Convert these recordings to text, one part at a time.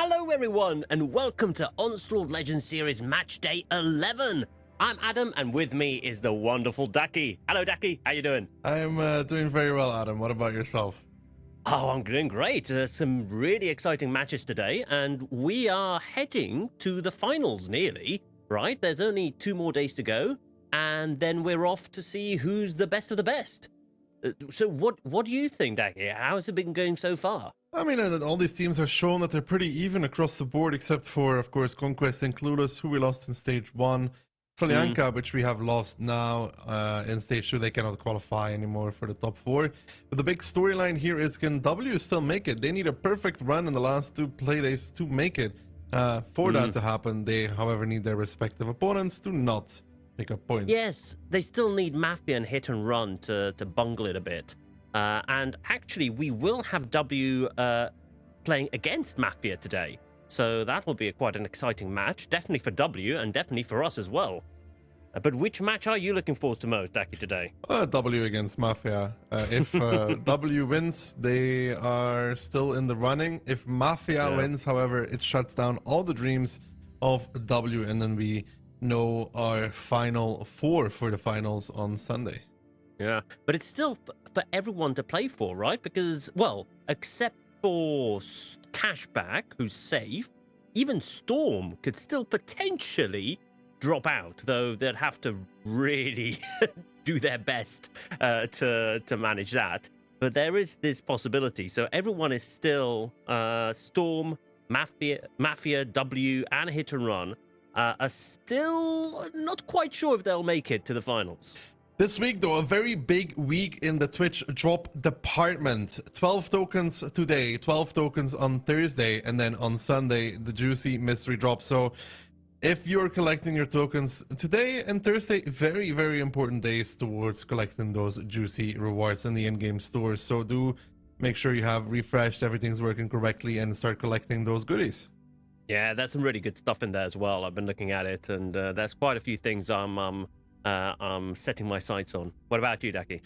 Hello everyone and welcome to Onslaught Legends Series Match Day 11. I'm Adam and with me is the wonderful Ducky. Hello Ducky, how you doing? I'm doing very well, Adam. What about yourself? Oh, I'm doing great. Some really exciting matches today and we are heading to the finals nearly, right? There's only 2 more days to go and then we're off to see who's the best of the best. So what do you think, Ducky? How's it been going so far? I mean, all these teams have shown that they're pretty even across the board, except for, of course, Conquest and Clueless, who we lost in Stage 1. Solyanka, which we have lost now in Stage 2. They cannot qualify anymore for the top 4. But the big storyline here is, can W still make it? They need a perfect run in the last 2 playdays to make it. For that to happen, they, however, need their respective opponents to not pick up points. Yes, they still need Mafia and Hit and Run to bungle it a bit. And actually, we will have W playing against Mafia today. So that will be quite an exciting match, definitely for W and definitely for us as well. But which match are you looking forward to most, Daki, today? W against Mafia. If W wins, they are still in the running. If Mafia wins, however, it shuts down all the dreams of W, and then we know our final 4 for the finals on Sunday. Yeah, but it's still for everyone to play for, right? Because, well, except for Cashback, who's safe, even Storm could still potentially drop out, though they'd have to really do their best to manage that. But there is this possibility. So everyone is still Storm, Mafia, W, and Hit and Run are still not quite sure if they'll make it to the finals. This week, though, a very big week in the Twitch drop department. 12 tokens today, 12 tokens on Thursday, and then on Sunday, the juicy mystery drop. So if you're collecting your tokens today and Thursday, very, very important days towards collecting those juicy rewards in the in-game stores. So do make sure you have refreshed, everything's working correctly, and start collecting those goodies. Yeah, there's some really good stuff in there as well. I've been looking at it, and there's quite a few things I'm setting my sights on. What about you, Daki?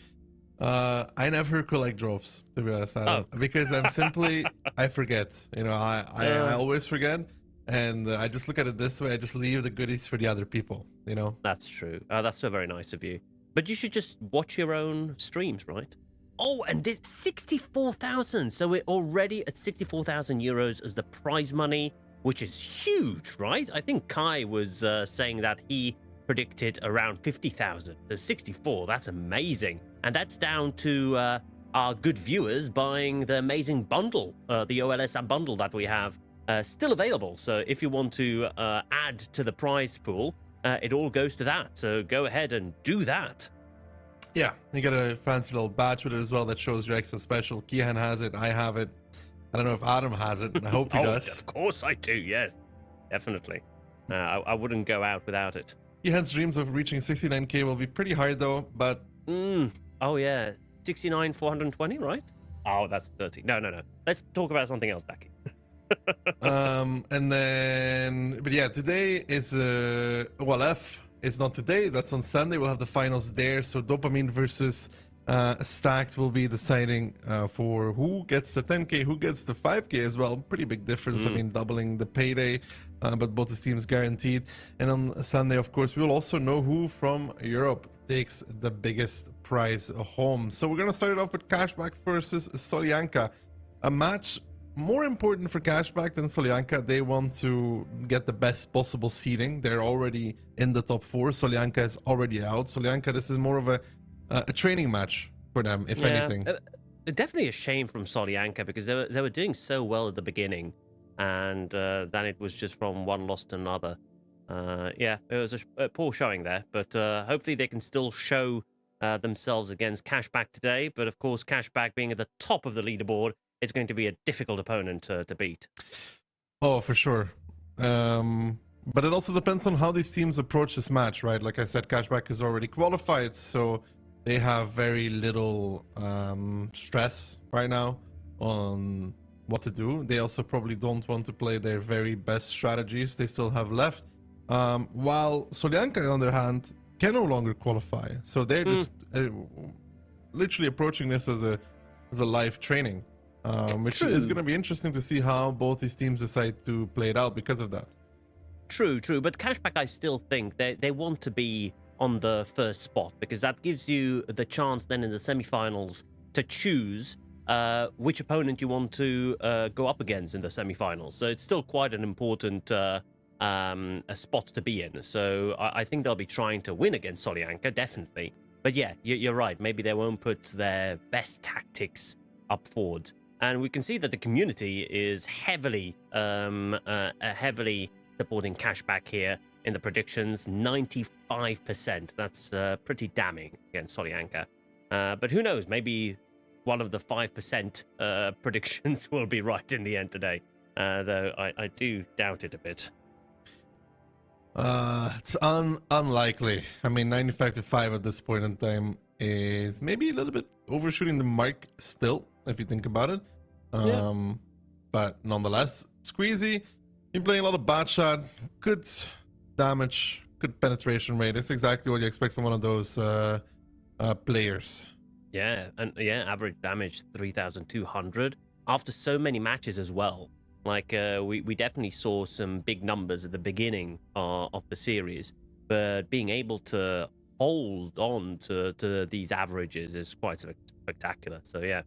I never collect drops, to be honest, Adam, because I'm simply, I forget. You know, I always forget, and I just look at it this way. I just leave the goodies for the other people, you know? That's true. That's so very nice of you. But you should just watch your own streams, right? Oh, and there's 64,000. So we're already at 64,000 euros as the prize money, which is huge, right? I think Kai was saying that he predicted around 50,000. So 64, that's amazing. And that's down to our good viewers buying the amazing bundle, the OLS bundle that we have still available. So if you want to add to the prize pool, it all goes to that. So go ahead and do that. Yeah, you get a fancy little badge with it as well that shows your extra special. Kihan has it, I have it. I don't know if Adam has it, and I hope he does. Of course I do, yes. Definitely. I wouldn't go out without it. Kihan's dreams of reaching 69k will be pretty hard though, but... Oh yeah, 69, 420, right? Oh, that's 30. No. Let's talk about something else, Becky. And then... But yeah, today is... Well, F is not today, that's on Sunday. We'll have the finals there, so Dopamine versus Stacked will be deciding for who gets the 10k, who gets the 5k as well. Pretty big difference. I mean, doubling the payday, but both the teams guaranteed. And on Sunday, of course, we will also know who from Europe takes the biggest prize home. So we're going to start it off with Cashback versus Solyanka. A match more important for Cashback than Solyanka. They want to get the best possible seeding. They're already in the top 4. Solyanka is already out. Solyanka, this is more of a training match for them, if anything. Definitely a shame from Solyanka because they were doing so well at the beginning, and then it was just from one loss to another. Yeah, it was a poor showing there, but hopefully they can still show themselves against Cashback today. But of course, Cashback being at the top of the leaderboard, it's going to be a difficult opponent to beat. Oh, for sure. But it also depends on how these teams approach this match, right? Like I said, Cashback is already qualified, so they have very little stress right now on what to do. They also probably don't want to play their very best strategies they still have left. While Solyanka, on the other hand, can no longer qualify. So they're just literally approaching this as a live training. which is True. going to be interesting to see how both these teams decide to play it out because of that. True. But Cashback, I still think they want to be on the first spot because that gives you the chance then in the semifinals to choose which opponent you want to go up against in the semifinals. So it's still quite an important a spot to be in. So I think they'll be trying to win against Solyanka, definitely. But yeah, you're right. Maybe they won't put their best tactics up forward. And we can see that the community is heavily supporting Cashback here in the predictions. 95%. That's pretty damning against Solyanka. But who knows? Maybe one of the 5% predictions will be right in the end today. Though I do doubt it a bit. It's unlikely. I mean, 95-5 at this point in time is maybe a little bit overshooting the mark still, if you think about it. But nonetheless, Squeezy, been playing a lot of bad shot, good damage, good penetration rate. It's exactly what you expect from one of those players. Yeah, and yeah, average damage 3,200 after so many matches as well. Like, we definitely saw some big numbers at the beginning of the series, but being able to hold on to these averages is quite spectacular. So yeah,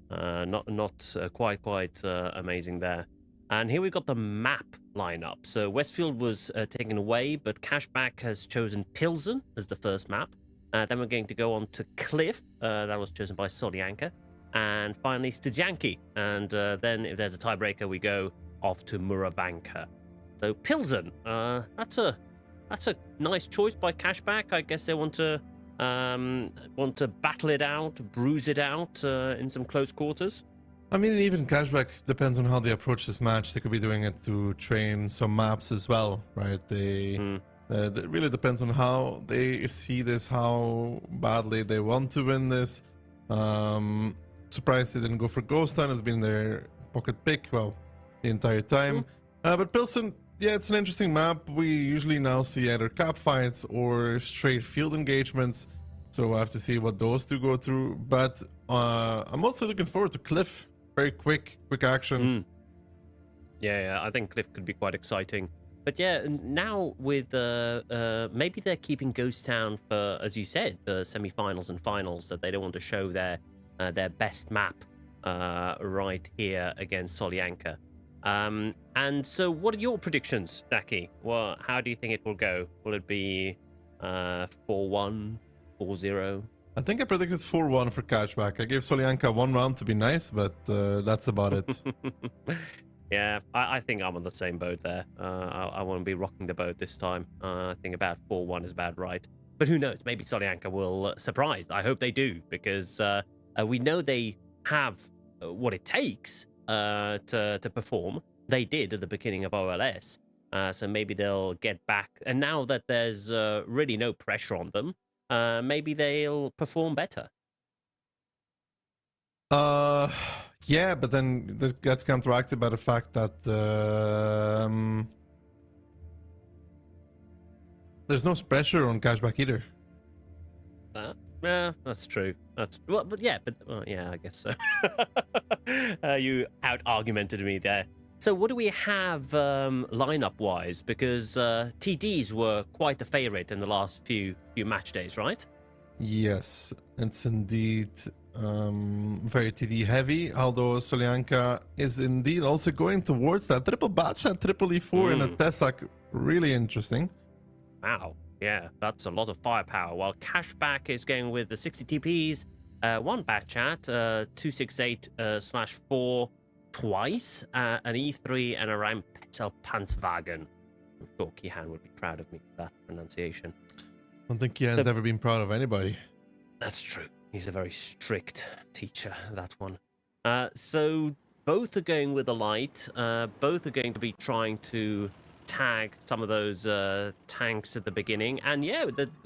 not quite amazing there. And here we've got the map lineup. So Westfield was taken away, but Cashback has chosen Pilsen as the first map. Then we're going to go on to Cliff. That was chosen by Solyanka. And finally, Studzianki. And then if there's a tiebreaker, we go off to Muravanka. So Pilsen, that's a nice choice by Cashback. I guess they want to battle it out, bruise it out in some close quarters. I mean, even Cashback depends on how they approach this match. They could be doing it to train some maps as well, right? It really depends on how they see this, how badly they want to win this. Surprised they didn't go for Ghost Town. Has been their pocket pick, well, the entire time. But Pilsen, yeah, it's an interesting map. We usually now see either cap fights or straight field engagements. So we'll have to see what those two go through. But I'm also looking forward to Cliff. Very quick action. Yeah, I think Cliff could be quite exciting. But yeah, now with maybe they're keeping Ghost Town for, as you said, the semi-finals and finals, that they don't want to show their best map right here against Solyanka. And so what are your predictions, Daki? Well, how do you think it will go? Will it be 4-1, 4-0? I think I predicted 4-1 for Cashback. I gave Solyanka one round to be nice, but that's about it. Yeah, I think I'm on the same boat there. I won't be rocking the boat this time. I think about 4-1 is about right. But who knows? Maybe Solyanka will surprise. I hope they do, because we know they have what it takes to perform. They did at the beginning of OLS. So maybe they'll get back. And now that there's really no pressure on them, maybe they'll perform better. Yeah, but then that gets counteracted by the fact that there's no pressure on Cashback either. Yeah, that's true. Well, yeah, I guess so. You out-argumented me there. So what do we have lineup-wise? Because TDs were quite the favorite in the last few match days, right? Yes, it's indeed very TD heavy, although Solyanka is indeed also going towards that triple batcha, triple E4 and a Tessak. Really interesting. Wow, yeah, that's a lot of firepower. While Cashback is going with the 60 TPs, one Batchat, 268/4 twice, an E3 and a Rheinmetall Panzerwagen. I'm sure Kihan would be proud of me for that pronunciation. I don't think he has ever been proud of anybody. That's true. He's a very strict teacher, that one. So both are going with a light. Both are going to be trying to tag some of those tanks at the beginning. And yeah,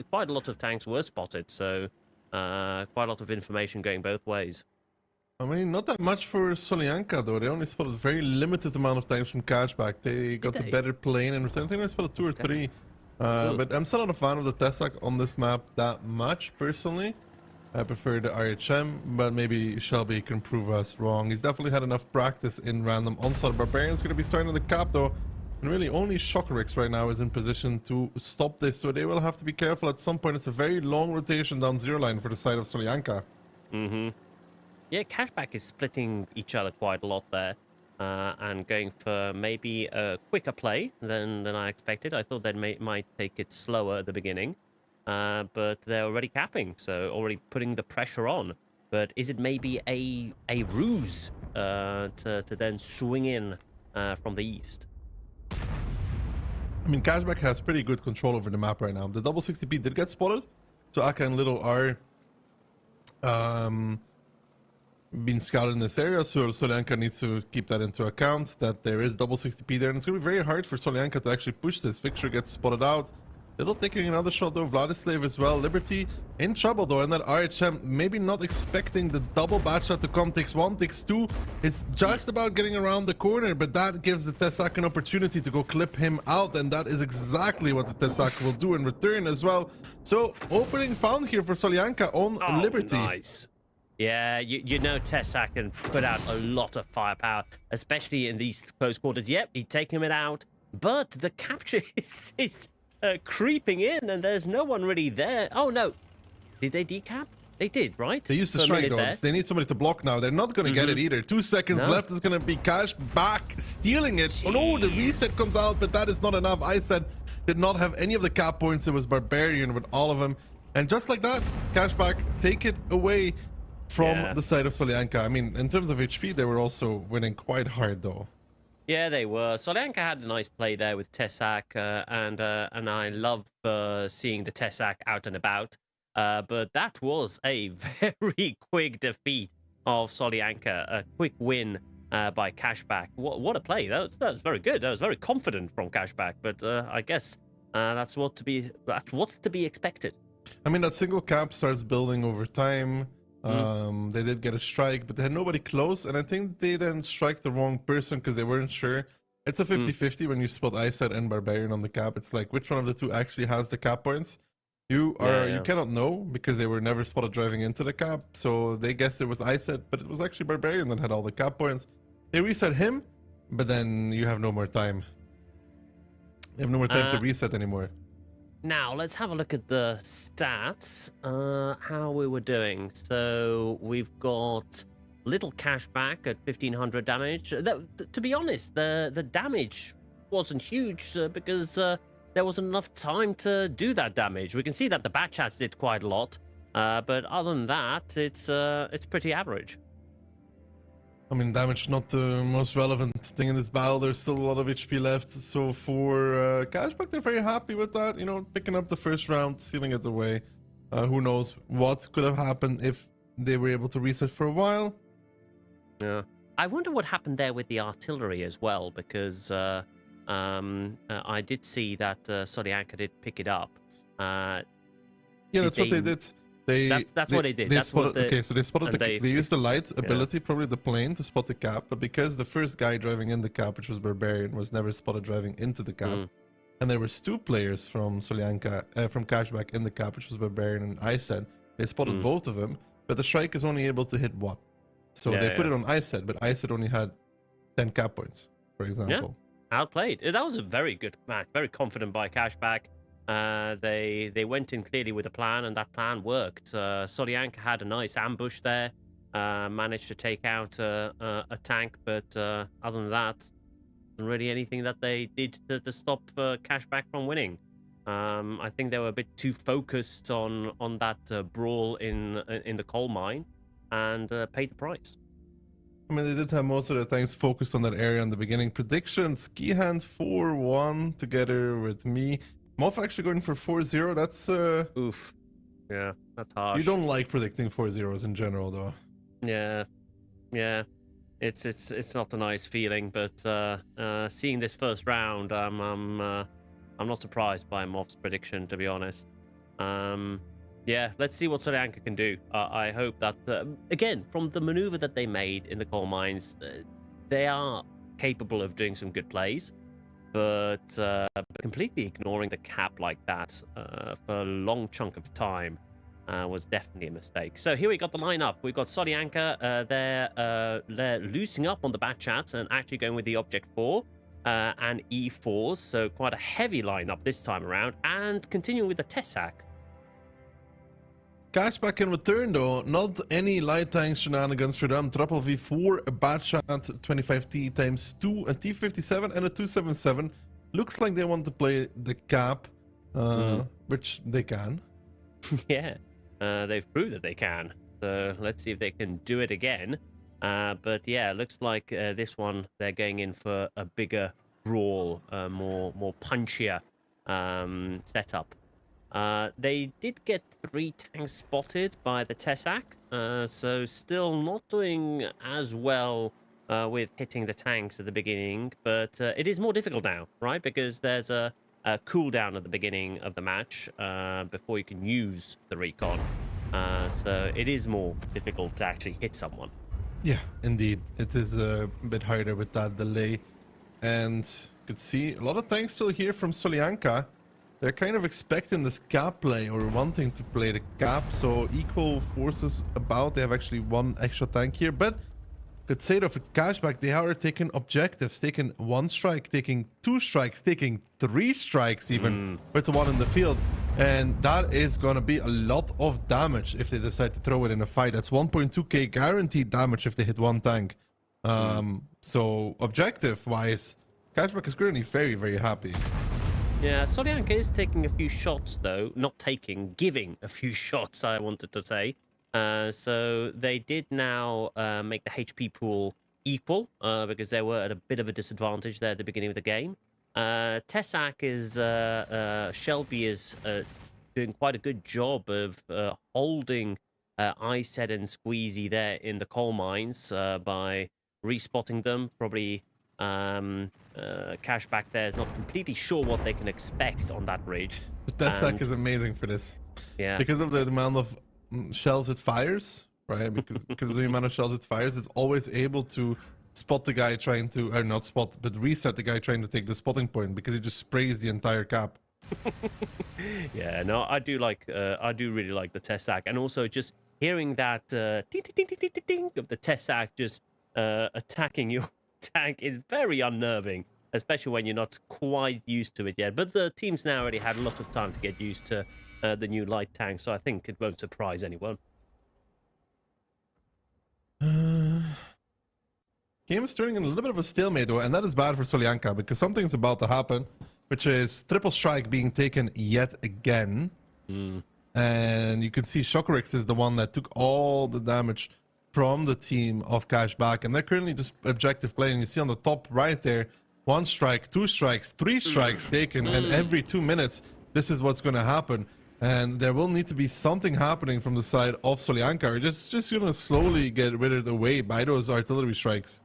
quite a lot of tanks were spotted. So quite a lot of information going both ways. I mean, not that much for Solyanka, though. They only spotted a very limited amount of tanks from Cashback. They got the better plane, and I think they spotted 2 or 3. But I'm still not a fan of the Tessak on this map that much, personally. I prefer the RHM, but maybe Shelby can prove us wrong. He's definitely had enough practice in random onslaught. Barbarian's going to be starting on the cap though. And really only Shockerix right now is in position to stop this, so they will have to be careful at some point. It's a very long rotation down zero line for the side of Solyanka. Yeah, Cashback is splitting each other quite a lot there. And going for maybe a quicker play than I expected. I thought they might take it slower at the beginning. But they're already capping, so already putting the pressure on. But is it maybe a ruse to then swing in from the east? I mean, Cashback has pretty good control over the map right now. The double 60p did get spotted, so Aka and Little are being scouted in this area, so Solyanka needs to keep that into account, that there is double 60p there, and it's going to be very hard for Solyanka to actually push this. Victor gets spotted out. Little taking another shot though, Vladislav as well. Liberty in trouble though, and that RHM maybe not expecting the double batch shot to come. Takes one, takes two. It's just about getting around the corner, but that gives the Tessak an opportunity to go clip him out, and that is exactly what the Tessak will do in return as well. So opening found here for Solyanka on Liberty. Nice. Yeah, you know Tessak can put out a lot of firepower, especially in these close quarters. Yep, he'd taken it out, but the capture is creeping in, and there's no one really there. Oh no, did they decap? They did, right? They used the strike gods. They need somebody to block now. They're not going to get it either. 2 seconds left. It's going to be Cash back stealing it. Jeez. Oh no, the reset comes out, but that is not enough. I said did not have any of the cap points. It was Barbarian with all of them, and just like that, Cashback take it away from the side of Solyanka. I mean, in terms of HP, they were also winning quite hard though. Yeah, they were. Solyanka had a nice play there with Tessak, and I love seeing the Tessak out and about. But that was a very quick defeat of Solyanka, a quick win by Cashback. What a play! That was very good. That was very confident from Cashback. But I guess that's what's to be expected. I mean, that single cap starts building over time. They did get a strike, but they had nobody close, and I think they then strike the wrong person because they weren't sure. It's a 50-50 when you spot Iset and Barbarian on the cap. It's like, which one of the two actually has the cap points? You cannot know because they were never spotted driving into the cap, so they guessed it was Iset, but it was actually Barbarian that had all the cap points. They reset him, but then you have no more time. You have no more time to reset anymore. Now, let's have a look at the stats, how we were doing. So, we've got little Cashback at 1500 damage. To be honest, the damage wasn't huge because there wasn't enough time to do that damage. We can see that the bat chats did quite a lot, but other than that, it's pretty average. I mean, damage not the most relevant thing in this battle. There's still a lot of HP left. So for Cashback, they're very happy with that. You know, picking up the first round, sealing it away. Who knows what could have happened if they were able to reset for a while. Yeah. I wonder what happened there with the artillery as well, because I did see that Solyanka did pick it up. Yeah, that's what they did. That's what they did. Okay, so they spotted they used the light ability, probably the plane, to spot the cap, but because the first guy driving in the cap, which was Barbarian, was never spotted driving into the cap, and there was 2 players from Solyanka, from Cashback in the cap, which was Barbarian and Iset, they spotted both of them, but the strike is only able to hit 1. So they put it on Iset, but Iset only had 10 cap points, for example. Yeah, outplayed. That was a very good match, very confident by Cashback. They went in clearly with a plan, and that plan worked. Solyanka had a nice ambush there, managed to take out a tank, but other than that, wasn't really anything that they did to stop Cashback from winning. I think they were a bit too focused on that brawl in the coal mine, and paid the price. I mean, they did have most of their tanks focused on that area in the beginning. Predictions: Ski-Hand 4-1 together with me. Moff actually going for 4-0. That's oof. Yeah, that's harsh. You don't like predicting 4-0s in general, though. Yeah, it's not a nice feeling. But seeing this first round, I'm not surprised by Moff's prediction, to be honest. Yeah, let's see what Solyanka can do. I hope that again, from the maneuver that they made in the coal mines, they are capable of doing some good plays. But completely ignoring the cap like that for a long chunk of time, was definitely a mistake. So here we got the lineup. We've got Solyanka. They're loosening up on the back chats and actually going with the Object 4 and E4s. So quite a heavy lineup this time around. And continuing with the Tessac. Cashback in return though, not any light tank shenanigans for them. Triple V4, a bad shot, 25T times 2, a T57 and a 277. Looks like they want to play the cap, which they can. Yeah, they've proved that they can. So let's see if they can do it again. But yeah, looks like this one, they're going in for a bigger brawl, more punchier setup. They did get 3 tanks spotted by the Tessac, so still not doing as well with hitting the tanks at the beginning, but it is more difficult now, right? Because there's a cooldown at the beginning of the match before you can use the recon, so it is more difficult to actually hit someone. Yeah, indeed. It is a bit harder with that delay, and you could see a lot of tanks still here from Solyanka. They're kind of expecting this cap play or wanting to play the cap, so equal forces about. They have actually 1 extra tank here, but could say though for Cashback, they are taking objectives, taking 1 strike, taking 2 strikes, taking 3 strikes even with the 1 in the field. And that is going to be a lot of damage if they decide to throw it in a fight. That's 1.2k guaranteed damage if they hit 1 tank. So objective-wise, Cashback is currently very, very happy. Yeah, Solyanka is taking a few shots, though. Not taking, giving a few shots, I wanted to say. So they did now make the HP pool equal, because they were at a bit of a disadvantage there at the beginning of the game. Tessac is, Shelby is doing quite a good job of holding Iset and Squeezy there in the coal mines by respotting them, probably... Cashback there is not completely sure what they can expect on that ridge. The Tessac is amazing for this. Yeah. Because of the amount of shells it fires, right? Because of the amount of shells it fires, it's always able to spot the guy trying to, or not spot, but reset the guy trying to take the spotting point because it just sprays the entire cap. Yeah, no, I do really like the Tessac, and also just hearing that ding, ding, ding, ding, ding, ding of the Tessac just attacking you. Tank is very unnerving, especially when you're not quite used to it yet. But the team's now already had a lot of time to get used to the new light tank, so I think it won't surprise anyone. Game is turning in a little bit of a stalemate though, and that is bad for Solyanka because something's about to happen, which is triple strike being taken yet again. And you can see Shockryx is the one that took all the damage from the team of Cashback, and they're currently just objective playing. You see on the top right there, 1 strike, 2 strikes, 3 strikes taken, and every 2 minutes, this is what's going to happen. And there will need to be something happening from the side of Solyanka, or just going to slowly get rid away by those artillery strikes.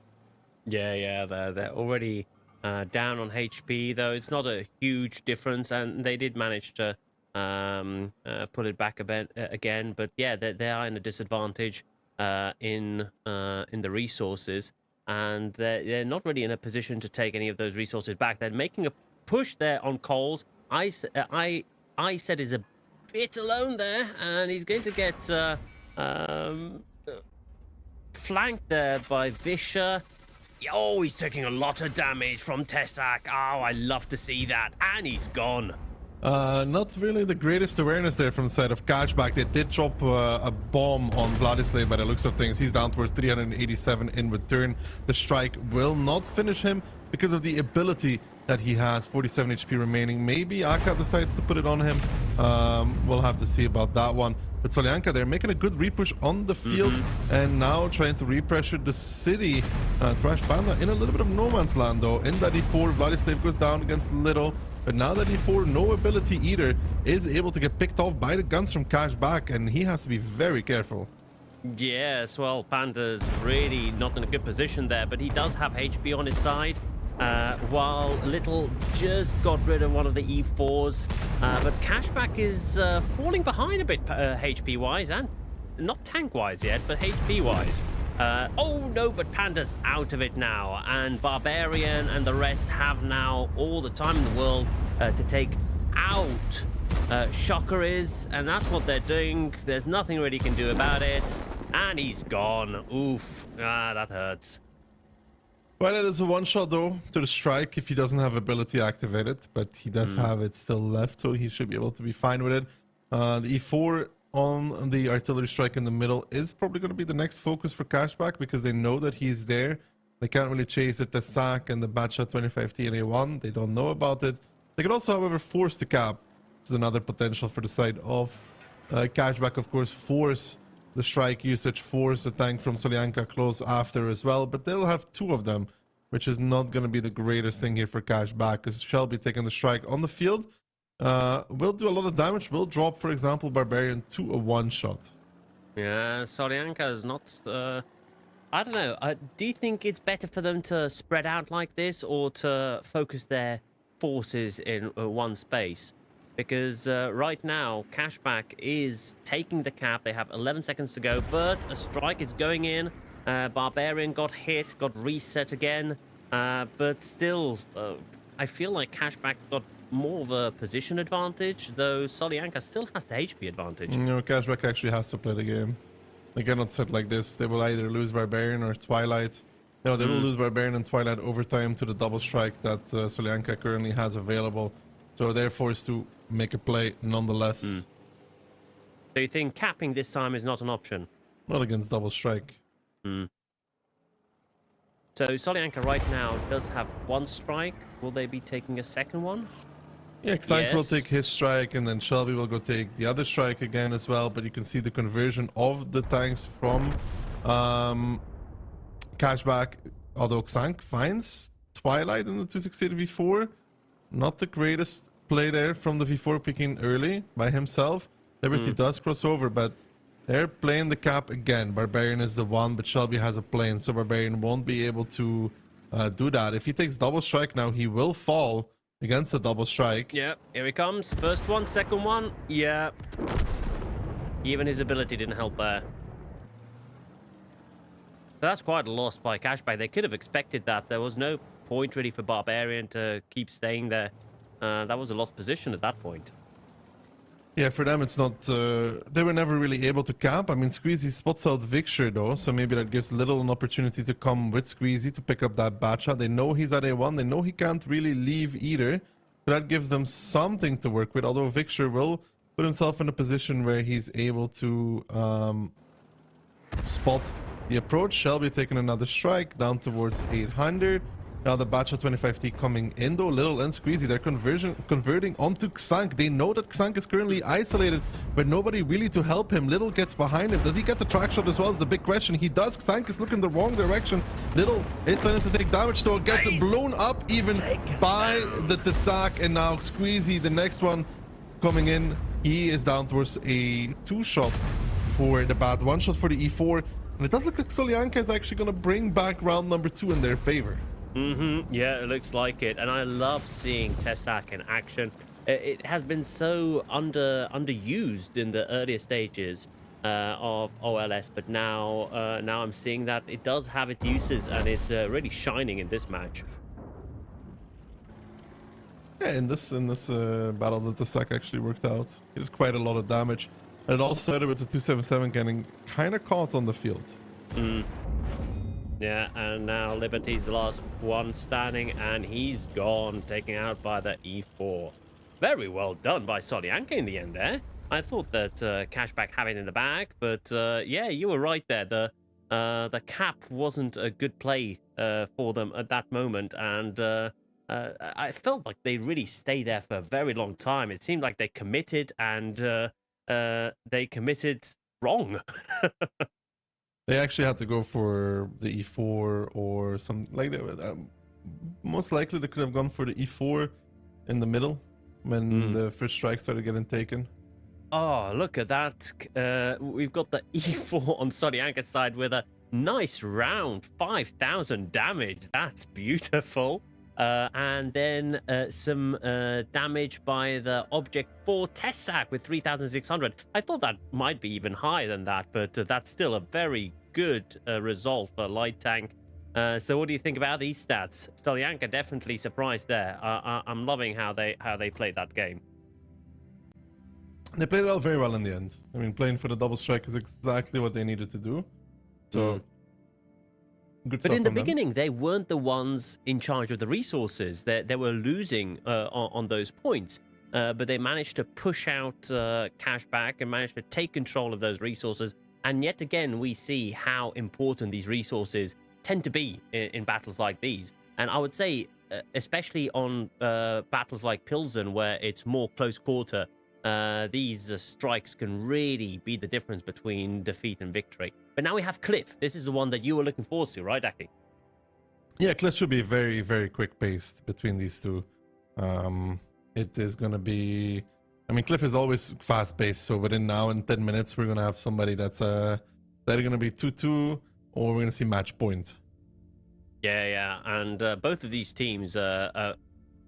Yeah, they're already down on HP, though it's not a huge difference, and they did manage to put it back a bit again. But yeah, they are in a disadvantage in the resources, and they're not really in a position to take any of those resources back. They're making a push there on coals. I said is a bit alone there, and he's going to get flanked there by Vischer. Oh, he's taking a lot of damage from Tessac. Oh, I love to see that, and he's gone. Not really the greatest awareness there from the side of Cashback. They did drop a bomb on Vladislav by the looks of things. He's down towards 387 in return. The strike will not finish him because of the ability that he has. 47 HP remaining. Maybe Aka decides to put it on him. We'll have to see about that one. But Solyanka, they're making a good repush on the field and now trying to repressure the city. Trash Panda in a little bit of no man's land though. In that E4, Vladislav goes down against Little. But now that E4, no ability either, is able to get picked off by the guns from Cashback, and he has to be very careful. Yes, well, Panda's really not in a good position there, but he does have HP on his side. While Little just got rid of one of the E4s, but Cashback is falling behind a bit HP-wise, and not tank-wise yet, but HP-wise. Oh no, but Panda's out of it now, and Barbarian and the rest have now all the time in the world to take out Shocker is, and that's what they're doing. There's nothing really can do about it. And he's gone. Oof. That hurts. Well, it is a one-shot, though, to the strike if he doesn't have ability activated, but he does have it still left, so he should be able to be fine with it. The E4 on the artillery strike in the middle is probably going to be the next focus for Cashback, because they know that he's there. They can't really chase the Tessak and the Batcha 25T and A1. They don't know about it. They could also, however, force the cap. This is another potential for the side of Cashback, of course, force the strike usage, force the tank from Solyanka close after as well, but they'll have two of them, which is not going to be the greatest thing here for Cashback, because Shelby taking the strike on the field will do a lot of damage, will drop, for example, Barbarian to a one-shot. Yeah, Solyanka is not... I don't know. Do you think it's better for them to spread out like this, or to focus their forces in one space? Because right now, Cashback is taking the cap. They have 11 seconds to go, but a strike is going in. Barbarian got hit, got reset again. But still, I feel like Cashback got more of a position advantage, though Solyanka still has the HP advantage. No, Cashback actually has to play the game. They cannot sit like this. They will either lose Barbarian or Twilight. No, they will lose Barbarian and Twilight overtime to the double strike that Solyanka currently has available. So they're forced to make a play nonetheless. So you think capping this time is not an option? Not against double strike. So Solyanka right now does have one strike. Will they be taking a second one? Yeah, Xank will Yes. take his strike, and then Shelby will go take the other strike again as well. But you can see the conversion of the tanks from Cashback. Although Xank finds Twilight in the 268 V4. Not the greatest play there from the V4 picking early by himself. Liberty does cross over, but they're playing the cap again. Barbarian is the one, but Shelby has a plane, so Barbarian won't be able to do that. If he takes double strike now, he will fall against a double strike. Yeah, here he comes. First one, second one. Yeah. Even his ability didn't help there. So that's quite a loss by Cashback. They could have expected that. There was no point really for Barbarian to keep staying there. That was a lost position at that point. Yeah, for them it's not... they were never really able to cap. I mean, Squeezy spots out Victor though, so maybe that gives Little an opportunity to come with Squeezy to pick up that Batcha. They know he's at A1. They know he can't really leave either. So that gives them something to work with, although Victor will put himself in a position where he's able to spot the approach. Shelby taking another strike down towards 800. Now the Batcha 25T coming in though. Little and Squeezy, they're converting onto Xank. They know that Xank is currently isolated, but nobody really to help him. Little gets behind him. Does he get the track shot as well is the big question. He does. Xank is looking the wrong direction. Little is starting to take damage though. Gets blown up even by the Tessak, and now Squeezy, the next one coming in. He is down towards a 2-shot for the Bat, 1-shot for the E4. And it does look like Solyanka is actually going to bring back round number 2 in their favor. Yeah, it looks like it. And I love seeing Tessak in action. It has been so underused in the earlier stages of OLS, but now I'm seeing that it does have its uses, and it's really shining in this match. Yeah, in this battle, the Tessak actually worked out. He did quite a lot of damage. And it all started with the 277 getting kind of caught on the field. Yeah, and now Liberty's the last one standing, and he's gone, taken out by the E4. Very well done by Solyanka in the end there. I thought that Cashback had it in the bag, but yeah, you were right there. The cap wasn't a good play for them at that moment, and I felt like they really stayed there for a very long time. It seemed like they committed, and they committed wrong. They actually had to go for the E4 or something like that. Most likely they could have gone for the E4 in the middle when the first strike started getting taken. Oh, look at that. We've got the E4 on Solyanka's side with a nice round, 5,000 damage. That's beautiful. And then some damage by the Object 4 Tessak with 3,600. I thought that might be even higher than that, but that's still a very good result for Light Tank. So what do you think about these stats? Solyanka definitely surprised there. I'm loving how they played that game. They played it out very well in the end. I mean, playing for the double strike is exactly what they needed to do. So, good stuff. But in the from them. beginning, they weren't the ones in charge of the resources. They were losing on those points. But they managed to push out cash back and managed to take control of those resources. And yet again, we see how important these resources tend to be in battles like these. And I would say, especially on battles like Pilsen, where it's more close quarter, these strikes can really be the difference between defeat and victory. But now we have Cliff. This is the one that you were looking forward to, right, Aki? Yeah, Cliff should be very, very quick paced between these two. It is going to be... I mean, Cliff is always fast paced, so within now and 10 minutes, we're going to have somebody that's either going to be 2-2 or we're going to see match point. Yeah. And both of these teams got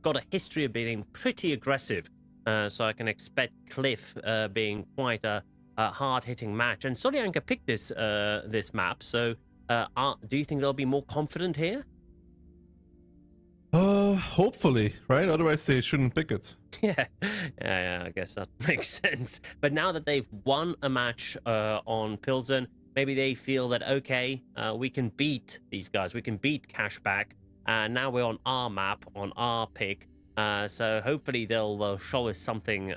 a history of being pretty aggressive. So I can expect Cliff being quite a hard-hitting match. And Solyanka picked this map, so do you think they'll be more confident here? Hopefully, right? Otherwise, they shouldn't pick it. Yeah, I guess that makes sense. But now that they've won a match on Pilsen, maybe they feel that, okay, we can beat these guys. We can beat Cashback. Now we're on our map, on our pick. So hopefully they'll show us something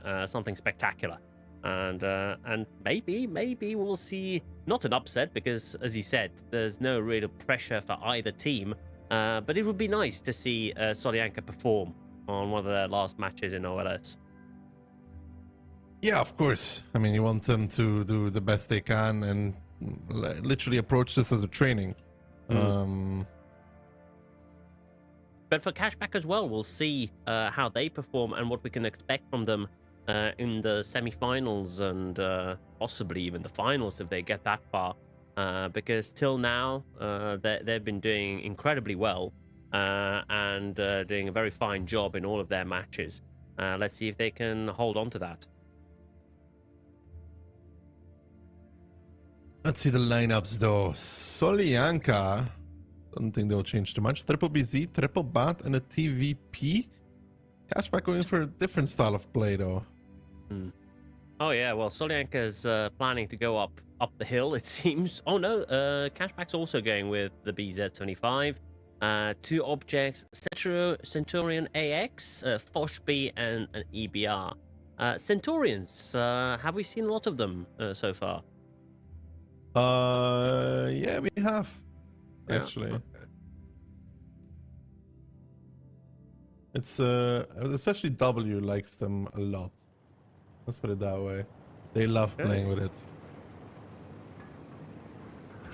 spectacular. And maybe we'll see not an upset, because as he said, there's no real pressure for either team. But it would be nice to see Solyanka perform on one of their last matches in OLS. Yeah, of course. I mean, you want them to do the best they can and literally approach this as a training. But for Cashback as well, we'll see how they perform and what we can expect from them in the semi-finals and possibly even the finals if they get that far. Because till now, they've been doing incredibly well and doing a very fine job in all of their matches. Let's see if they can hold on to that. Let's see the lineups though. Solyanka, don't think they'll change too much. Triple BZ, triple bat, and a TVP. Cashback going for a different style of play though. Oh yeah, well, Solyanka's planning to go up the hill, it seems. Oh no, Cashback's also going with the BZ75. Two objects, Centurion AX, Foshby, and an EBR. Centurions, have we seen a lot of them so far? Yeah, we have, actually. Okay. It's especially W likes them a lot. Let's put it that way. They love playing with it.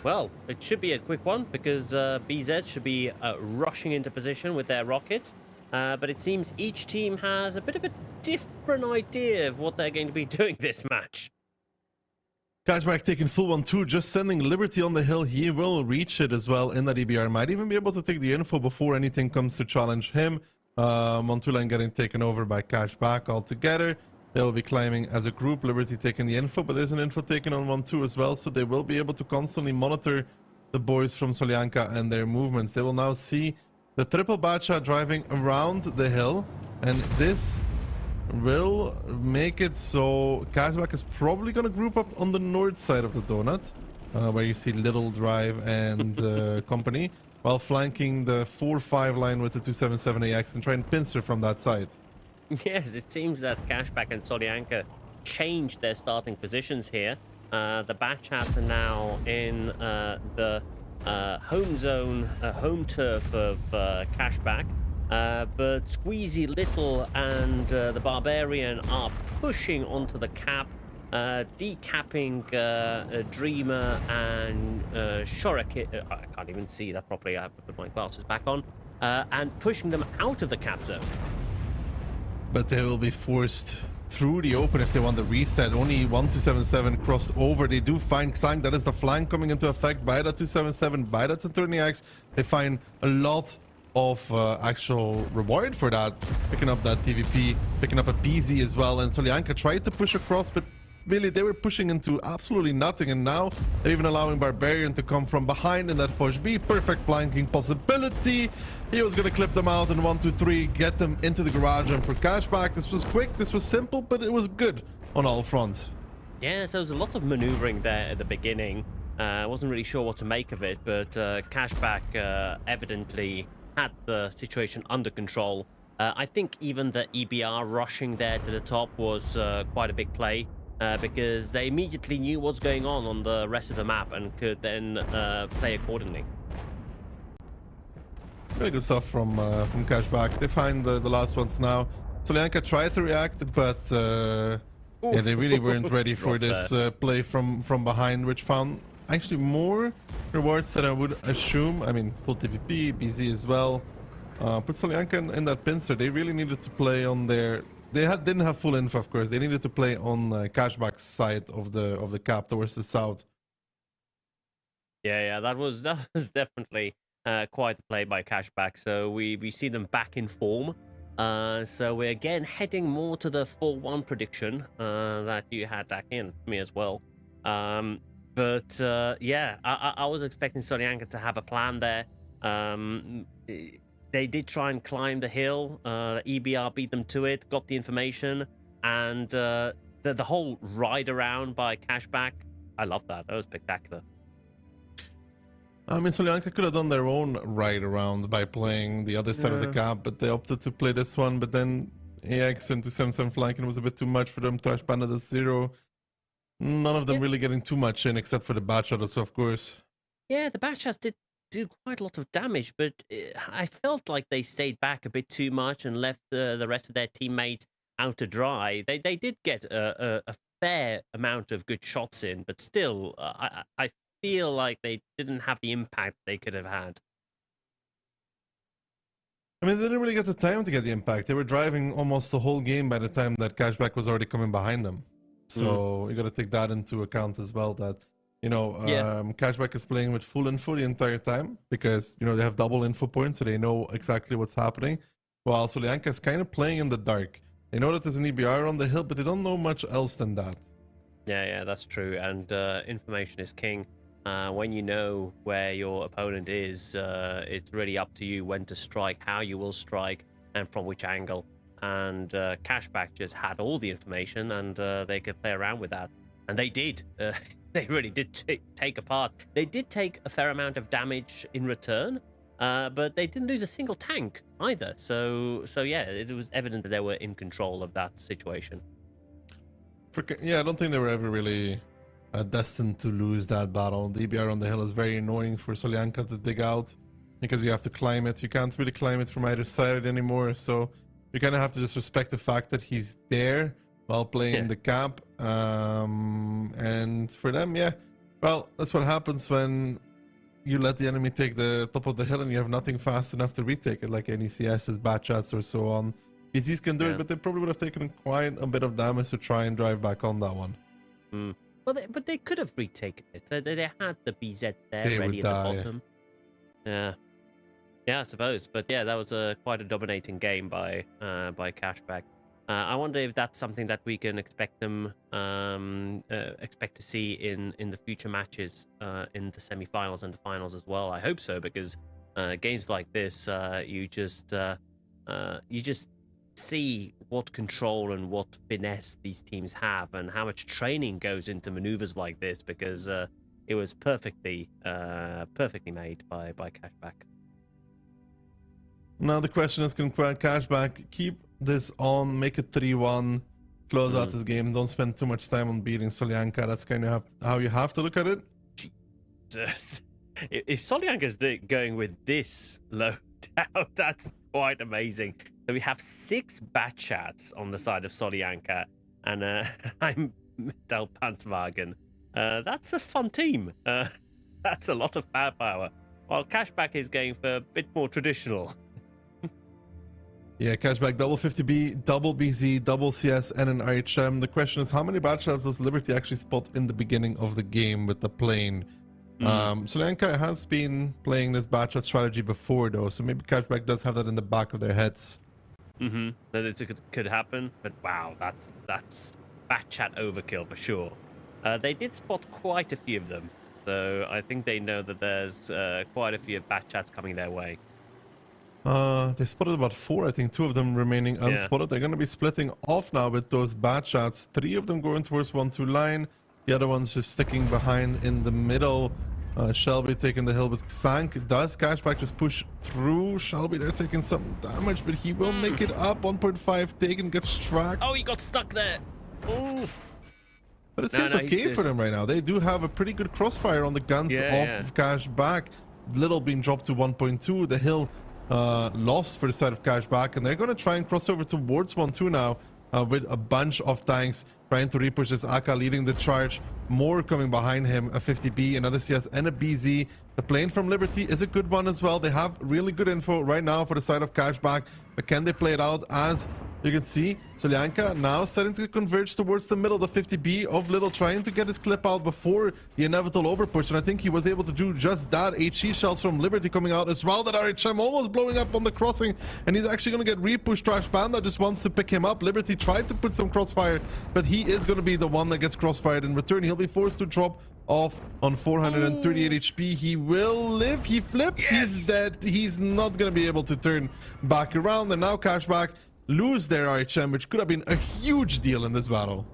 Well, it should be a quick one because BZ should be rushing into position with their rockets. But it seems each team has a bit of a different idea of what they're going to be doing this match. Cashback taking full 1-2, just sending Liberty on the hill. He will reach it as well in that EBR. Might even be able to take the info before anything comes to challenge him. Montula getting taken over by Cashback altogether. They will be climbing as a group. Liberty taking the info, but there's an info taken on 1-2 as well, so they will be able to constantly monitor the boys from Solyanka and their movements. They will now see the triple Bacha driving around the hill, and this will make it so Cashback is probably going to group up on the north side of the donut, where you see Little Drive and company, while flanking the 4-5 line with the 277AX and try and pincer from that side. Yes, it seems that Cashback and Solyanka changed their starting positions here. The Batchats are now in the home zone, home turf of Cashback. But Squeezy Little and the Barbarian are pushing onto the cap, decapping Dreamer and Shorakit. I can't even see that properly. I have to put my glasses back on. And pushing them out of the cap zone. But they will be forced through the open if they want the reset. Only 1277 crossed over. They do find Xang. That is the flank coming into effect by that 277, by that Centurion. They find a lot of actual reward for that, picking up that TVP, picking up a BZ as well. And Solyanka tried to push across, but really they were pushing into absolutely nothing. And now they're even allowing Barbarian to come from behind in that Fosh B. Perfect flanking possibility. He was going to clip them out in 1, 2, 3, get them into the garage. And for Cashback, this was quick, this was simple, but it was good. on all fronts. Yeah, so there's a lot of maneuvering there at the beginning. I wasn't really sure what to make of it, but Cashback evidently had the situation under control. I think even the EBR rushing there to the top was quite a big play because they immediately knew what's going on the rest of the map and could then play accordingly. Really good stuff from Cashback. They find the last ones now. Solyanka tried to react, but yeah, they really weren't ready for this play from behind, which found actually more rewards than I would assume. I mean, full TVP, BZ as well. Put Solyanka in that pincer. They really needed to play on their... didn't have full info, of course. They needed to play on Cashback's side of the cap towards the south. Yeah, that was definitely quite a play by Cashback. So we see them back in form. So we're again heading more to the 4-1 prediction that you had back in me as well. But yeah, I was expecting Solyanka to have a plan there. They did try and climb the hill. EBR beat them to it, got the information, and the whole ride around by Cashback, I love that. That was spectacular. I mean, Solyanka could have done their own ride around by playing the other side of the cap, but they opted to play this one. But then AX and 277 flanking was a bit too much for them. Trash Panda to 0. None of them really getting too much in, except for the batch shots, of course. Yeah, the batch shots did do quite a lot of damage, but I felt like they stayed back a bit too much and left the rest of their teammates out to dry. They did get a fair amount of good shots in, but still, I feel like they didn't have the impact they could have had. I mean, they didn't really get the time to get the impact. They were driving almost the whole game by the time that Cashback was already coming behind them. So you got to take that into account as well, that, you know, Cashback is playing with full info the entire time because, you know, they have double info points, so they know exactly what's happening. While Solyanka is kind of playing in the dark. They know that there's an EBR on the hill, but they don't know much else than that. Yeah, that's true. And information is king. When you know where your opponent is, it's really up to you when to strike, how you will strike, and from which angle. And Cashback just had all the information, and they could play around with that. And they did. They really did take apart. They did take a fair amount of damage in return, but they didn't lose a single tank either. So yeah, it was evident that they were in control of that situation. Yeah, I don't think they were ever really destined to lose that battle. The EBR on the hill is very annoying for Solyanka to dig out because you have to climb it. You can't really climb it from either side anymore, so you kind of have to just respect the fact that he's there while playing the cap. And for them, yeah, well, that's what happens when you let the enemy take the top of the hill and you have nothing fast enough to retake it, like any CS's, bat shots, or so on. PCs can do it, but they probably would have taken quite a bit of damage to try and drive back on that one. Well, but they could have retaken it. They had the BZ there ready at the bottom. Yeah, I suppose. But yeah, that was quite a dominating game by Cashback. I wonder if that's something that we can expect them expect to see in the future matches in the semi-finals and the finals as well. I hope so, because games like this, you just see what control and what finesse these teams have and how much training goes into maneuvers like this, because it was perfectly made by Cashback. Now the question is, can Cashback keep this on, make it 3-1, close out this game, don't spend too much time on beating Solyanka? That's kind of how you have to look at it. Jesus. If Solyanka's going with this low down, that's quite amazing. So we have 6 bat chats on the side of Solyanka, and I'm Metal Panzwagen. That's a fun team. That's a lot of firepower. While Cashback is going for a bit more traditional. Yeah, Cashback, double 50B, double BZ, double CS, and an RHM. The question is, how many bat shots does Liberty actually spot in the beginning of the game with the plane? Solyanka has been playing this bat shot strategy before, though, so maybe Cashback does have that in the back of their heads. That it could happen, but wow, that's bat chat overkill for sure. They did spot quite a few of them, so I think they know that there's quite a few bat chats coming their way. They spotted about 4, I think 2 of them remaining unspotted. They're going to be splitting off now with those bad shots. 3 of them going towards 1-2 line. The other one's just sticking behind in the middle. Shelby taking the hill, but Xank does cashback just push through. Shelby there taking some damage, but he will make it up. 1.5 taken, gets struck. Oh, he got stuck there. Oof. But it seems okay for them right now. They do have a pretty good crossfire on the guns of cashback. Little being dropped to 1.2. The hill lost for the side of cashback, and they're going to try and cross over towards 1-2 now with a bunch of tanks trying to repush this. Aka leading the charge, more coming behind him, a 50B, another CS, and a BZ. The plane from Liberty is a good one as well. They have really good info right now for the side of cashback, but can they play it out? As you can see, Solyanka now starting to converge towards the middle, the 50B of Little, trying to get his clip out before the inevitable overpush, and I think he was able to do just that. HE shells from Liberty coming out as well. That RHM almost blowing up on the crossing, and he's actually going to get repushed. Trash Panda just wants to pick him up. Liberty tried to put some crossfire, but he is going to be the one that gets crossfired in return. He'll be forced to drop off on 438 HP. He will live. He flips. He's dead. He's not going to be able to turn back around, and now cashback lose their RHM, which could have been a huge deal in this battle.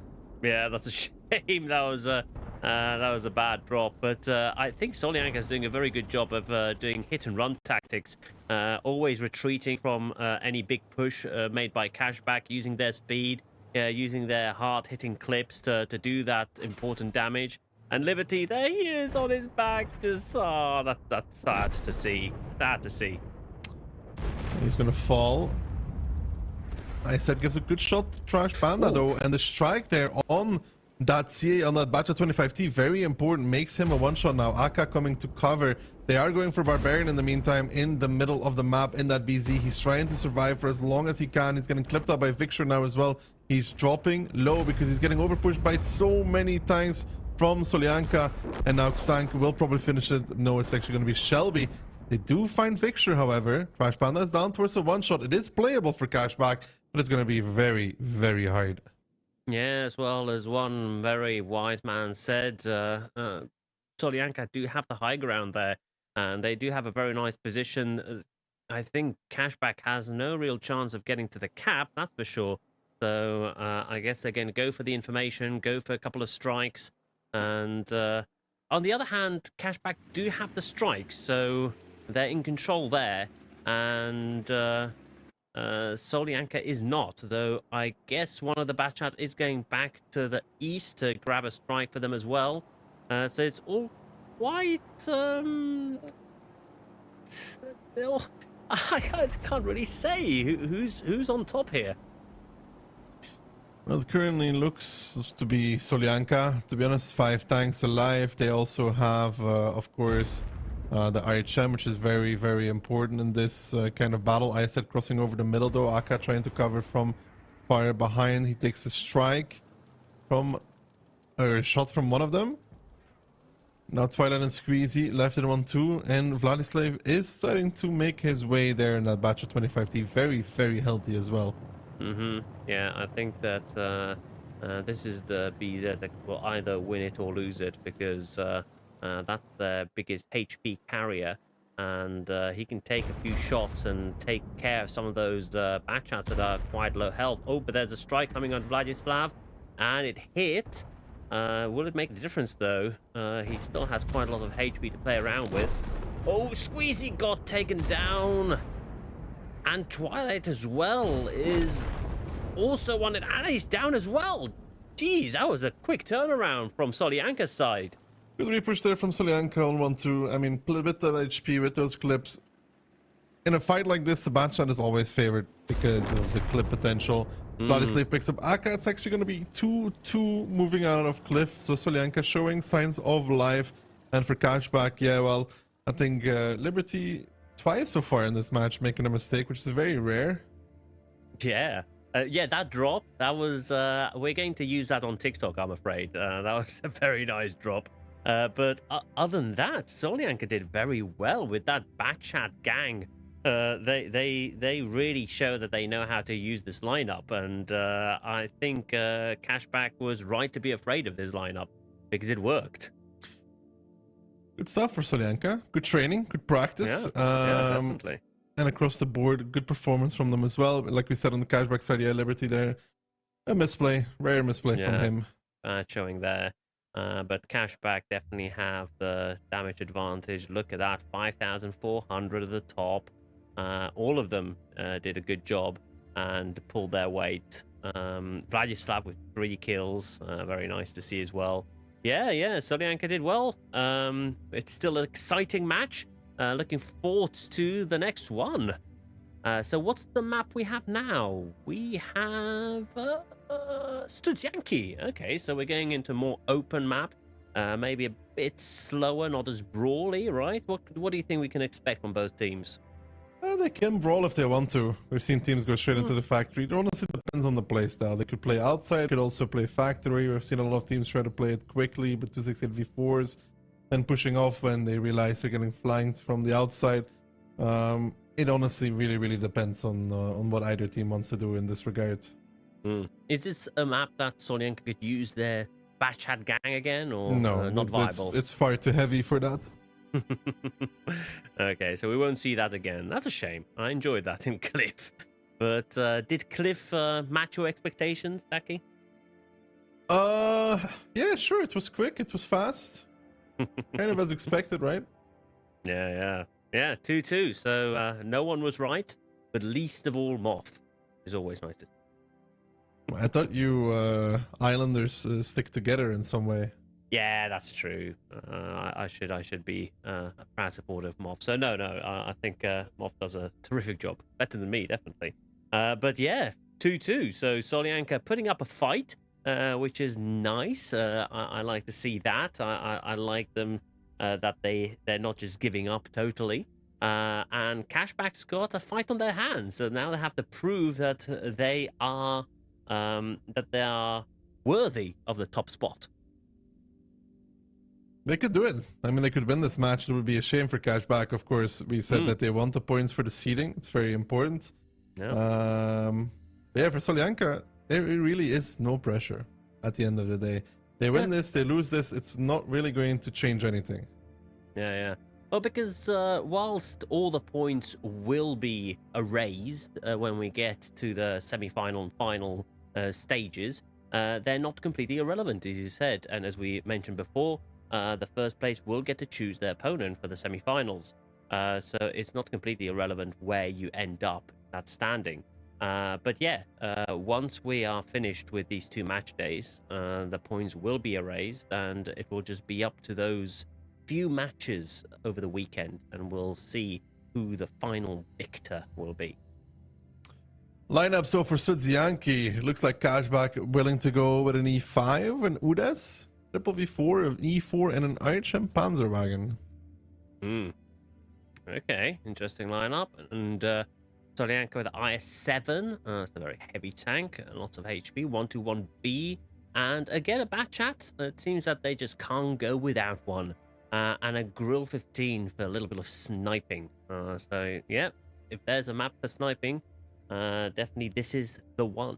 Yeah, that's a shame. That was a bad drop, but I think Solyanka is doing a very good job of doing hit and run tactics, always retreating from any big push made by cashback, using their speed, using their hard-hitting clips to do that important damage. And Liberty, there he is on his back. Just that's sad to see. Sad to see. He's gonna fall. I said gives a good shot to Trash Panda though, and the strike there on that CA, on that batch of 25T, very important, makes him a one-shot now. Aka coming to cover. They are going for Barbarian in the meantime in the middle of the map in that BZ. He's trying to survive for as long as he can. He's getting clipped up by Victor now as well. He's dropping low because he's getting overpushed by so many times from Solyanka, and now Xank will probably finish it. No, it's actually going to be Shelby. They do find Victor, however. Trash Panda is down towards a one-shot. It is playable for cashback, but it's going to be very, very hard. Yeah, as well as one very wise man said, Solyanka do have the high ground there, and they do have a very nice position. I think cashback has no real chance of getting to the cap, that's for sure. So I guess they're going to go for the information, go for a couple of strikes. And on the other hand, cashback do have the strikes, so they're in control there. And Solyanka is not, though I guess one of the Batchats is going back to the east to grab a strike for them as well. So it's all quite... I can't really say who's on top here. Well, it currently looks to be Solyanka. To be honest, 5 tanks alive. They also have, of course, the RHM, which is very, very important in this kind of battle. I said crossing over the middle, though. Aka trying to cover from fire behind. He takes a strike from, or a shot from one of them. Now Twilight and Squeezy left in 1-2, and Vladislav is starting to make his way there in that batch of 25T. Very, very healthy as well. Yeah, I think that this is the BZ that will either win it or lose it, because that's their biggest HP carrier, and he can take a few shots and take care of some of those Batchats that are quite low health. Oh, but there's a strike coming on Vladislav, and it hit. Will it make a difference, though? He still has quite a lot of HP to play around with. Oh, Squeezy got taken down. And Twilight as well is also one, and he's down as well. Jeez, that was a quick turnaround from Solyanka's side. Good repush there from Solyanka on 1-2. I mean, a bit of HP with those clips. In a fight like this, the Batchat is always favored because of the clip potential. Vladislav picks up Aka. It's actually going to be 2-2 moving out of cliff. So Solyanka showing signs of life. And for cashback, yeah, well, I think Liberty twice so far in this match making a mistake, which is very rare. Yeah. Yeah, that drop, that was... we're going to use that on TikTok, I'm afraid. That was a very nice drop. But other than that, Solyanka did very well with that Batchat gang. They really show that they know how to use this lineup, and I think Cashback was right to be afraid of this lineup because it worked. Good stuff for Solyanka. Good training, good practice. Yeah, definitely. and across the board, good performance from them as well. Like we said on the cashback side, yeah, Liberty there, a misplay, rare misplay from him. Showing there. But Cashback definitely have the damage advantage. Look at that, 5,400 at the top. All of them did a good job and pulled their weight. Vladislav with 3 kills, very nice to see as well. Yeah, Solyanka did well. It's still an exciting match. Looking forward to the next one. So what's the map we have now? We have Studzianki. Okay, so we're going into more open map. Maybe a bit slower, not as brawly, right? What do you think we can expect from both teams? They can brawl if they want to. We've seen teams go straight into the factory. It honestly depends on the play style. They could play outside, could also play factory. We've seen a lot of teams try to play it quickly, but 268v4s, then pushing off when they realize they're getting flanked from the outside. It honestly really depends on what either team wants to do in this regard. Is this a map that Solyanka could use their Batchat gang again, or no, not viable? It's far too heavy for that. Okay, so we won't see that again. That's a shame. I enjoyed that in Cliff. But did Cliff match your expectations, Taki? Yeah, sure. It was quick. It was fast. Kind of as expected, right? Yeah, 2-2. So no one was right, but least of all Moth. Is always nice to see. I thought you Islanders stick together in some way. Yeah, that's true. I should be a proud supporter of Moth. So no, I think Moth does a terrific job. Better than me, definitely. But yeah, 2-2. So Solyanka putting up a fight, which is nice. I like to see that. I like them that they're not just giving up totally. And Cashback's got a fight on their hands. So now they have to prove that they are worthy of the top spot. They could do it. I mean, they could win this match. It would be a shame for Cashback. Of course, we said that they want the points for the seeding. It's very important. Yeah. Yeah, for Solyanka, there really is no pressure at the end of the day. They win this, they lose this. It's not really going to change anything. Yeah. Well, because whilst all the points will be erased when we get to the semi-final and final stages, they're not completely irrelevant, as you said. And as we mentioned before, the first place will get to choose their opponent for the semi-finals. So it's not completely irrelevant where you end up that standing. But yeah, once we are finished with these 2 match days, the points will be erased, and it will just be up to those few matches over the weekend, and we'll see who the final victor will be. Lineup so for Studzianki, looks like Cashback willing to go with an E5 and Udes, triple V4, an E4 and an Archem Panzerwagen. Okay, interesting lineup. And Solyanka with IS-7, it's a very heavy tank, lots of HP, 121B, and again a Batchat. It seems that they just can't go without one. And a Grill 15 for a little bit of sniping. So yeah, if there's a map for sniping, definitely this is the one.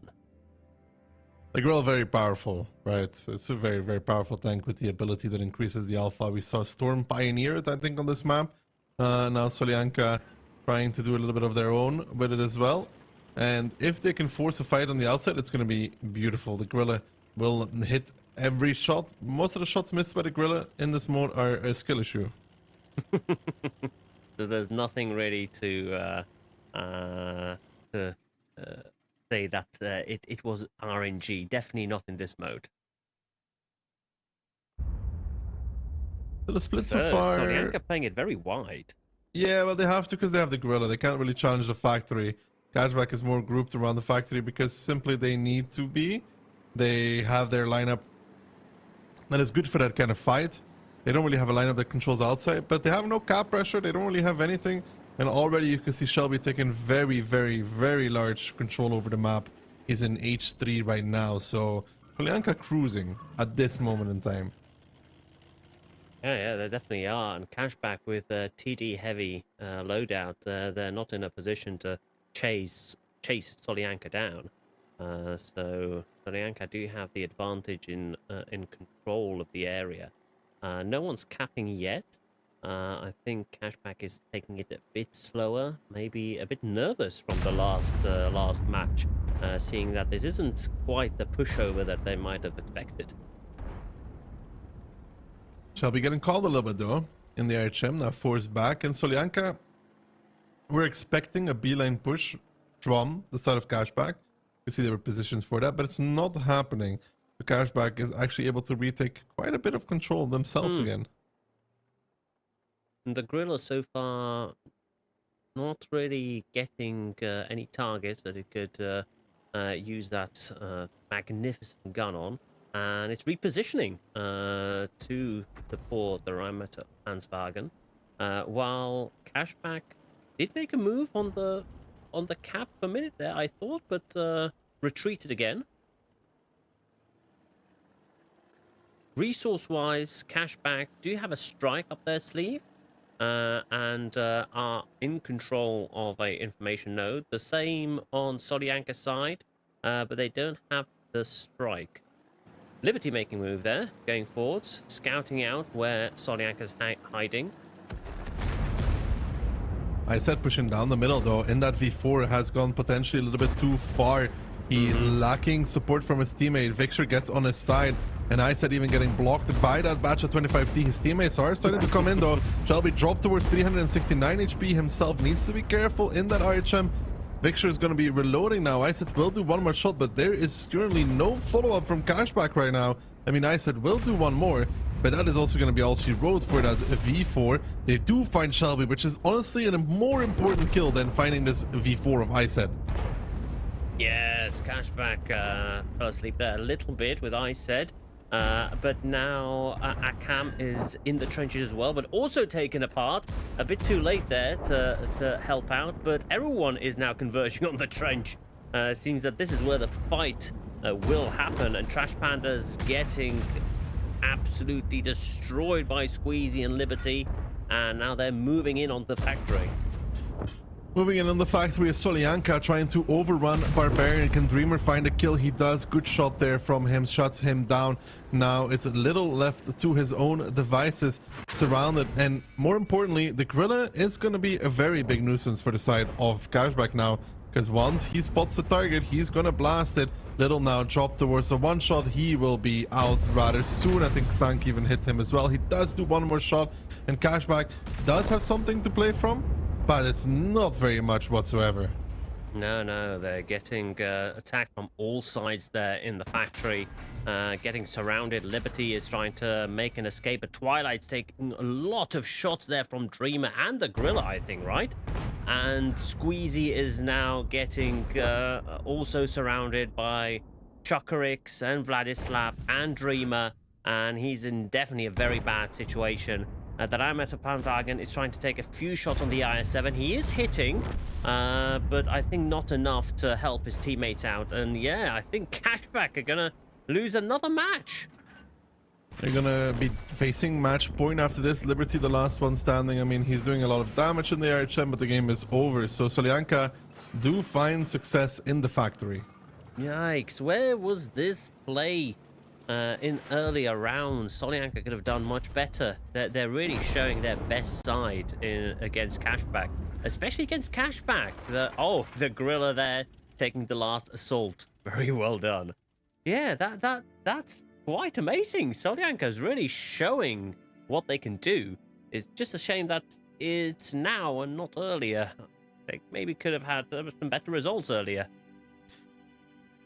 The Grill very powerful, right? It's a very powerful tank with the ability that increases the alpha. We saw Storm pioneer it, I think, on this map. Now Solyanka trying to do a little bit of their own with it as well. And if they can force a fight on the outside, it's going to be beautiful. The Gorilla will hit every shot. Most of the shots missed by the Gorilla in this mode are a skill issue. So there's nothing really to say that it was RNG. Definitely not in this mode. So the split so far... Solyanka playing it very wide. Yeah, well, they have to because they have the Gorilla. They can't really challenge the factory. Cashback is more grouped around the factory because simply they need to be. They have their lineup that is good for that kind of fight. They don't really have a lineup that controls outside, but they have no cap pressure. They don't really have anything. And already you can see Shelby taking very large control over the map. He's in H3 right now. So Solyanka cruising at this moment in time. Yeah, they definitely are. And Cashback with TD heavy loadout, they're not in a position to chase Solyanka down. So Solyanka do have the advantage in control of the area. No one's capping yet. I think Cashback is taking it a bit slower, maybe a bit nervous from the last match, seeing that this isn't quite the pushover that they might have expected. Shelby getting called a little bit though in the RHM, now forced back, and Solyanka, we're expecting a beeline push from the side of Cashback. You see there were positions for that, but it's not happening. The Cashback is actually able to retake quite a bit of control themselves again. And the Gorilla so far not really getting any targets that it could use that magnificent gun on. And it's repositioning to support the Rheinmetall Answagen, while Cashback did make a move on the cap for a minute there, I thought, but retreated again. Resource-wise, Cashback do have a strike up their sleeve, and are in control of a information node. The same on Solyanka's side, but they don't have the strike. Liberty making move there, going forwards, scouting out where Solyanka's hiding. I said pushing down the middle though, in that V4 has gone potentially a little bit too far. He's lacking support from his teammate. Victor gets on his side, and I said even getting blocked by that batch of 25T. His teammates are starting to come in though. Shelby dropped towards 369 HP himself, needs to be careful in that RHM. Victor is going to be reloading now. I said will do one more shot, but there is currently no follow-up from Cashback right now. I mean, I said will do one more, but that is also going to be all she wrote for that V4. They do find Shelby, which is honestly a more important kill than finding this V4 of ISED. Yes, Cashback fell asleep there a little bit with ISED. But now Akam is in the trenches as well, but also taken apart. A bit too late there to help out, but everyone is now converging on the trench. Seems that this is where the fight will happen, and Trash Panda's getting absolutely destroyed by Squeezy and Liberty, and now they're moving in on the factory. Moving in on the factory is Solyanka trying to overrun Barbarian. Can Dreamer find a kill? He does. Good shot there from him. Shuts him down. Now it's a little left to his own devices, surrounded. And more importantly, the Gorilla is going to be a very big nuisance for the side of Cashback now. Because once he spots the target, he's going to blast it. Little now dropped towards a one shot. He will be out rather soon. I think Sank even hit him as well. He does do one more shot. And Cashback does have something to play from, but it's not very much whatsoever. No, they're getting attacked from all sides there in the factory, getting surrounded. Liberty is trying to make an escape, but Twilight's taking a lot of shots there from Dreamer and the Gorilla, I think, right? And Squeezy is now getting also surrounded by Chuckerix and Vladislav and Dreamer, and he's in definitely a very bad situation. The Rheinmetall Panwagen is trying to take a few shots on the IS-7. He is hitting, but I think not enough to help his teammates out. And yeah, I think Cashback are gonna lose another match. They're gonna be facing match point after this. Liberty, the last one standing. I mean, he's doing a lot of damage in the RHM, but the game is over. So Solyanka do find success in the factory. Yikes, where was this play in earlier rounds? Solyanka could have done much better. They're really showing their best side against Cashback, especially against Cashback. The Gorilla there taking the last assault. Very well done. Yeah, that's quite amazing. Solyanka's really showing what they can do. It's just a shame that it's now and not earlier. They maybe could have had some better results earlier.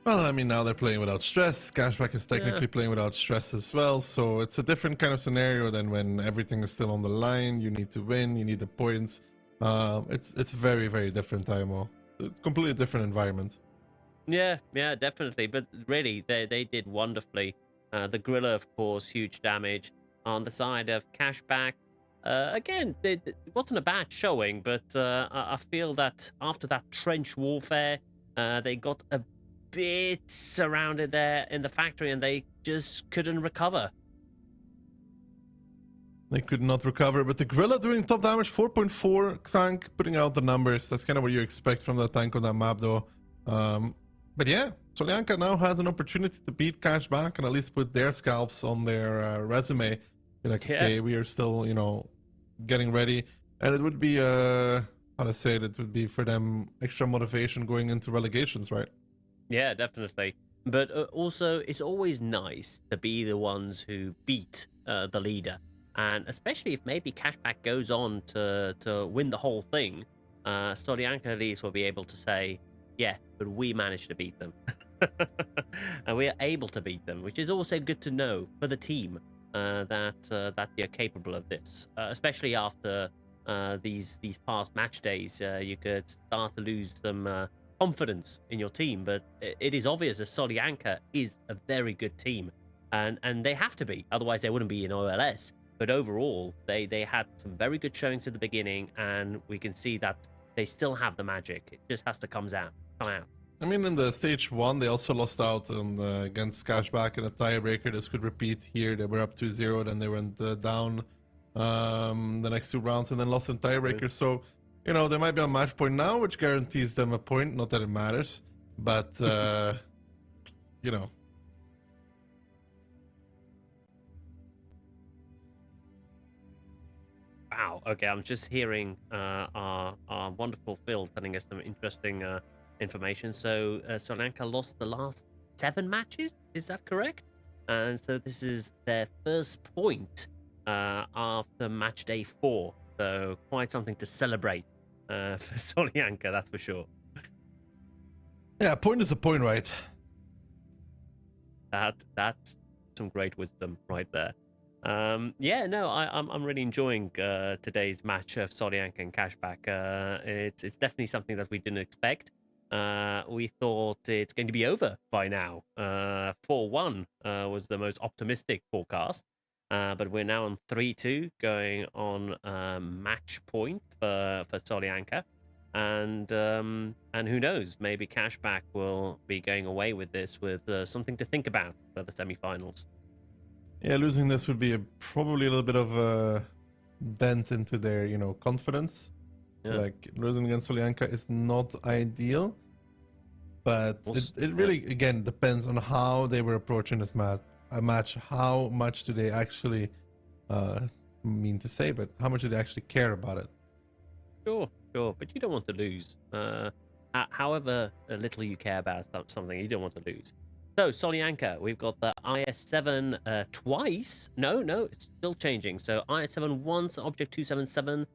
Well, I mean, now they're playing without stress. Cashback is technically playing without stress as well. So it's a different kind of scenario than when everything is still on the line. You need to win. You need the points. It's very, very different, IMO. Completely different environment. Yeah, definitely. But really, they did wonderfully. The Gorilla, of course, huge damage. On the side of Cashback, again, it wasn't a bad showing, but I feel that after that trench warfare, they got a bit surrounded there in the factory and they just couldn't recover. They could not recover, but the Gorilla doing top damage, 4.4. Xank putting out the numbers. That's kind of what you expect from that tank on that map, though. But yeah, Solyanka now has an opportunity to beat Cashback and at least put their scalps on their resume. Be like, okay, we are still, getting ready, and it would be how to say it would be for them extra motivation going into relegations, right? Yeah, definitely. But also, it's always nice to be the ones who beat the leader, and especially if maybe Cashback goes on to win the whole thing, Stolianka at least will be able to say, "Yeah, but we managed to beat them, and we are able to beat them," which is also good to know for the team that you're capable of this, especially after these past match days. You could start to lose some confidence in your team, but it is obvious that Solyanka is a very good team, and they have to be, otherwise they wouldn't be in OLS. But overall, they had some very good showings at the beginning, and we can see that they still have the magic. It just has to come out. I mean, in the stage 1, they also lost out on, against Cashback in a tiebreaker. This could repeat here. They were up 2-0, then they went down the next 2 rounds, and then lost in tiebreaker. So, you know, they might be on match point now, which guarantees them a point. Not that it matters, but, you know. Wow. Okay, I'm just hearing our wonderful Phil telling us some interesting information. So Solyanka lost the last 7 matches. Is that correct? And so this is their first point after match day 4. So quite something to celebrate for Solyanka, that's for sure. Yeah, a point is a point, right? That's some great wisdom right there. Yeah, no, I'm really enjoying today's match of Solyanka and Cashback. It's definitely something that we didn't expect. We thought it's going to be over by now. 4-1 was the most optimistic forecast, but we're now on 3-2, going on match point for Solyanka, and who knows, maybe Cashback will be going away with this with something to think about for the semifinals. Yeah, losing this would be probably a little bit of a dent into their, you know, confidence. Yeah. Like, losing against Solyanka is not ideal, but it really, again, depends on how they were approaching this match. How much do they actually mean to say, but how much do they actually care about it? Sure, but you don't want to lose. However little you care about something, you don't want to lose. So, Solyanka, we've got the IS-7 twice. No, it's still changing. So, IS-7 once, Object 277,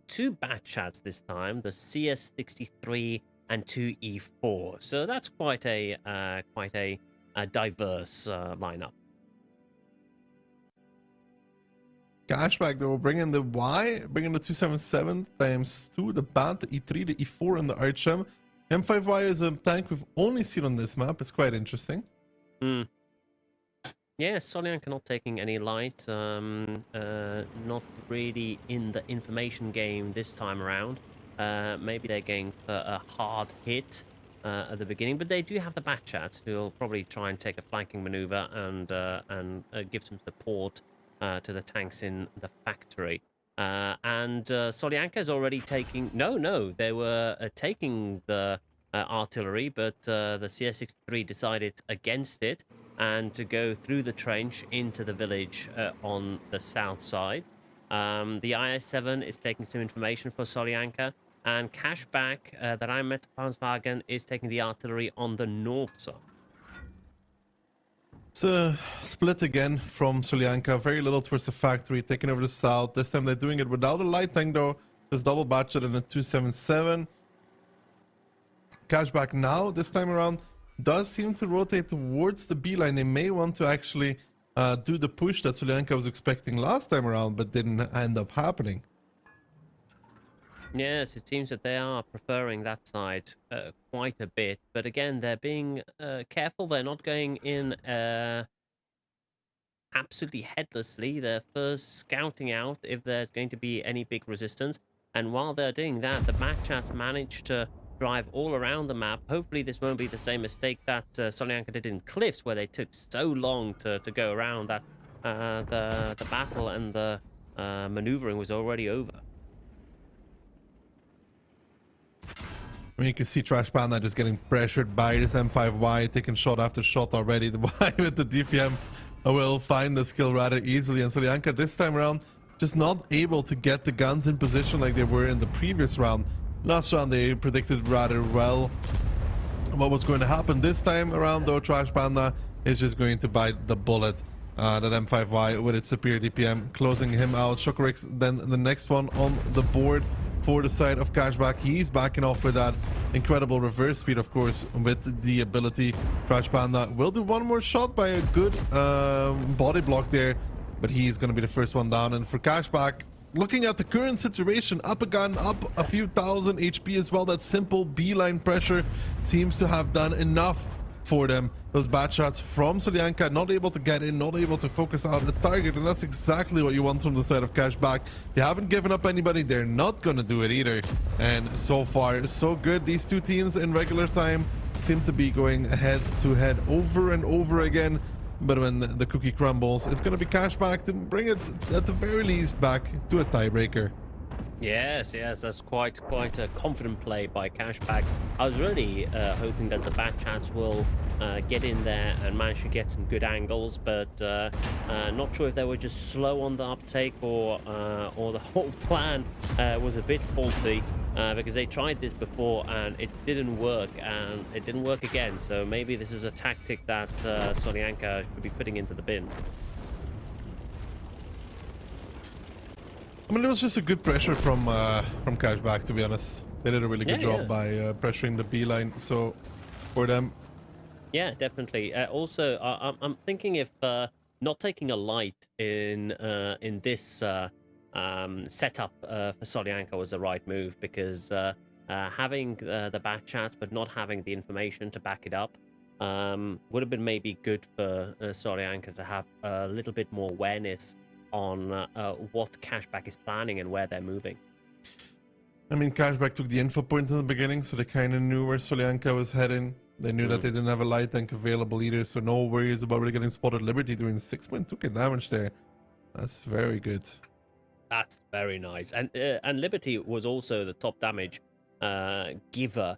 2 bat chats this time, the CS63 and 2E4. So, that's quite a diverse lineup. Cashback, though, bring in the Y, bring in the 277 times 2, the bat, the E3, the E4, and the RHM. M5Y is a tank we've only seen on this map. It's quite interesting. Yeah, Solyanka not taking any light. Not really in the information game this time around. Maybe they're going for a hard hit at the beginning, but they do have the bat chats who will probably try and take a flanking maneuver and give some support to the tanks in the factory. And Solyanka is already taking... No, they were taking the artillery, but the CS63 decided against it and to go through the trench into the village on the south side. The IS-7 is taking some information for Solyanka, and Cashback, that I'm at Panswagen, is taking the artillery on the north side. It's a split again from Solyanka, very little towards the factory, taking over the south. This time they're doing it without a light tank though, just double batched in a 277. Cashback now, this time around, does seem to rotate towards the B line. They may want to actually do the push that Solyanka was expecting last time around, but didn't end up happening. Yes, it seems that they are preferring that side quite a bit. But again, they're being careful. They're not going in absolutely headlessly. They're first scouting out if there's going to be any big resistance. And while they're doing that, the Batchats managed to drive all around the map. Hopefully this won't be the same mistake that Solyanka did in Cliffs, where they took so long to go around that the battle and the maneuvering was already over. I mean, you can see Trash Panda just getting pressured by this M5Y, taking shot after shot already. The Y with the DPM will find the skill rather easily. And Solyanka this time around just not able to get the guns in position like they were in the previous round. Last round they predicted rather well what was going to happen. This time around though, Trash Panda is just going to bite the bullet. That M5Y with its superior DPM closing him out. Shokorix then the next one on the board for the side of Cashback. He's backing off with that incredible reverse speed, of course, with the ability. Trash Panda will do one more shot by a good body block there, but he's going to be the first one down. And for Cashback, looking at the current situation, up again, up a few thousand HP as well. That simple beeline pressure seems to have done enough for them. Those bad shots from Solyanka, not able to get in, not able to focus out the target, and that's exactly what you want from the side of Cashback. They haven't given up anybody, they're not gonna do it either. And so far, so good. These two teams in regular time seem to be going head to head over and over again. But when the cookie crumbles, it's gonna be Cashback to bring it at the very least back to a tiebreaker. Yes, that's quite a confident play by Cashback. I was really hoping that the bad chats will get in there and manage to get some good angles, but not sure if they were just slow on the uptake or the whole plan was a bit faulty because they tried this before and it didn't work, and it didn't work again. So maybe this is a tactic that Solyanka should be putting into the bin. I mean, it was just a good pressure from Cashback, to be honest. They did a really good job by pressuring the beeline. So for them, yeah, definitely. Also, I'm thinking if not taking a light in this setup for Solyanka was the right move, because having the back chats but not having the information to back it up would have been maybe good for Solyanka to have a little bit more awareness on what Cashback is planning and where they're moving. I mean, Cashback took the info point in the beginning, so they kind of knew where Solyanka was heading. They knew that they didn't have a light tank available either, so no worries about really getting spotted. Liberty doing 6.2k damage there. That's very good. That's very nice. And Liberty was also the top damage giver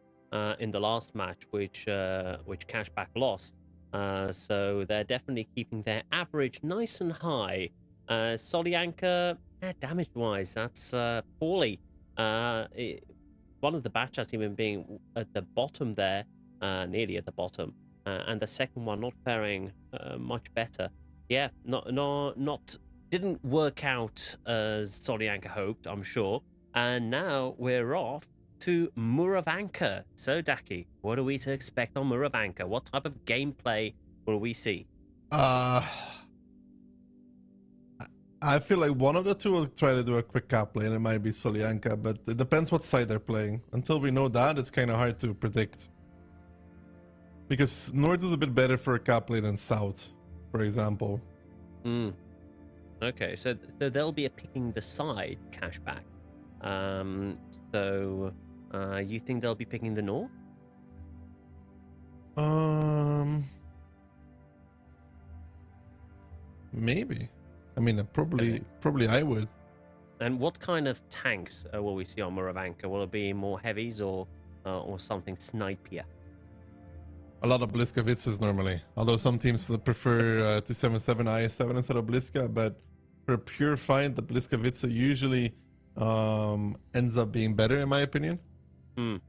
in the last match, which Cashback lost. So they're definitely keeping their average nice and high. Solyanka, damage-wise, that's poorly. One of the bad shots even being at the bottom there, nearly at the bottom, and the second one not faring much better. Yeah, not didn't work out as Solyanka hoped, I'm sure. And now we're off to Muravanka. So, Daki, what are we to expect on Muravanka? What type of gameplay will we see? I feel like one of the two will try to do a quick cap play, and it might be Solyanka, but it depends what side they're playing. Until we know that, it's kind of hard to predict. Because North is a bit better for a cap lane than South, for example. Okay, so they'll be picking the side, Cashback. So you think they'll be picking the North? Maybe. I mean, probably I would. And what kind of tanks will we see on Muravanka? Will it be more heavies or something snipier? A lot of Bliskavitzes normally. Although some teams prefer 277 IS7 instead of Bliska, but for a pure fight, the Bliskavitze usually ends up being better, in my opinion. And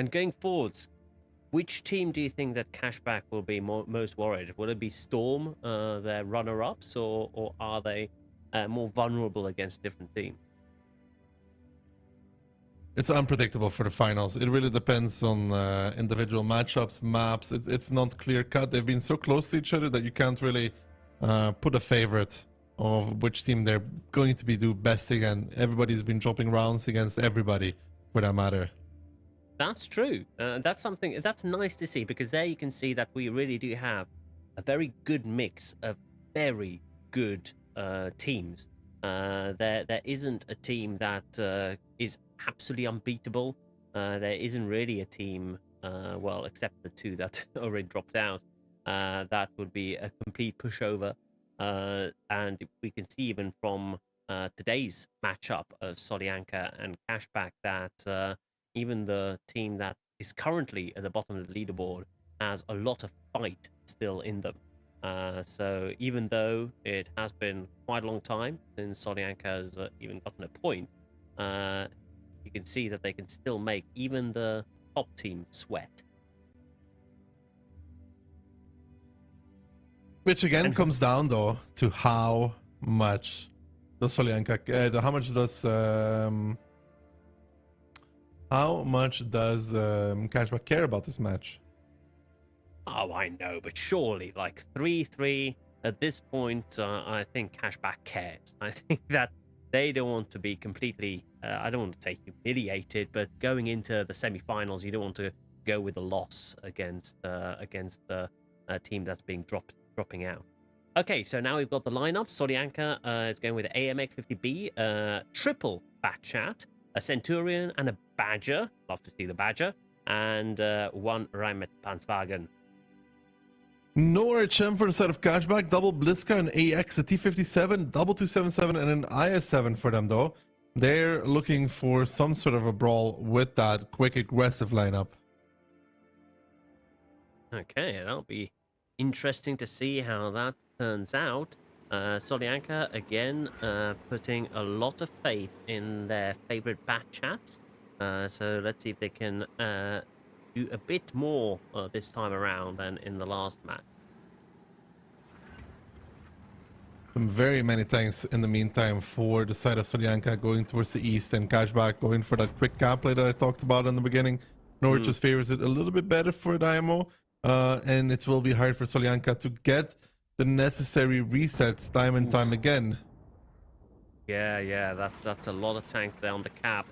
going forwards, which team do you think that Cashback will be most worried? Will it be Storm, their runner-ups, or are they more vulnerable against different teams? It's unpredictable for the finals. It really depends on individual matchups, maps. It's not clear-cut. They've been so close to each other that you can't really put a favorite of which team they're going to be do best again. Everybody's been dropping rounds against everybody, for that matter. That's true. That's something that's nice to see, because there you can see that we really do have a very good mix of very good teams. There isn't a team that is absolutely unbeatable. There isn't really a team, well, except the two that already dropped out, that would be a complete pushover. And we can see even from today's matchup of Solyanka and Cashback that even the team that is currently at the bottom of the leaderboard has a lot of fight still in them. So even though it has been quite a long time since Solyanka has even gotten a point, you can see that they can still make even the top team sweat. Which again And comes down though to how much does Solyanka, how much does Cashback care about this match? oh, I know, but surely like 3-3 at this point, I think Cashback cares. I think that they don't want to be completely, I don't want to say humiliated, but going into the semi-finals, you don't want to go with a loss against the team that's being dropping out. Okay, so now we've got the lineup. Solyanka is going with AMX 50B, triple Bat Chat, a Centurion, and a Badger. Love to see the Badger. And one Raimet Panswagen. No RHM for the side of Cashback, double Blitzka, an AX, a T57, double 277, and an IS7 for them though. They're looking for some sort of a brawl with that quick, aggressive lineup. Okay, that'll be interesting to see how that turns out. Solyanka, again, putting a lot of faith in their favorite Bat Chats. So let's see if they can do a bit more this time around than in the last match. Very many thanks in the meantime for the side of Solyanka going towards the east and Cashback going for that quick cap play that I talked about in the beginning. Norwich just favors it a little bit better for Dynamo, and it will be hard for Solyanka to get the necessary resets time and time again. Yeah, that's a lot of tanks there on the cap,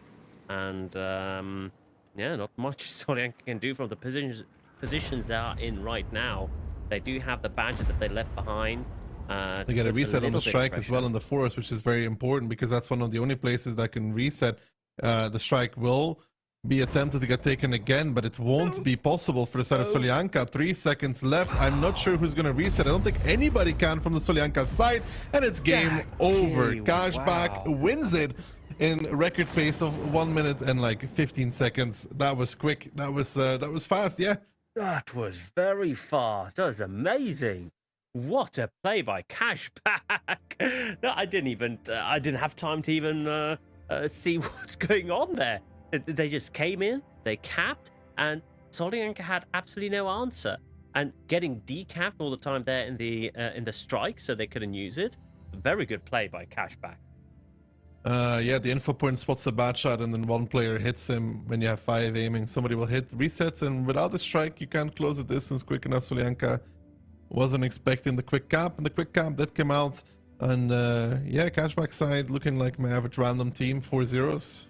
and yeah, not much Solyanka can do from the positions they are in right now. They do have the Badger that they left behind. They get a reset on the strike as well in the forest, which is very important because that's one of the only places that can reset. The strike will be attempted to get taken again, but it won't be possible for the side of Solyanka. 3 seconds left. I'm not sure who's going to reset. I don't think anybody can from the Solyanka side, and it's game over. Cashback wins it in record pace of 1 minute and like 15 seconds. That was quick. That was fast. Yeah. That was very fast. That was amazing. What a play by Cashback. No, I didn't have time to even see what's going on there. They just came in, they capped, and Solyanka had absolutely no answer. And getting decapped all the time there in the strike, so they couldn't use it. Very good play by Cashback. Yeah, the info point spots the bad shot, and then one player hits him. When you have 5 aiming, somebody will hit resets, and without the strike, you can't close the distance quick enough. Solyanka wasn't expecting the quick cap, and the quick cap that came out. And yeah, Cashback side looking like my average random team, 4-0s.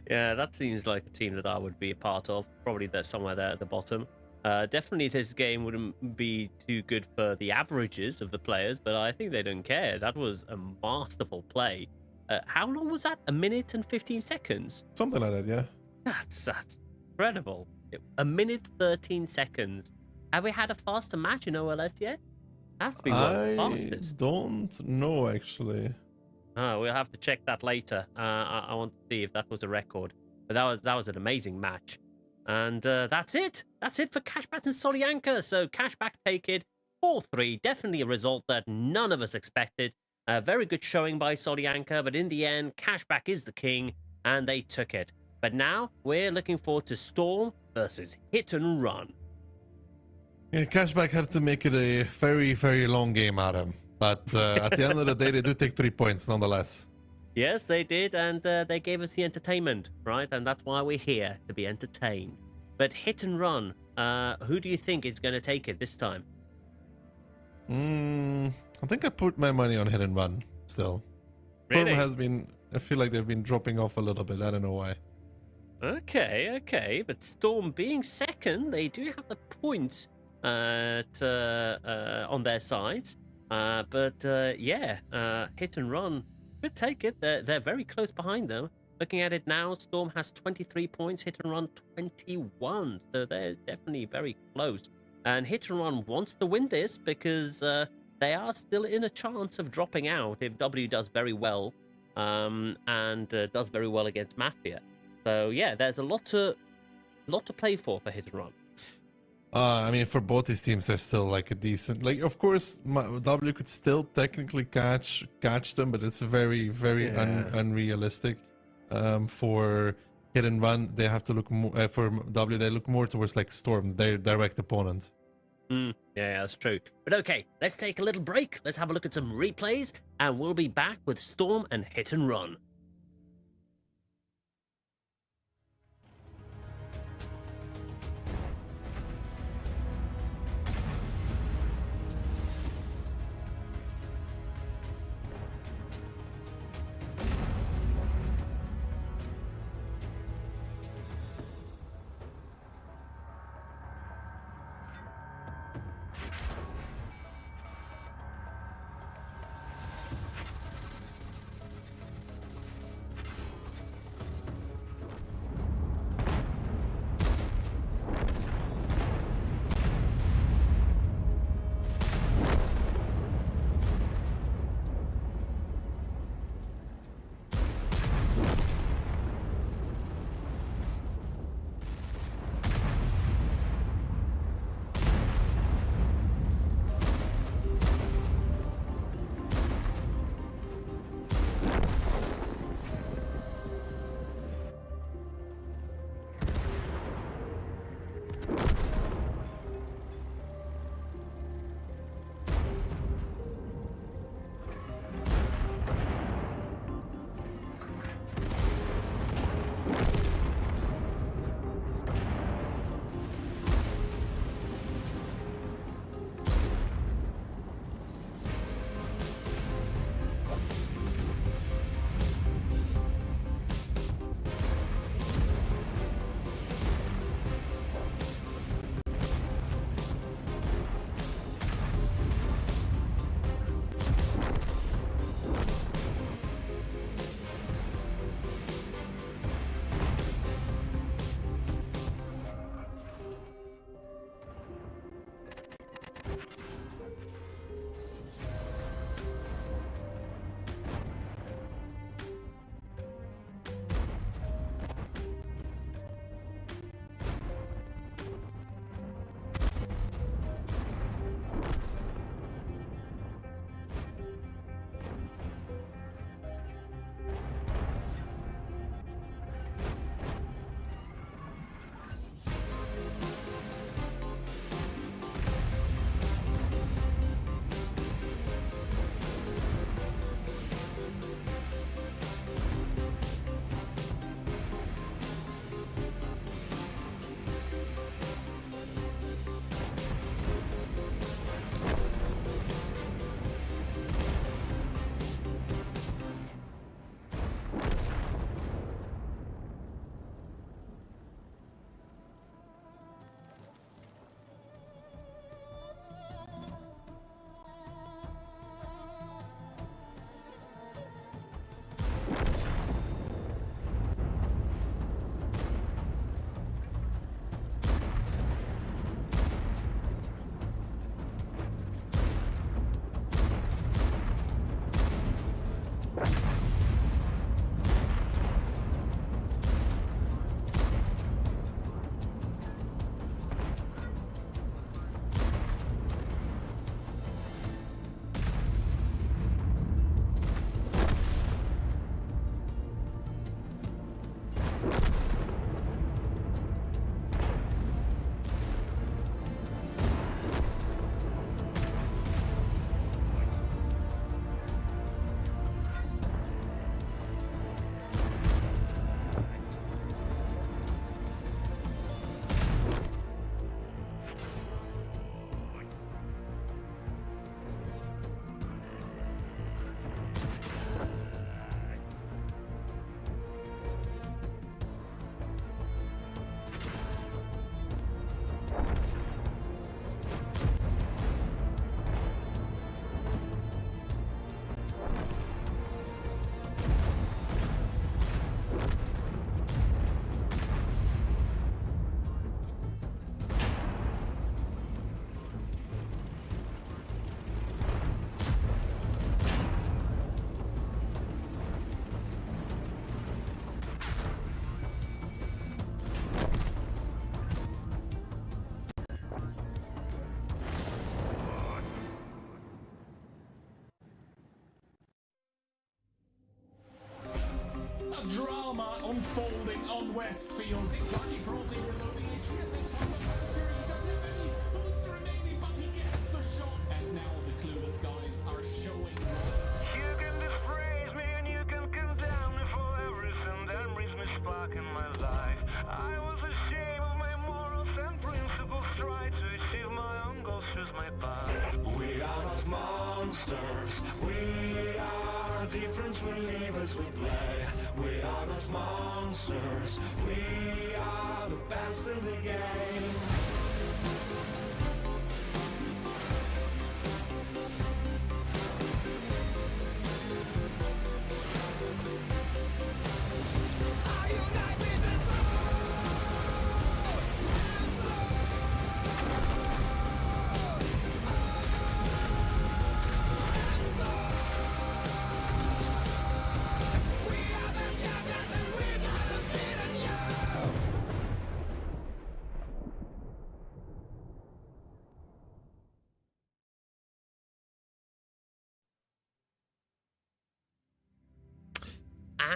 Yeah, that seems like a team that I would be a part of. Probably there somewhere there at the bottom. Definitely this game wouldn't be too good for the averages of the players, but I think they don't care. That was a masterful play. How long was that? 1 minute and 15 seconds? Something like that, yeah. That's incredible. 1 minute 13 seconds. Have we had a faster match in OLS yet? Has to be one of the fastest. I don't know, actually. Oh, we'll have to check that later. I want to see if that was a record. But that was an amazing match. And that's it. That's it for Cashback and Solyanka. So Cashback take it 4-3. Definitely a result that none of us expected. A very good showing by Solyanka. But in the end, Cashback is the king. And they took it. But now we're looking forward to Storm versus Hit and Run. Yeah, Cashback had to make it a very, very long game, Adam. But at the end of the day, they do take 3 points nonetheless. Yes, they did, and they gave us the entertainment, right? And that's why we're here, to be entertained. But Hit and Run, who do you think is going to take it this time? I think I put my money on Hit and Run still. Really? I feel like they've been dropping off a little bit. I don't know why. Okay. But Storm being second, they do have the points on their side. Yeah, Hit and Run could take it. They're very close behind them. Looking at it now, Storm has 23 points, Hit and Run 21. So they're definitely very close. And Hit and Run wants to win this because they are still in a chance of dropping out if W does very well and does very well against Mafia. So yeah, there's a lot to play for Hit and Run. I mean, for both these teams, they're still like a decent. Like, of course, W could still technically catch them, but it's very, very Yeah. unrealistic. For hit and run, they have to look more. For W, they look more towards like Storm, their direct opponent. Yeah, that's true. But okay, let's take a little break. Let's have a look at some replays, and we'll be back with Storm and Hit and Run. the drama unfolding on Westfield. It's like he probably reloading each year. Who's remaining, but he gets the shot. And now the clueless guys are showing. You can dispraise me and you can condemn me for everything that brings me spark in my life. I was ashamed of my morals and principles, tried to achieve my own goals, choose my path. We are not monsters. We are different believers we play. We are not monsters. We are the best in the game.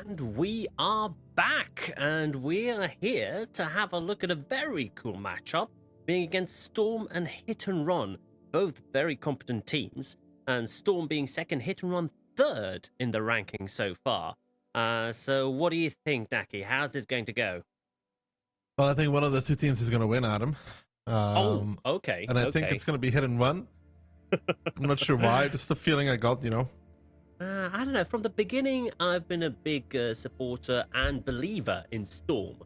And we are back, and we are here to have a look at a very cool matchup, being against Storm and Hit and Run, both very competent teams, and Storm being second, Hit and Run third in the ranking so far. So what do you think, Naki? How's this going to go? Well, I think one of the two teams is going to win, Adam. Okay. And I think it's going to be Hit and Run. I'm not sure why, just the feeling I got, you know. I don't know. From the beginning, I've been a big supporter and believer in Storm.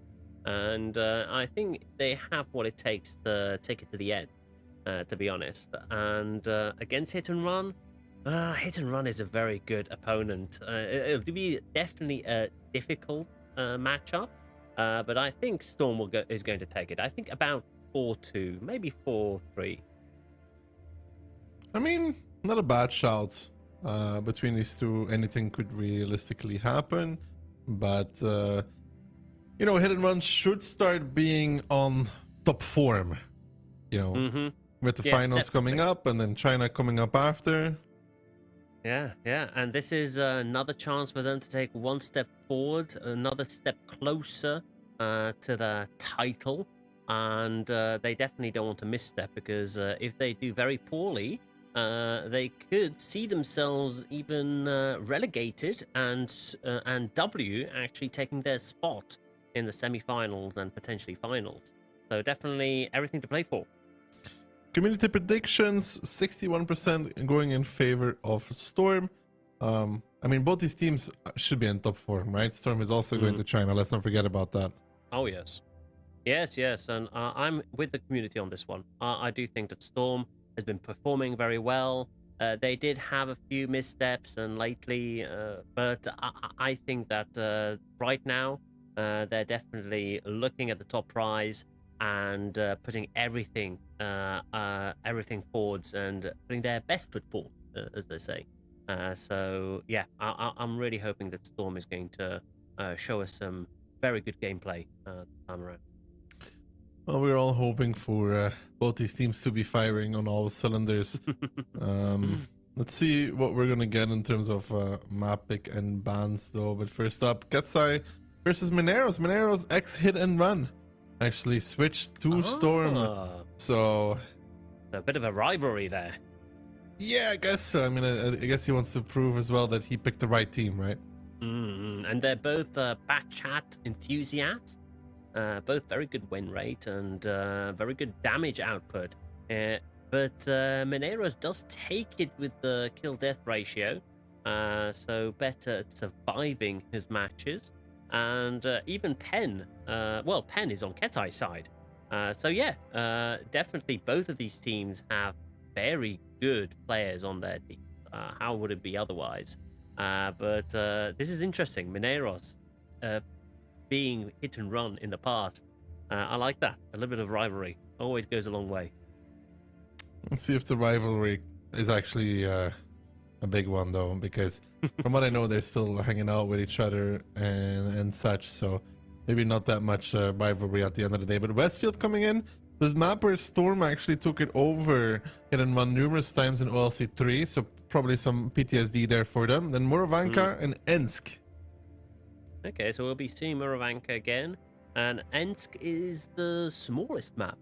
And I think they have what it takes to take it to the end, to be honest. And against Hit and Run is a very good opponent. It'll be definitely a difficult matchup. But I think Storm is going to take it. I think about 4-2, maybe 4-3. I mean, not a bad shout. Between these two, anything could realistically happen, but you know, Hit and Run should start being on top form, you know, with the finals coming up and then China coming up after. Yeah, and this is another chance for them to take one step forward, another step closer to the title, and they definitely don't want to misstep, because if they do very poorly, they could see themselves even relegated, and W actually taking their spot in the semi-finals and potentially finals. So definitely everything to play for. Community predictions: 61% going in favor of Storm. I mean, both these teams should be in top form, right? Storm is also going to China. Let's not forget about that. Oh yes, and I'm with the community on this one. I do think that Storm has been performing very well. They did have a few missteps and lately, but I think that right now they're definitely looking at the top prize and putting everything forwards and putting their best foot forward, as they say. So yeah, I'm really hoping that Storm is going to show us some very good gameplay this time around. Well, we're all hoping for both these teams to be firing on all cylinders. Let's see what we're going to get in terms of map pick and bans, though. But first up, Ketsai versus Mineros. Mineros X Hit and Run actually switched to Storm. So a bit of a rivalry there. Yeah, I guess so. I mean, I guess he wants to prove as well that he picked the right team, right? And they're both bat chat enthusiasts. Both very good win rate and very good damage output. But Mineros does take it with the kill-death ratio, so better at surviving his matches. And even Pen, Pen is on Ketai's side. So yeah, definitely both of these teams have very good players on their team. How would it be otherwise? But this is interesting. Mineros being Hit and Run in the past. I like that. A little bit of rivalry always goes a long way. Let's see if the rivalry is actually a big one, though, because from what I know, they're still hanging out with each other and such. So maybe not that much rivalry at the end of the day. But Westfield coming in, the map where Storm actually took it over Hit and Run numerous times in OLC 3, so probably some PTSD there for them. Then Morovanka and Ensk. Okay, so we'll be seeing Moravanka again. And Ensk is the smallest map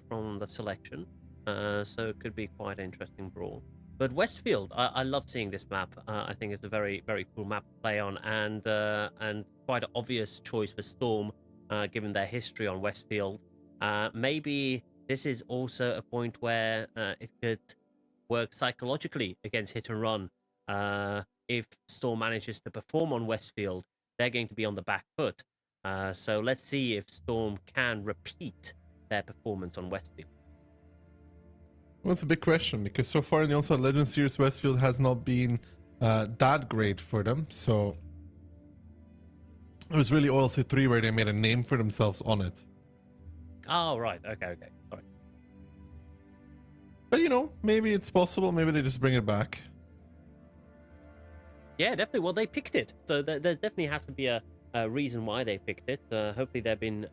from the selection. So it could be quite an interesting brawl. But Westfield, I love seeing this map. I think it's a very, very cool map to play on, and quite an obvious choice for Storm, given their history on Westfield. Maybe this is also a point where it could work psychologically against Hit and Run. If Storm manages to perform on Westfield, they're going to be on the back foot. So let's see if Storm can repeat their performance on Westfield. Well, that's a big question because so far in the Onslaught Legends Series, Westfield has not been that great for them. So it was really OLC 3 where they made a name for themselves on it. Oh, right. Okay. All right. But you know, maybe it's possible. Maybe they just bring it back. Yeah, definitely. Well, they picked it. So there definitely has to be a reason why they picked it. Hopefully they've been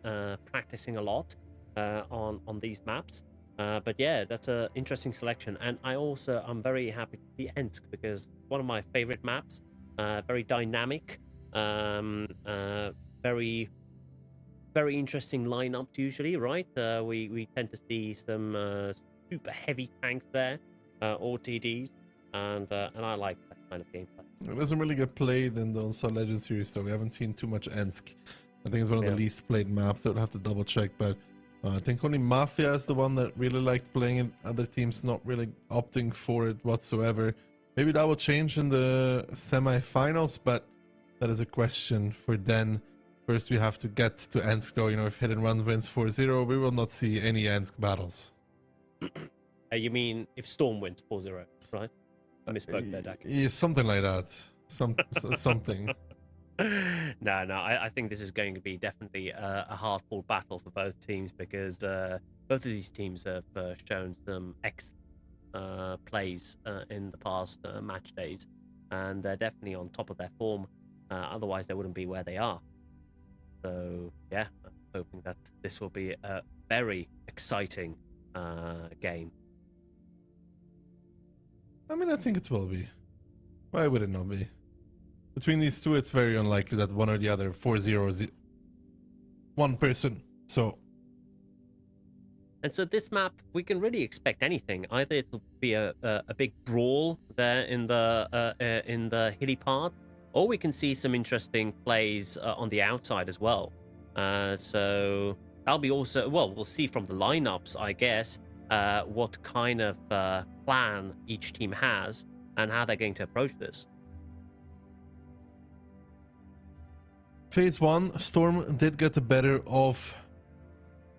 practicing a lot on these maps. But yeah, that's an interesting selection. And I'm very happy to see Ensk because one of my favorite maps, very dynamic, very, very interesting lineups usually, right? We tend to see some super heavy tanks there, or TDs, and I like that kind of gameplay. It doesn't really get played in the Onslaught Legends series, though. We haven't seen too much Ensk. I think it's one of the least played maps. I would have to double check, but I think only Mafia is the one that really liked playing it. Other teams not really opting for it whatsoever. Maybe that will change in the semi-finals, but that is a question for then. First, we have to get to Ensk, though. You know, if Hit and Run wins 4-0, we will not see any Ensk battles. You mean if Storm wins 4-0, right? I misspoke there, Dak. Yeah, something like that. Something. No, I think this is going to be definitely a hard-fought battle for both teams because both of these teams have shown some excellent plays in the past match days, and they're definitely on top of their form. Otherwise, they wouldn't be where they are. So, yeah, I'm hoping that this will be a very exciting game. I mean, I think it will be. Why would it not be? Between these two, it's very unlikely that one or the other 4-0 is one person. So. And so this map, we can really expect anything. Either it'll be a big brawl there in the hilly part, or we can see some interesting plays on the outside as well. So that'll be also, well, we'll see from the lineups, I guess, what kind of plan each team has and how they're going to approach this. Phase 1, Storm did get the better of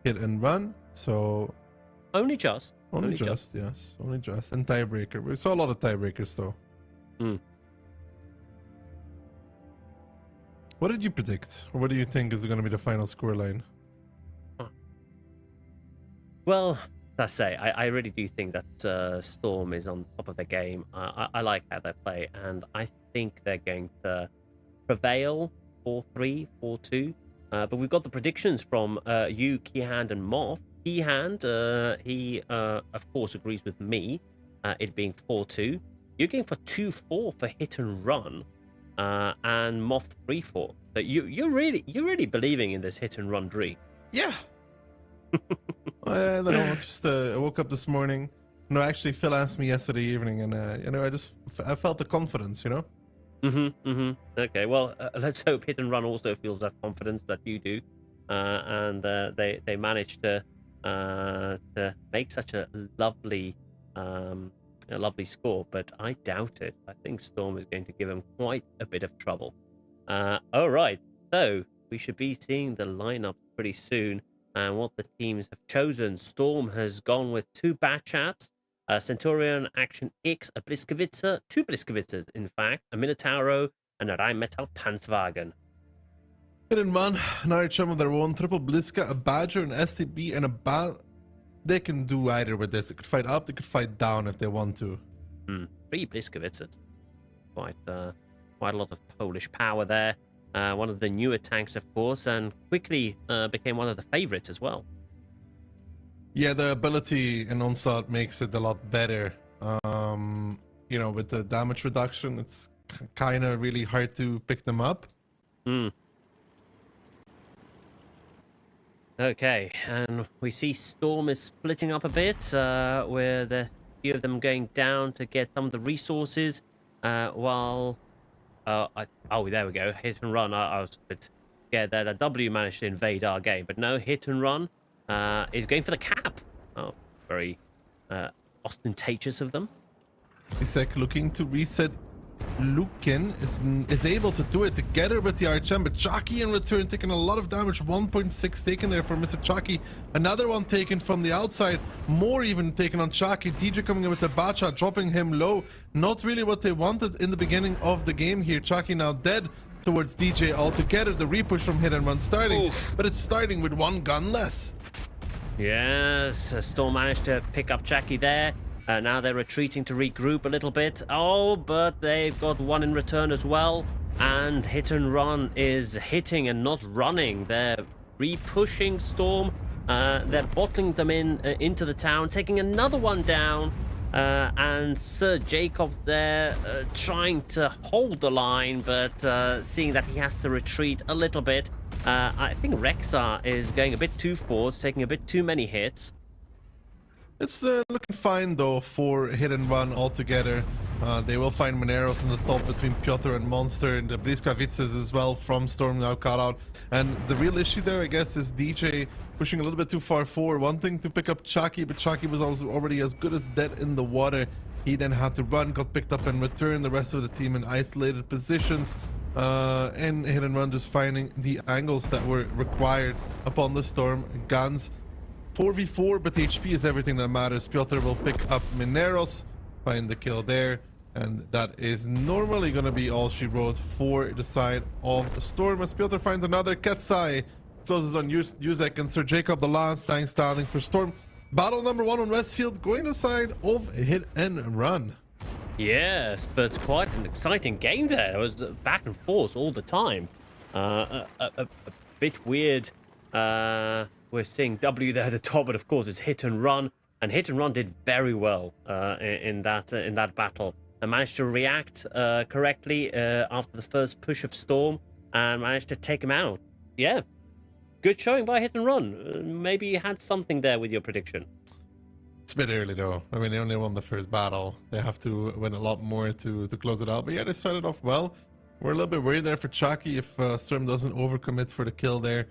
Hit and Run, so... Only just. Only just, yes. Only just. And tiebreaker. We saw a lot of tiebreakers, though. What did you predict? Or what do you think is going to be the final scoreline? Well, I say, I really do think that Storm is on top of the game. I like how they play, and I think they're going to prevail 4-3, 4-2. But we've got the predictions from you, Keyhand, and Moth. Keyhand, he, of course, agrees with me, it being 4-2. You're going for 2-4 for Hit and Run, and Moth 3-4. So you're really believing in this Hit and Run dream. Yeah. I don't know. Just I woke up this morning. No, actually, Phil asked me yesterday evening, and I felt the confidence. Okay, well, let's hope Hit and Run also feels that confidence that you do, and they managed to make such a lovely score. But I doubt it. I think Storm is going to give them quite a bit of trouble. All right, so we should be seeing the lineup pretty soon. And what the teams have chosen. Storm has gone with 2 Batchats, a Centurion Action X, a Bliskowitzer, 2 Bliskowitzers, in fact, a Minotauro, and a Rheinmetall Panzerwagen. Hit and Run, an Archum of their own, triple Bliska, a Badger, an STB, and a They can do either with this. They could fight up, they could fight down if they want to. 3 Bliskowitzers. Quite a lot of Polish power there. One of the newer tanks, of course, and quickly became one of the favorites as well. Yeah, the ability in Onslaught makes it a lot better. With the damage reduction, it's kind of really hard to pick them up. Hmm. Okay, and we see Storm is splitting up a bit, with a few of them going down to get some of the resources, while oh, there we go, hit and run. I was a bit scared there that W managed to invade our game, but no, hit and run is going for the cap. Oh, very ostentatious of them. Isaac looking to reset. Lukin is able to do it together with the Archem, but Chucky in return taking a lot of damage. 1.6 taken there for Mr. Chucky. Another one taken from the outside. More even taken on Chucky. DJ coming in with the Bacha, dropping him low. Not really what they wanted in the beginning of the game here. Chucky now dead towards DJ altogether. The repush from Hit and Run starting, but it's starting with one gun less. Yes, Storm managed to pick up Chucky there. Now they're retreating to regroup a little bit. Oh, but they've got one in return as well. And Hit and Run is hitting and not running. They're re-pushing Storm. They're bottling them into the town, taking another one down. And Sir Jacob there trying to hold the line, but seeing that he has to retreat a little bit. I think Rexar is going a bit too forward, taking a bit too many hits. It's looking fine though for Hit and Run altogether. They will find Mineros on the top between Piotr and Monster, and the Bliskavitzes as well from Storm now caught out. And the real issue there, I guess, is DJ pushing a little bit too far forward, wanting to pick up Chucky, but Chucky was also already as good as dead in the water. He then had to run, got picked up in return. The rest of the team in isolated positions. And Hit and Run just finding the angles that were required upon the Storm guns. 4v4, but HP is everything that matters. Piotr will pick up Mineros, find the kill there, and that is normally going to be all she wrote for the side of Storm. As Piotr finds another, Ketsai closes on Yuzek and Sir Jacob, the last dying standing for Storm. Battle number 1 on Westfield, going to the side of Hit and Run. Yes, but it's quite an exciting game there. It was back and forth all the time. A bit weird. We're seeing W there at the top, but of course it's Hit and Run, and Hit and Run did very well in that battle. And managed to react correctly after the first push of Storm, and managed to take him out. Yeah, good showing by Hit and Run. Maybe you had something there with your prediction. It's a bit early though. I mean, they only won the first battle. They have to win a lot more to close it out. But yeah, they started off well. We're a little bit worried there for Chucky if Storm doesn't overcommit for the kill there.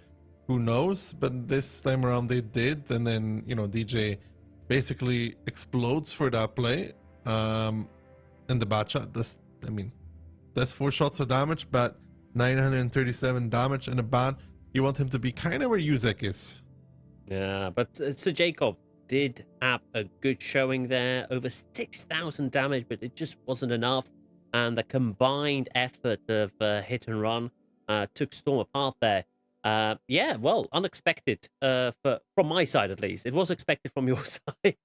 Who knows? But this time around they did, and then DJ basically explodes for that play. And the Bacha, that's 4 shots of damage, but 937 damage in a bat. You want him to be kind of where Yuzek is. Yeah, but Sir Jacob did have a good showing there, over 6,000 damage, but it just wasn't enough. And the combined effort of Hit and Run took Storm apart there. Yeah, well, unexpected from my side at least. It was expected from your side,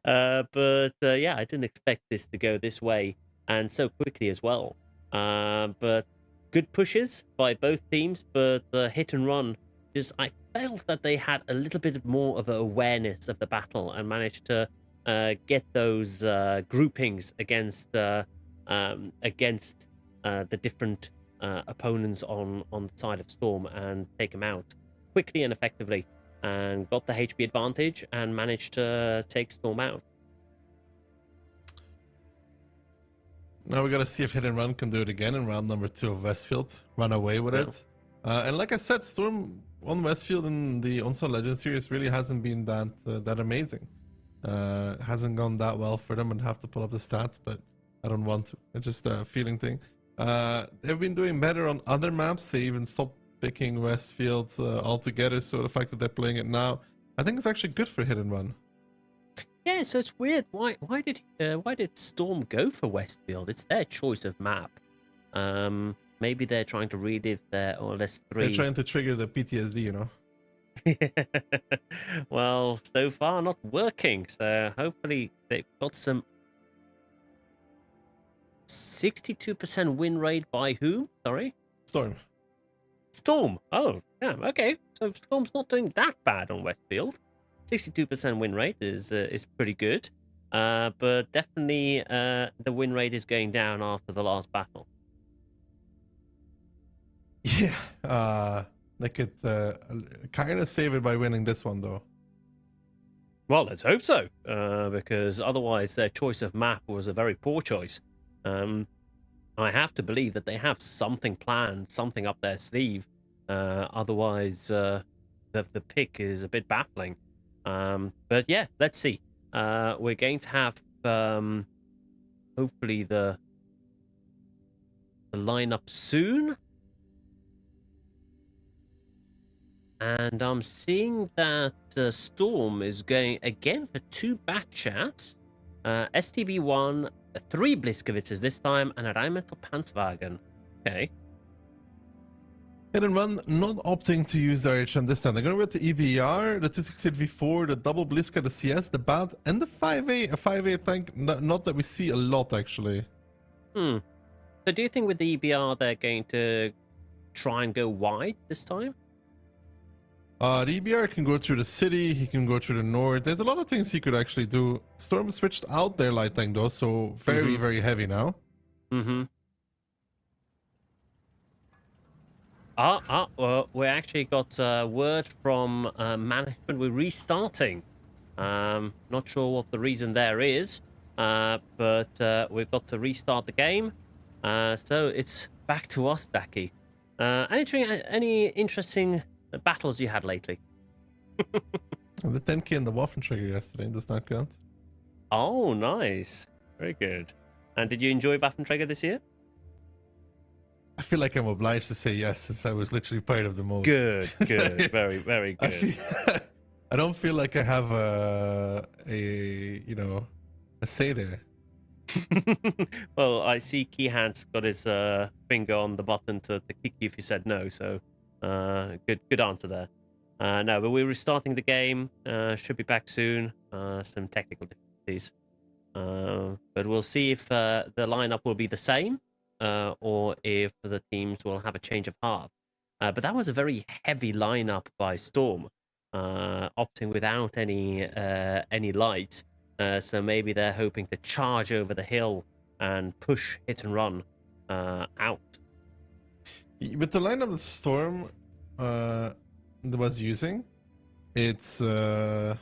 but yeah, I didn't expect this to go this way and so quickly as well. But good pushes by both teams, but Hit and Run, I felt that they had a little bit more of an awareness of the battle and managed to get those groupings against the different opponents on the side of Storm and take them out quickly and effectively, and got the HP advantage and managed to take Storm out. Now we gotta see if Hit and Run can do it again in round number 2 of Westfield. Run away with it. And like I said, Storm on Westfield in the Onslaught Legends Series really hasn't been that amazing. Hasn't gone that well for them, and have to pull up the stats, but I don't want to. It's just a feeling thing. They've been doing better on other maps. They even stopped picking Westfield altogether, so the fact that they're playing it now, I think it's actually good for Hit and Run. Yeah, so it's weird. Why did Storm go for Westfield? It's their choice of map. Maybe they're trying to relive their OLS3. They're trying to trigger the PTSD, Well, so far not working. So hopefully they've got some 62% win rate by whom? Sorry? Storm. Storm. Oh, yeah, okay. So Storm's not doing that bad on Westfield. 62% win rate is pretty good. But definitely the win rate is going down after the last battle. Yeah, they could kind of save it by winning this one, though. Well, let's hope so, because otherwise their choice of map was a very poor choice. I have to believe that they have something planned, something up their sleeve. Otherwise, the pick is a bit baffling. But yeah, let's see. We're going to have hopefully the lineup soon. And I'm seeing that Storm is going again for 2 bat chats. STB1, 3 Bliskowitzes this time, and a Rheinmetall Panzerwagen. Okay. Hit and Run not opting to use the RHM this time. They're going to go with the EBR, the 268V4, the double Bliska, the CS, the BAT, and the 5A. A 5A tank, not that we see a lot, actually. So do you think with the EBR they're going to try and go wide this time? The EBR can go through the city, he can go through the north. There's a lot of things he could actually do. Storm switched out their light tank though, so very, very heavy now. Well, we actually got word from management. We're restarting. Not sure what the reason there is, but we've got to restart the game. So it's back to us, Daki. Any interesting battles you had lately? The 10k and the Waffen trigger yesterday does not count. Oh, nice. Very good. And did you enjoy Waffenträger this year? I feel like I'm obliged to say yes, since I was literally part of the mode. Good. Very, very good. I don't feel like I have a say there. Well, I see Keyhand's got his finger on the button to kick you if you said no, so good answer there. No, but we're restarting the game. Should be back soon. Some technical difficulties. But we'll see if the lineup will be the same or if the teams will have a change of heart. But that was a very heavy lineup by Storm, opting without any light. So maybe they're hoping to charge over the hill and push Hit and Run out. With the lineup that Storm was using, it's more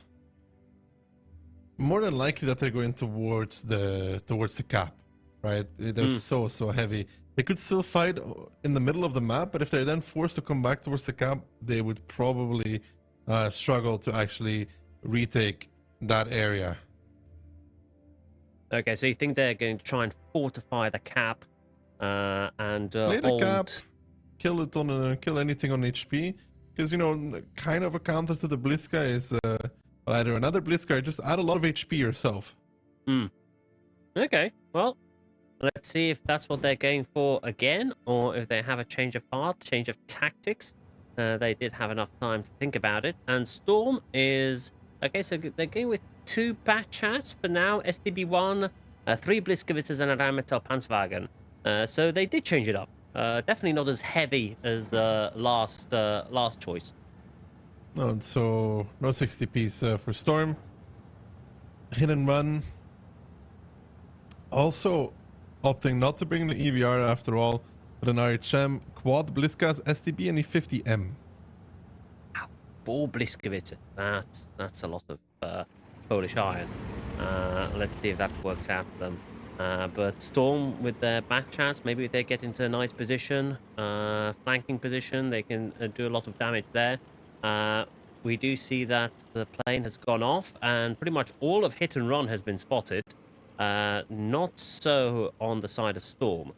than likely that they're going towards the cap, right? They're so heavy. They could still fight in the middle of the map, but if they're then forced to come back towards the cap, they would probably struggle to actually retake that area. Okay, so you think they're going to try and fortify the cap and play the hold... cap, kill it on kill anything on HP, because kind of a counter to the Bliska is either another Bliska or just add a lot of HP yourself. Okay, well, let's see if that's what they're going for again, or if they have a change of heart, change of tactics. They did have enough time to think about it. And Storm is... Okay, so they're going with 2 bat chats for now. STB1, 3 Bliskowitzes and a Rheinmetall Panzerwagen. So they did change it up. Definitely not as heavy as the last choice. No, so no 60Ps for Storm. Hit and Run. Also opting not to bring the EBR after all, but an RHM, quad Bliskas, STB, and a 50M. 4 Bliskowitzes. That's a lot of Polish iron. Let's see if that works out for them. But Storm with their back chats, maybe if they get into a nice position, flanking position, they can do a lot of damage there. We do see that the plane has gone off, and pretty much all of Hit and Run has been spotted. Not so on the side of Storm.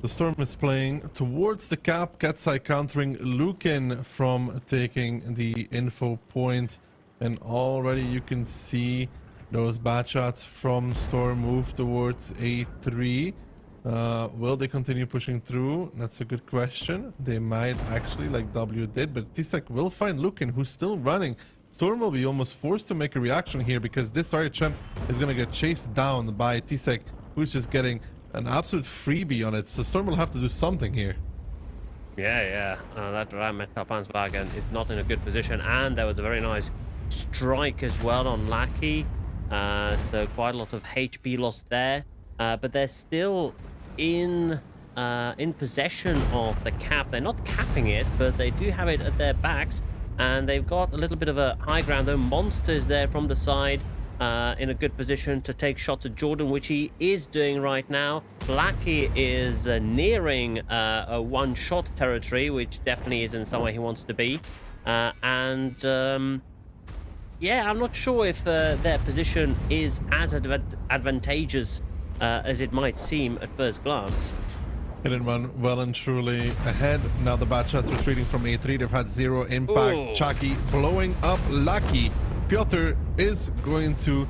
The Storm is playing towards the cap. Katsai countering Lukin from taking the info point. And already you can see those bad shots from Storm move towards A3. Will they continue pushing through? That's a good question. They might actually, like W did, but Tisek will find Lukin, who's still running. Storm will be almost forced to make a reaction here because this RHM is going to get chased down by Tisek, who's just getting an absolute freebie on it. So Storm will have to do something here. Yeah. That Rheinmetall Panzerwagen is not in a good position, and there was a very nice strike as well on Lackey. So quite a lot of HP lost there. But they're still in in possession of the cap. They're not capping it, but they do have it at their backs, and they've got a little bit of a high ground, though. Monster is there from the side, in a good position to take shots at Jordan, which he is doing right now. Blackie is nearing a one-shot territory, which definitely isn't somewhere he wants to be. Yeah, I'm not sure if their position is as advantageous as it might seem at first glance. Hit and run well and truly ahead. Now the bad shots retreating from A3. They've had 0 impact. Ooh. Chucky blowing up Lucky. Piotr is going to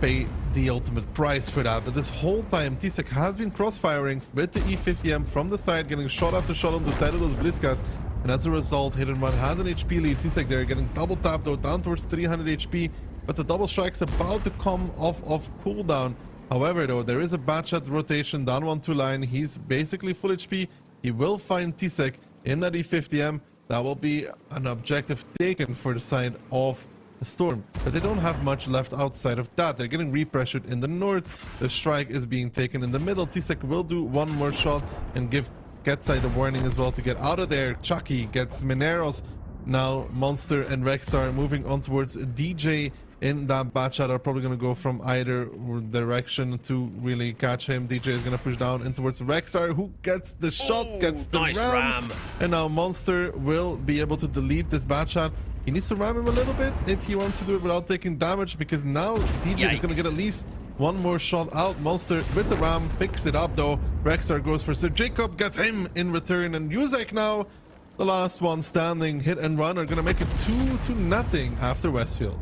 pay the ultimate price for that. But this whole time, Tisek has been crossfiring with the E50M from the side, getting shot after shot on the side of those Blitzkas. And as a result, Hit and Run has an HP lead. Tisek there getting double tapped though, down towards 300 HP. But the double strike's about to come off of cooldown. However, though, there is a bad shot rotation down 1-2 line. He's basically full HP. He will find Tisek in that E50M. That will be an objective taken for the side of the Storm. But they don't have much left outside of that. They're getting repressured in the north. The strike is being taken in the middle. Tisek will do one more shot and give Getside a warning as well to get out of there. Chucky gets Mineros. Now Monster and Rex are moving on towards DJ in that bad shot. Are probably going to go from either direction to really catch him. DJ is going to push down in towards Rexar, who gets the shot, gets the nice ram. And now Monster will be able to delete this bad shot. He needs to ram him a little bit if he wants to do it without taking damage, because now DJ is going to get at least one more shot out. Monster with the ram picks it up though. Rexar goes for Sir Jacob, gets him in return, and Yuzek now the last one standing. Hit and Run are going to make it 2-0 after Westfield.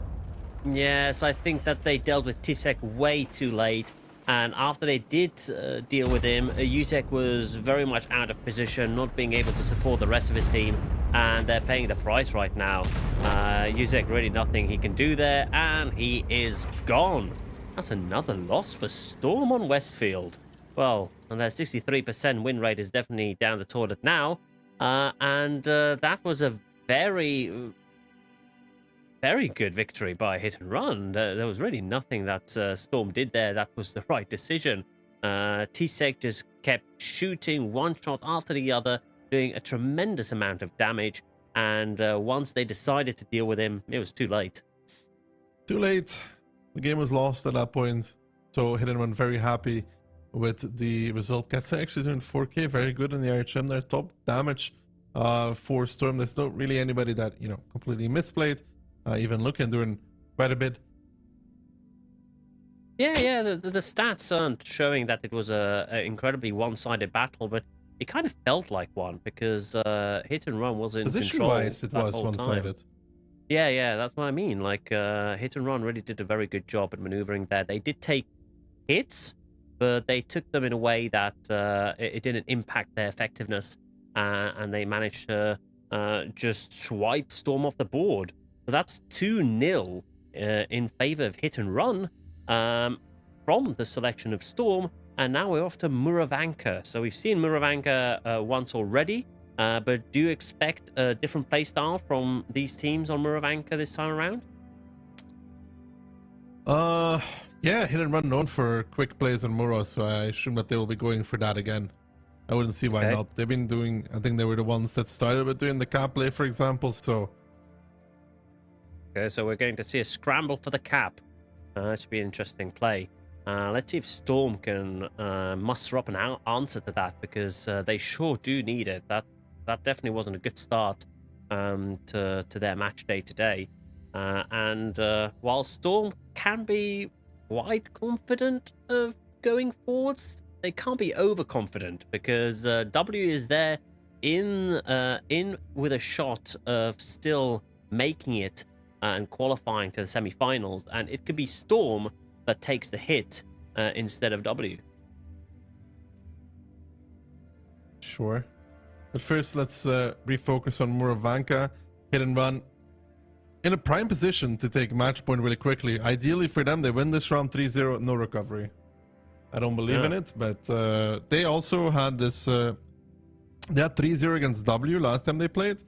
Yes, I think that they dealt with Tisek way too late, and after they did deal with him, Yuzek was very much out of position, not being able to support the rest of his team, and they're paying the price right now. Yuzek really nothing he can do there, and he is gone. That's another loss for Storm on Westfield. Well, and their 63% win rate is definitely down the toilet now, and that was a very good victory by Hit and Run. There was really nothing that Storm did there that was the right decision. Tisek just kept shooting one shot after the other, doing a tremendous amount of damage, and once they decided to deal with him, it was too late. Too late. The game was lost at that point. So Hit and Run very happy with the result. Cats actually doing 4k, very good in the RHM. Their top damage for Storm. There's not really anybody that, you know, completely misplayed. Even looking doing quite a bit. Yeah, the stats aren't showing that it was a incredibly one-sided battle, but it kind of felt like one, because Hit and Run was in control. Position-wise, it was one-sided. Yeah, that's what I mean. Like, Hit and Run really did a very good job at maneuvering there. They did take hits, but they took them in a way that it didn't impact their effectiveness, and they managed to just swipe Storm off the board. So that's 2-0 in favor of Hit and Run from the selection of Storm, and now we're off to Muravanka. So we've seen Muravanka once already, but do you expect a different playstyle from these teams on Muravanka this time around? Yeah, Hit and Run known for quick plays on Mura, so I assume that they will be going for that again. I wouldn't see why not. They've been doing, I think they were the ones that started with doing the cap play, for example, so... Okay, so we're going to see a scramble for the cap. That should be an interesting play. Let's see if Storm can muster up an answer to that, because they sure do need it. That definitely wasn't a good start to their match day today. And while Storm can be quite confident of going forwards, they can't be overconfident, because W is there in with a shot of still making it and qualifying to the semi-finals, and it could be Storm that takes the hit instead of W. Sure. But first, let's refocus on Muravanka. Hit and Run in a prime position to take match point really quickly. Ideally for them, they win this round 3-0, no recovery. I don't believe in it, but they also had this... they had 3-0 against W last time they played,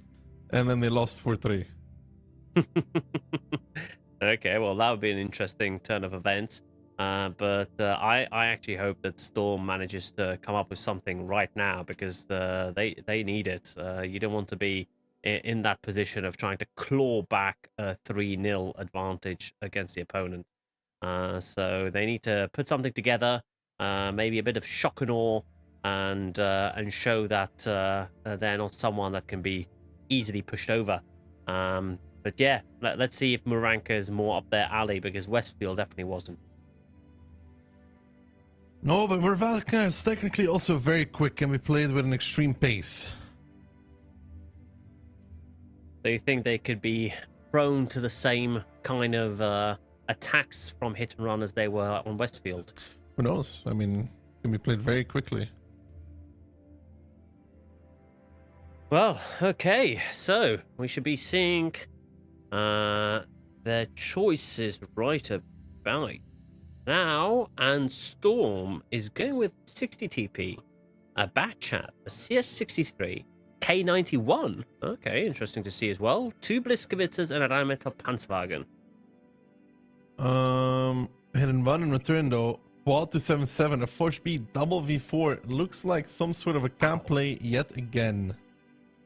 and then they lost 4-3. Okay, well, that would be an interesting turn of events. I actually hope that Storm manages to come up with something right now because they need it. You don't want to be in that position of trying to claw back a 3-0 advantage against the opponent. So they need to put something together, maybe a bit of shock and awe, and show that they're not someone that can be easily pushed over. But yeah, let's see if Muranka is more up their alley because Westfield definitely wasn't. No, but Murvalka is technically also very quick and we played with an extreme pace. Do you think they could be prone to the same kind of attacks from hit and run as they were on Westfield? Who knows? I mean, it can be played very quickly. Well, okay, so we should be seeing their choices right about now, and Storm is going with 60 TP, a Batchat, a CS63, K91. Okay, interesting to see as well. 2 Blitzgewitzers and a Rheinmetall Panzerwagen. Hit and run in return though. Quad 277, a Forge B double V4. Looks like some sort of a camp play yet again.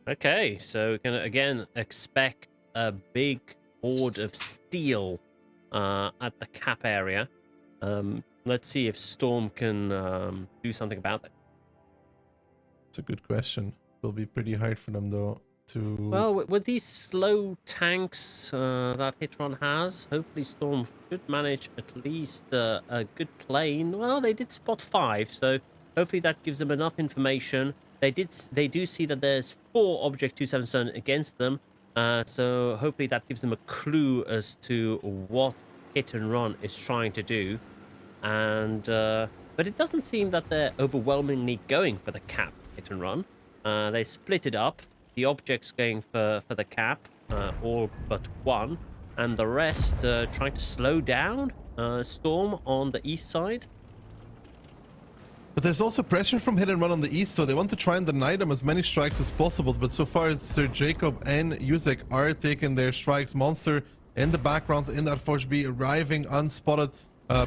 Okay, so we can again expect a big horde of steel at the cap area. Let's see if Storm can do something about it. It's a good question. Will be pretty hard for them though to. Well, with these slow tanks that Hitron has, hopefully Storm should manage at least a good plane. Well, they did spot 5, so hopefully that gives them enough information. They do see that there's 4 Object 277 against them, so hopefully that gives them a clue as to what Hit and Run is trying to do. And but it doesn't seem that they're overwhelmingly going for the cap Hit and Run. They split it up. The objects going for the cap, all but 1, and the rest trying to slow down Storm on the east side. But there's also pressure from Hit and Run on the east, so they want to try and deny them as many strikes as possible. But so far, Sir Jacob and Yuzek are taking their strikes. Monster in the background in that Forge B, arriving unspotted.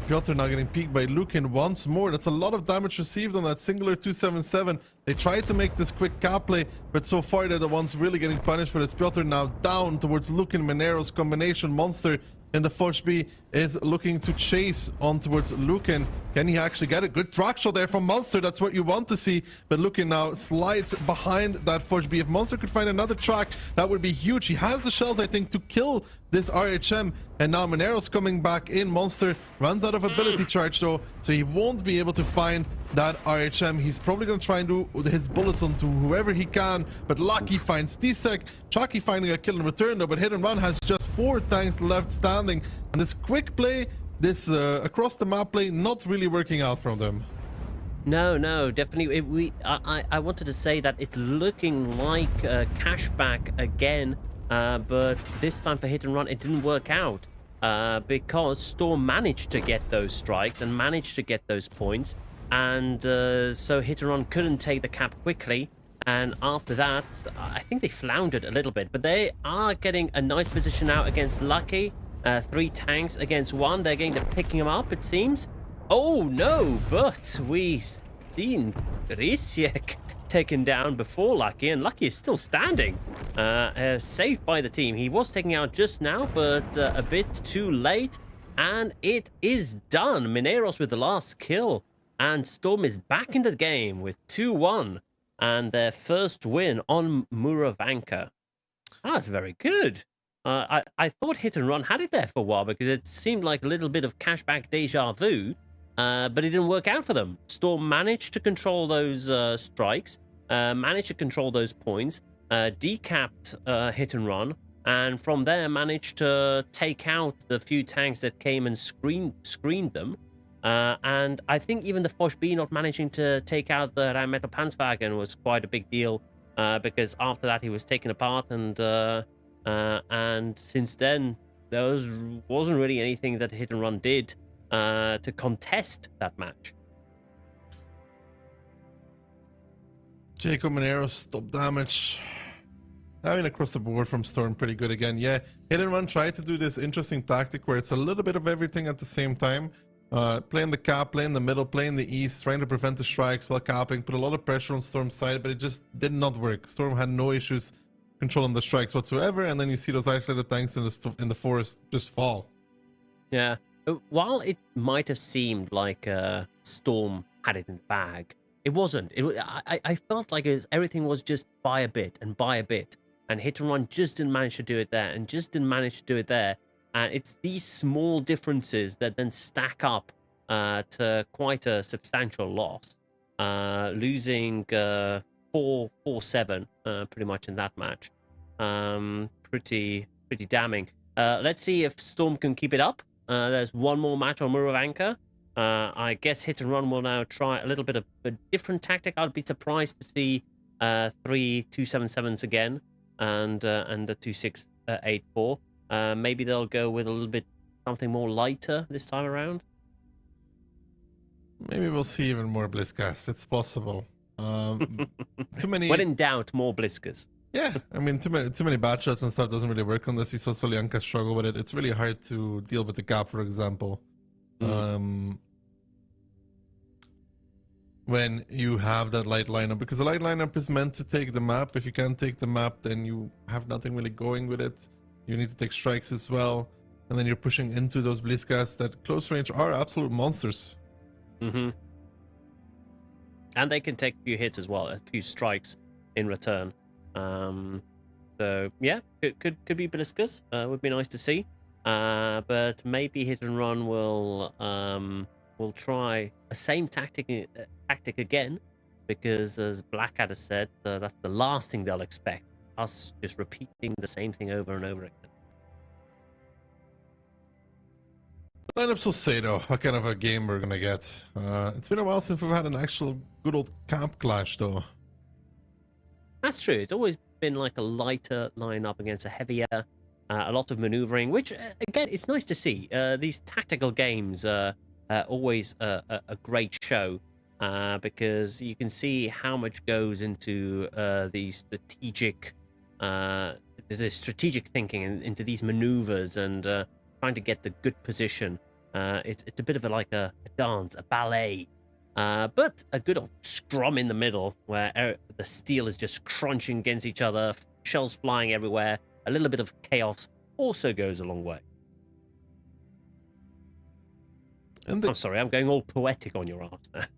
Piotr now getting peeked by Lukin once more. That's a lot of damage received on that singular 277. They tried to make this quick cap play, but so far they're the ones really getting punished for this. Piotr now down towards Lukin. Minero's combination. Monster in the Forge B is looking to chase on towards Lukin. Can he actually get a good track shot there from Monster? That's what you want to see. But Lukin now slides behind that Forge B. If Monster could find another track, that would be huge. He has the shells, I think, to kill this RHM. And now Minero's coming back in. Monster runs out of ability charge though, so he won't be able to find that RHM. He's probably going to try and do his bullets onto whoever he can, but Lucky finds Tsek. Chucky finding a kill in return though, but Hit and Run has just 4 tanks left standing. And this quick play, this across the map play, not really working out from them. No, definitely. I wanted to say that it's looking like cashback again, but this time for Hit and Run, it didn't work out because Storm managed to get those strikes and managed to get those points. And so Hit and Run couldn't take the cap quickly, and after that I think they floundered a little bit, but they are getting a nice position now against Lucky. 3 tanks against 1. They're going to picking him up, it seems. Oh no, but we've seen Rysiek taken down before Lucky, and Lucky is still standing, saved by the team. He was taken out just now, but a bit too late, and it is done. Mineros with the last kill. And Storm is back into the game with 2-1 and their first win on Muravanka. That's very good. I thought Hit and Run had it there for a while because it seemed like a little bit of cashback deja vu, but it didn't work out for them. Storm managed to control those strikes, managed to control those points, decapped Hit and Run, and from there managed to take out the few tanks that came and screened them. And I think even the Forge B not managing to take out the Rheinmetall Panzerwagen was quite a big deal, because after that he was taken apart, and since then there wasn't really anything that Hit and Run did to contest that match. Jacob Minero's stop damage. I mean, across the board from Storm, pretty good again. Yeah, Hit and Run tried to do this interesting tactic where it's a little bit of everything at the same time. Playing the cap, playing the middle, playing the east, trying to prevent the strikes while capping, put a lot of pressure on Storm's side, but it just did not work. Storm had no issues controlling the strikes whatsoever, and then you see those isolated tanks in the forest just fall. Yeah. While it might have seemed like Storm had it in the bag, it wasn't. I felt like everything was just by a bit, and Hit and Run just didn't manage to do it there, and just didn't manage to do it there. And it's these small differences that then stack up to quite a substantial loss, losing 4-7 pretty much in that match. Pretty damning. Let's see if Storm can keep it up. There's one more match on Muravanka. I guess Hit and Run will now try a little bit of a different tactic. I'd be surprised to see 3 277s again and the 2684. Maybe they'll go with a little bit something more lighter this time around. Maybe we'll see even more Blitzcasts. It's possible. Too many. When in doubt, more Blitzkers. Yeah, I mean, too many bad shots and stuff doesn't really work on this. You saw Solyanka struggle with it. It's really hard to deal with the cap, for example. When you have that light lineup, because the light lineup is meant to take the map. If you can't take the map, then you have nothing really going with it. You need to take strikes as well, and then you're pushing into those Blitzcasts that close range are absolute monsters. And they can take a few hits as well, a few strikes in return. So yeah, could be Blitzkers. Would be nice to see. But maybe Hit and Run will try a same tactic again, because as Blackadder said, that's the last thing they'll expect. Us just repeating the same thing over and over again. Lineups will say though what kind of a game we're gonna get. It's been a while since we've had an actual good old camp clash though. That's true. It's always been like a lighter lineup against a heavier, a lot of maneuvering, which again, it's nice to see. These tactical games are always a great show, because you can see how much goes into these strategic thinking into these maneuvers and trying to get the good position. It's a bit of like a dance, a ballet, but a good old scrum in the middle where the steel is just crunching against each other, shells flying everywhere. A little bit of chaos also goes a long way. I'm sorry, I'm going all poetic on your ass there.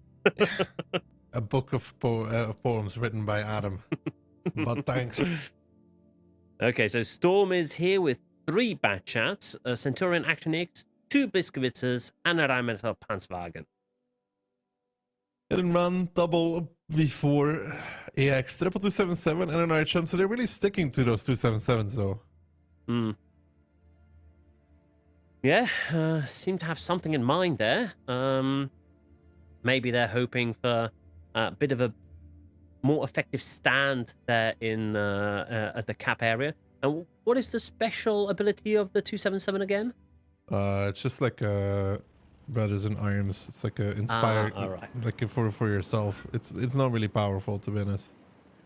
A book of poems written by Adam. But thanks. Okay, so Storm is here with 3 Bat Chats, a Centurion Action X, 2 Blitzkewitzers, and a Rheinmetall Panzerwagen. Hit and Run, double V4, AX, triple 277, and an RHM, so they're really sticking to those 277s though. Yeah, seem to have something in mind there. Maybe they're hoping for a bit of a more effective stand there in at the cap area. And what is the special ability of the 277 again? It's just like a Brothers in Arms. It's like a inspire, like for yourself. It's not really powerful, to be honest.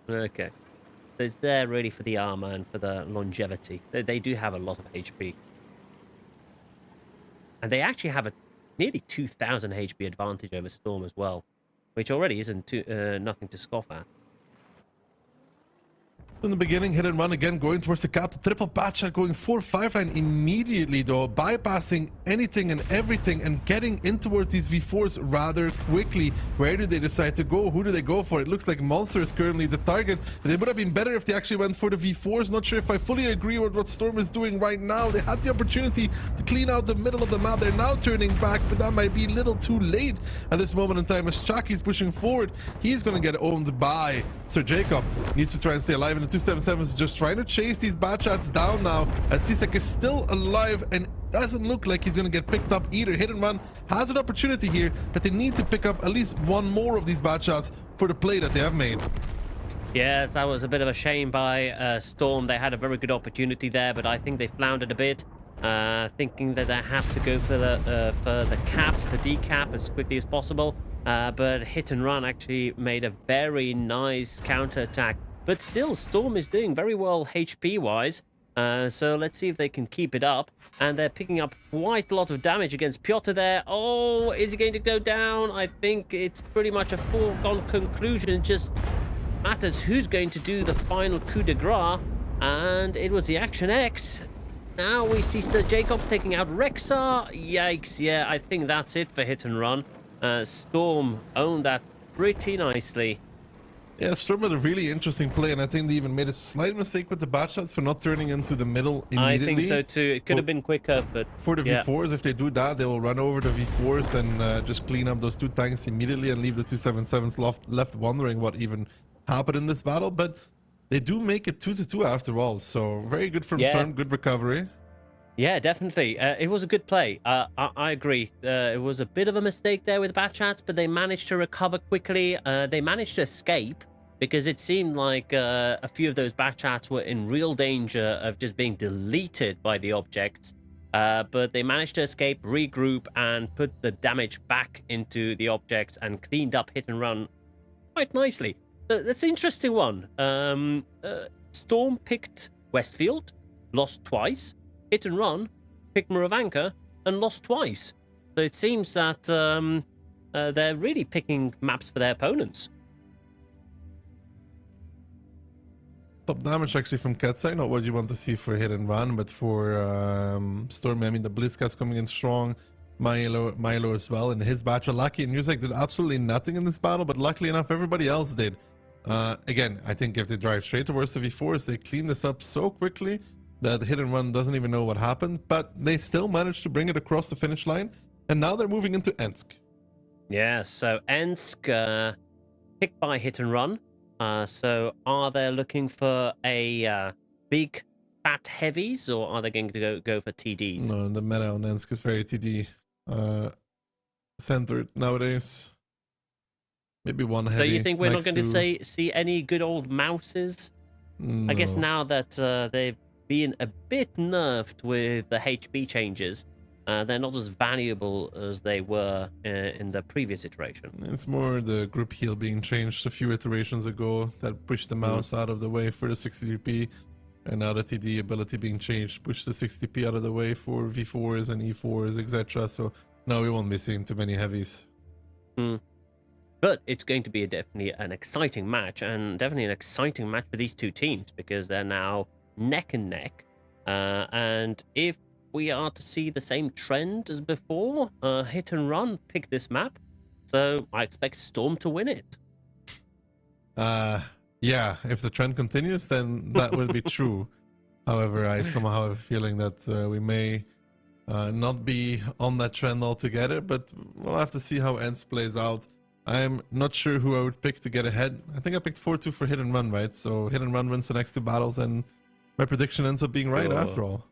Okay, so it's there really for the armor and for the longevity. They do have a lot of HP. And they actually have a nearly 2,000 HP advantage over Storm as well, which already isn't nothing to scoff at. In the beginning, Hit and Run again, going towards the cap. The triple bat shot going 4-5 line immediately though, bypassing anything and everything and getting in towards these V4s rather quickly. Where do they decide to go? Who do they go for? It looks like Monster is currently the target. They would have been better if they actually went for the V4s. Not sure if I fully agree with what Storm is doing right now. They had the opportunity to clean out the middle of the map. They're now turning back, but that might be a little too late at this moment in time as Chaki's pushing forward. He's going to get owned by Sir Jacob. Needs to try and stay alive, and the 277 is just trying to chase these bad shots down now as Tisek is still alive and doesn't look like he's going to get picked up either. Hit and Run has an opportunity here, but they need to pick up at least one more of these bad shots for the play that they have made. Yes, that was a bit of a shame by Storm. They had a very good opportunity there, but I think they floundered a bit, thinking that they have to go for the cap to decap as quickly as possible. But Hit and Run actually made a very nice counter attack. But still, Storm is doing very well HP-wise. So let's see if they can keep it up. And they're picking up quite a lot of damage against Piotr there. Oh, is he going to go down? I think it's pretty much a foregone conclusion. It just matters who's going to do the final coup de grace. And it was the Action X. Now we see Sir Jacob taking out Rexar. Yikes, yeah, I think that's it for Hit and Run. Storm owned that pretty nicely. Yeah, Storm had a really interesting play, and I think they even made a slight mistake with the bat shots for not turning into the middle immediately. I think so too. It could have been quicker, but for the yeah. V4s, if they do that, they will run over the V4s and just clean up those 2 tanks immediately and leave the 277s left wondering what even happened in this battle. But they do make it 2-2 after all, so very good from Storm, good recovery. Yeah, definitely. It was a good play. I agree. It was a bit of a mistake there with bat chats, but they managed to recover quickly. They managed to escape because it seemed like a few of those bat chats were in real danger of just being deleted by the objects. But they managed to escape, regroup, and put the damage back into the objects and cleaned up Hit and Run quite nicely. That's an interesting one. Storm picked Westfield, lost twice. Hit and Run picked Muravanka and lost twice. So it seems that they're really picking maps for their opponents. Top damage actually from Katsai, not what you want to see for Hit and Run, but for Storm, I mean, the Blitzcat's coming in strong. Milo as well, and his batch of Lucky and Newsec did absolutely nothing in this battle, but luckily enough, everybody else did. Again, I think if they drive straight towards the V4s, they clean this up so quickly that Hit and Run doesn't even know what happened, but they still managed to bring it across the finish line, and now they're moving into Ensk. Yeah, so Ensk picked by Hit and Run. So are they looking for a big fat heavies, or are they going to go for TDs? No, the meta on Ensk is very TD centered nowadays. Maybe one heavy. So you think we're not going to see any good old mouses? No. I guess now that they've been a bit nerfed with the HB changes, they're not as valuable as they were in the previous iteration. It's more the group heal being changed a few iterations ago that pushed the mouse out of the way for the 60p, and now the TD ability being changed pushed the 60p out of the way for V4s and E4s, etc. So now we won't be seeing too many heavies. But it's going to be definitely an exciting match, and definitely an exciting match for these two teams because they're now neck and neck. And if we are to see the same trend as before, Hit and Run pick this map, so I expect Storm to win it. Yeah, if the trend continues, then that will be true. However, I somehow have a feeling that we may not be on that trend altogether, but we'll have to see how Ents plays out. I'm not sure who I would pick to get ahead. I think I picked 4-2 for Hit and Run, right? So Hit and Run wins the next 2 battles, and my prediction ends up being right after all.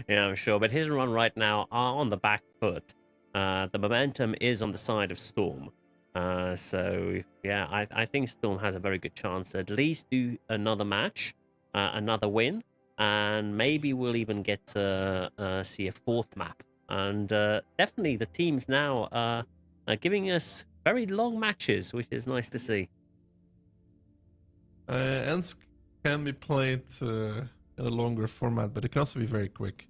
Yeah, I'm sure. But Hit and Run right now are on the back foot. The momentum is on the side of Storm. So, yeah, I think Storm has a very good chance to at least do another match, another win, and maybe we'll even get to see a 4th map. And definitely the teams now are giving us very long matches, which is nice to see. Ensk can be played in a longer format, but it can also be very quick.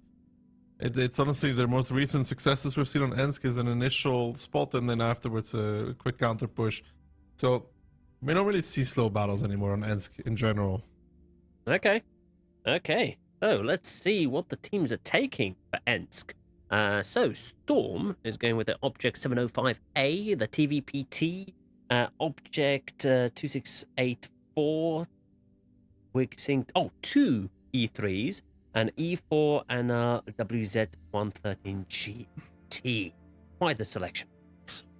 It's honestly their most recent successes we've seen on Ensk is an initial spot and then afterwards a quick counter push. So we don't really see slow battles anymore on Ensk in general. Okay. So let's see what the teams are taking for Ensk. So Storm is going with the Object 705A, the TVPT, Object 2684. We're seeing 2 E3s, an E4 and a WZ113GT. Quite the selection.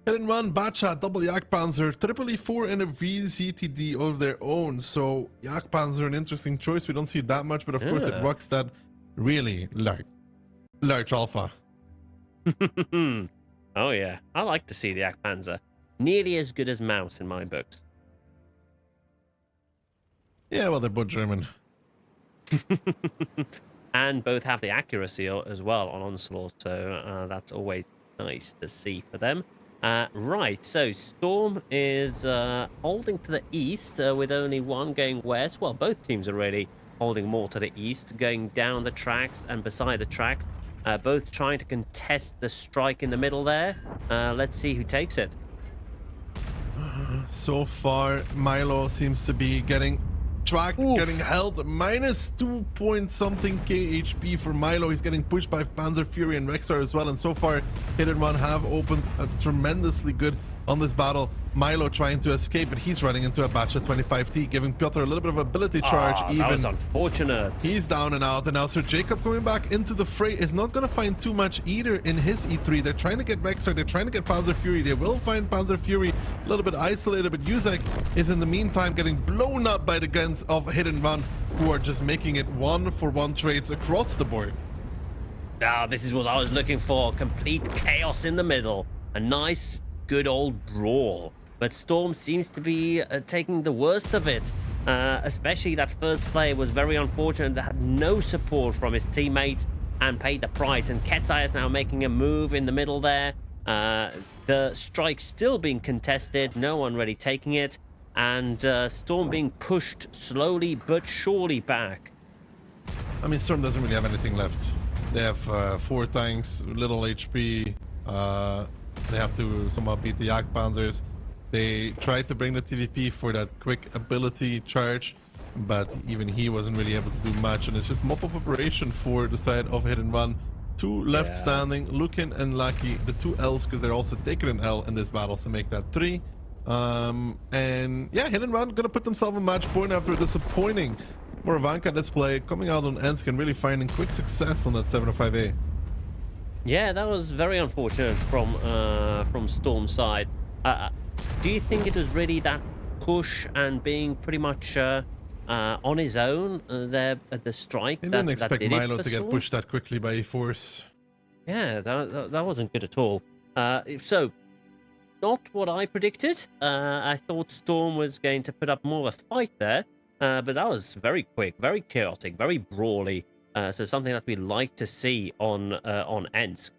Hit and Run, Batchat, double Jagdpanzer, triple E4 and a VZTD of their own. So Jagdpanzer, an interesting choice. We don't see that much, but of course it rocks that really large alpha. Oh yeah, I like to see the Jagdpanzer. Nearly as good as Mouse in my books. Yeah, well, they're both German. And both have the accuracy as well on Onslaught, so that's always nice to see for them. Right, so Storm is holding to the east with only one going west. Well, both teams are really holding more to the east, going down the tracks and beside the tracks, both trying to contest the strike in the middle there. Let's see who takes it. So far, Milo seems to be getting tracked, getting held. Minus 2 point something KHP for Milo. He's getting pushed by Panzer Fury and Rexar as well. And so far, Hit and Run have opened tremendously good on this battle. Milo trying to escape, but he's running into a batch of 25T, giving Piotr a little bit of ability charge. That was unfortunate. He's down and out, and now Sir Jacob coming back into the fray is not going to find too much either in his E3. They're trying to get Rexar, they're trying to get Panzer Fury. They will find Panzer Fury a little bit isolated, but Yuzek is in the meantime getting blown up by the guns of Hit and Run, who are just making it 1-for-1 trades across the board. Now, this is what I was looking for. Complete chaos in the middle. A nice, good old brawl. But Storm seems to be taking the worst of it. Especially that first play was very unfortunate. That had no support from his teammates and paid the price. And Ketzai is now making a move in the middle there. The strike still being contested. No one really taking it. And Storm being pushed slowly but surely back. I mean, Storm doesn't really have anything left. They have 4 tanks, little HP. They have to somehow beat the Yak Panzers. They tried to bring the TVP for that quick ability charge, but even he wasn't really able to do much. And it's just mop-up operation for the side of Hit and Run. 2 left standing, Lukin and Lucky, the 2 Ls, because they're also taking an L in this battle, so make that 3. And yeah, Hit and Run gonna put themselves a match point after a disappointing Moravanka display, coming out on Ensk and really finding quick success on that 705A. Yeah, that was very unfortunate from Storm's side. Do you think it was really that push and being pretty much on his own there at the strike? I didn't expect did Milo it to get pushed that quickly by E-Force. Yeah, that wasn't good at all. So, not what I predicted. I thought Storm was going to put up more of a fight there, but that was very quick, very chaotic, very brawly. So something that we like to see on Ensk.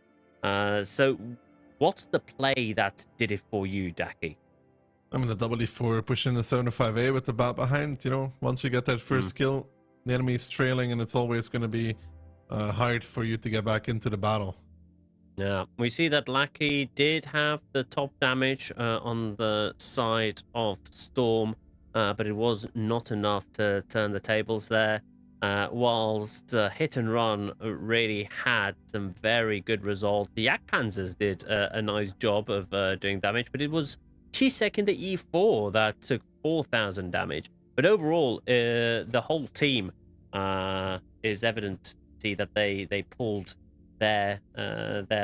So, what's the play that did it for you, Daki? I'm in the W4 pushing the 705A with the bat behind. You know, once you get that first kill, the enemy is trailing, and it's always going to be hard for you to get back into the battle. Yeah, we see that Lackey did have the top damage on the side of Storm, but it was not enough to turn the tables there. Whilst Hit and Run really had some very good results. The Yak Panzers did a nice job of doing damage, but it was Chisek in the E4 that took 4,000 damage. But overall, the whole team is evident to see that they pulled their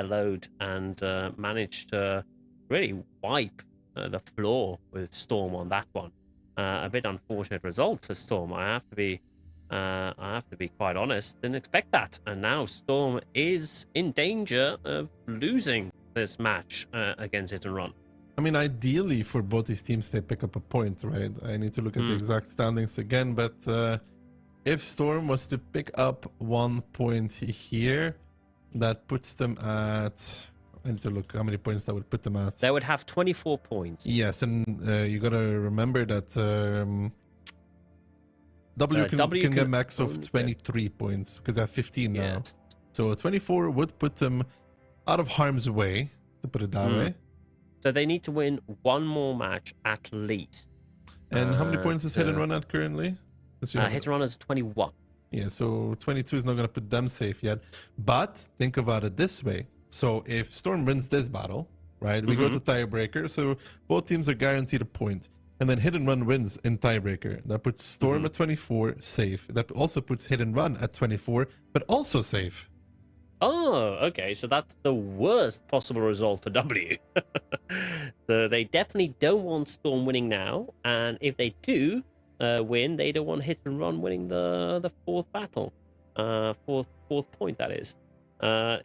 load and managed to really wipe the floor with Storm on that one. A bit unfortunate result for Storm. I have to be quite honest. Didn't expect that, and now Storm is in danger of losing this match against Hit and Run. I mean, ideally for both these teams, they pick up a point, right? I need to look at the exact standings again, but if Storm was to pick up 1 point here, that puts them at... I need to look how many points that would put them at. They would have 24 points. Yes, and you gotta remember that W can get max of 23 points, because they have 15 now. Yes. So 24 would put them out of harm's way, to put it that way. So they need to win 1 more match at least. And how many points is Hit and Run at currently? Hit and Run is 21. Yeah, so 22 is not going to put them safe yet. But think about it this way. So if Storm wins this battle, right, we go to tiebreaker. So both teams are guaranteed a point. And then Hit and Run wins in tiebreaker. That puts Storm at 24, safe. That also puts Hit and Run at 24, but also safe. Oh, okay. So that's the worst possible result for W. So they definitely don't want Storm winning now. And if they do win, they don't want Hit and Run winning the 4th battle. Fourth point, that is.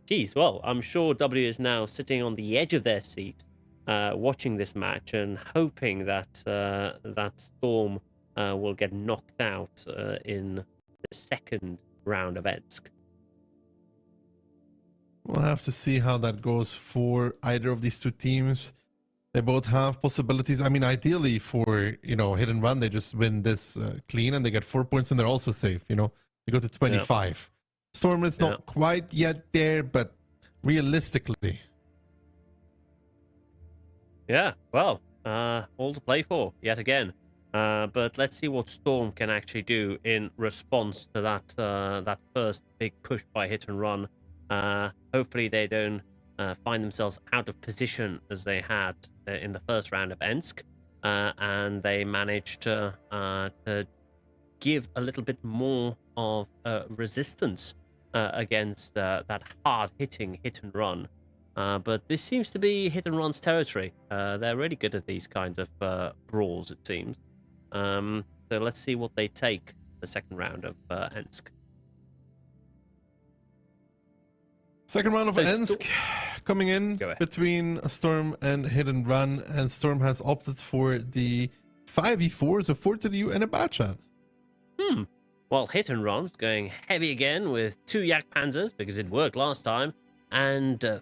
Geez, well, I'm sure W is now sitting on the edge of their seat, watching this match and hoping that that Storm will get knocked out in the 2nd round of Ensk. We'll have to see how that goes for either of these two teams. They both have possibilities. I mean, ideally for, hit and run, they just win this clean and they get 4 points and they're also safe, They go to 25. Storm is not quite yet there, but realistically. Yeah, well, all to play for yet again. But let's see what Storm can actually do in response to that first big push by hit and run. Hopefully they don't find themselves out of position as they had in the first round of Ensk, and they managed to give a little bit more of resistance against that hard-hitting hit and run. But this seems to be hit and run's territory. They're really good at these kinds of brawls, it seems. So let's see what they take the second round of Ensk. Second round of Ensk coming in between Storm and Hit and Run, and Storm has opted for the 5v4, so 4 to the U and a bad shot. Well, Hit and Run's going heavy again with 2 Yak Panzers because it worked last time, and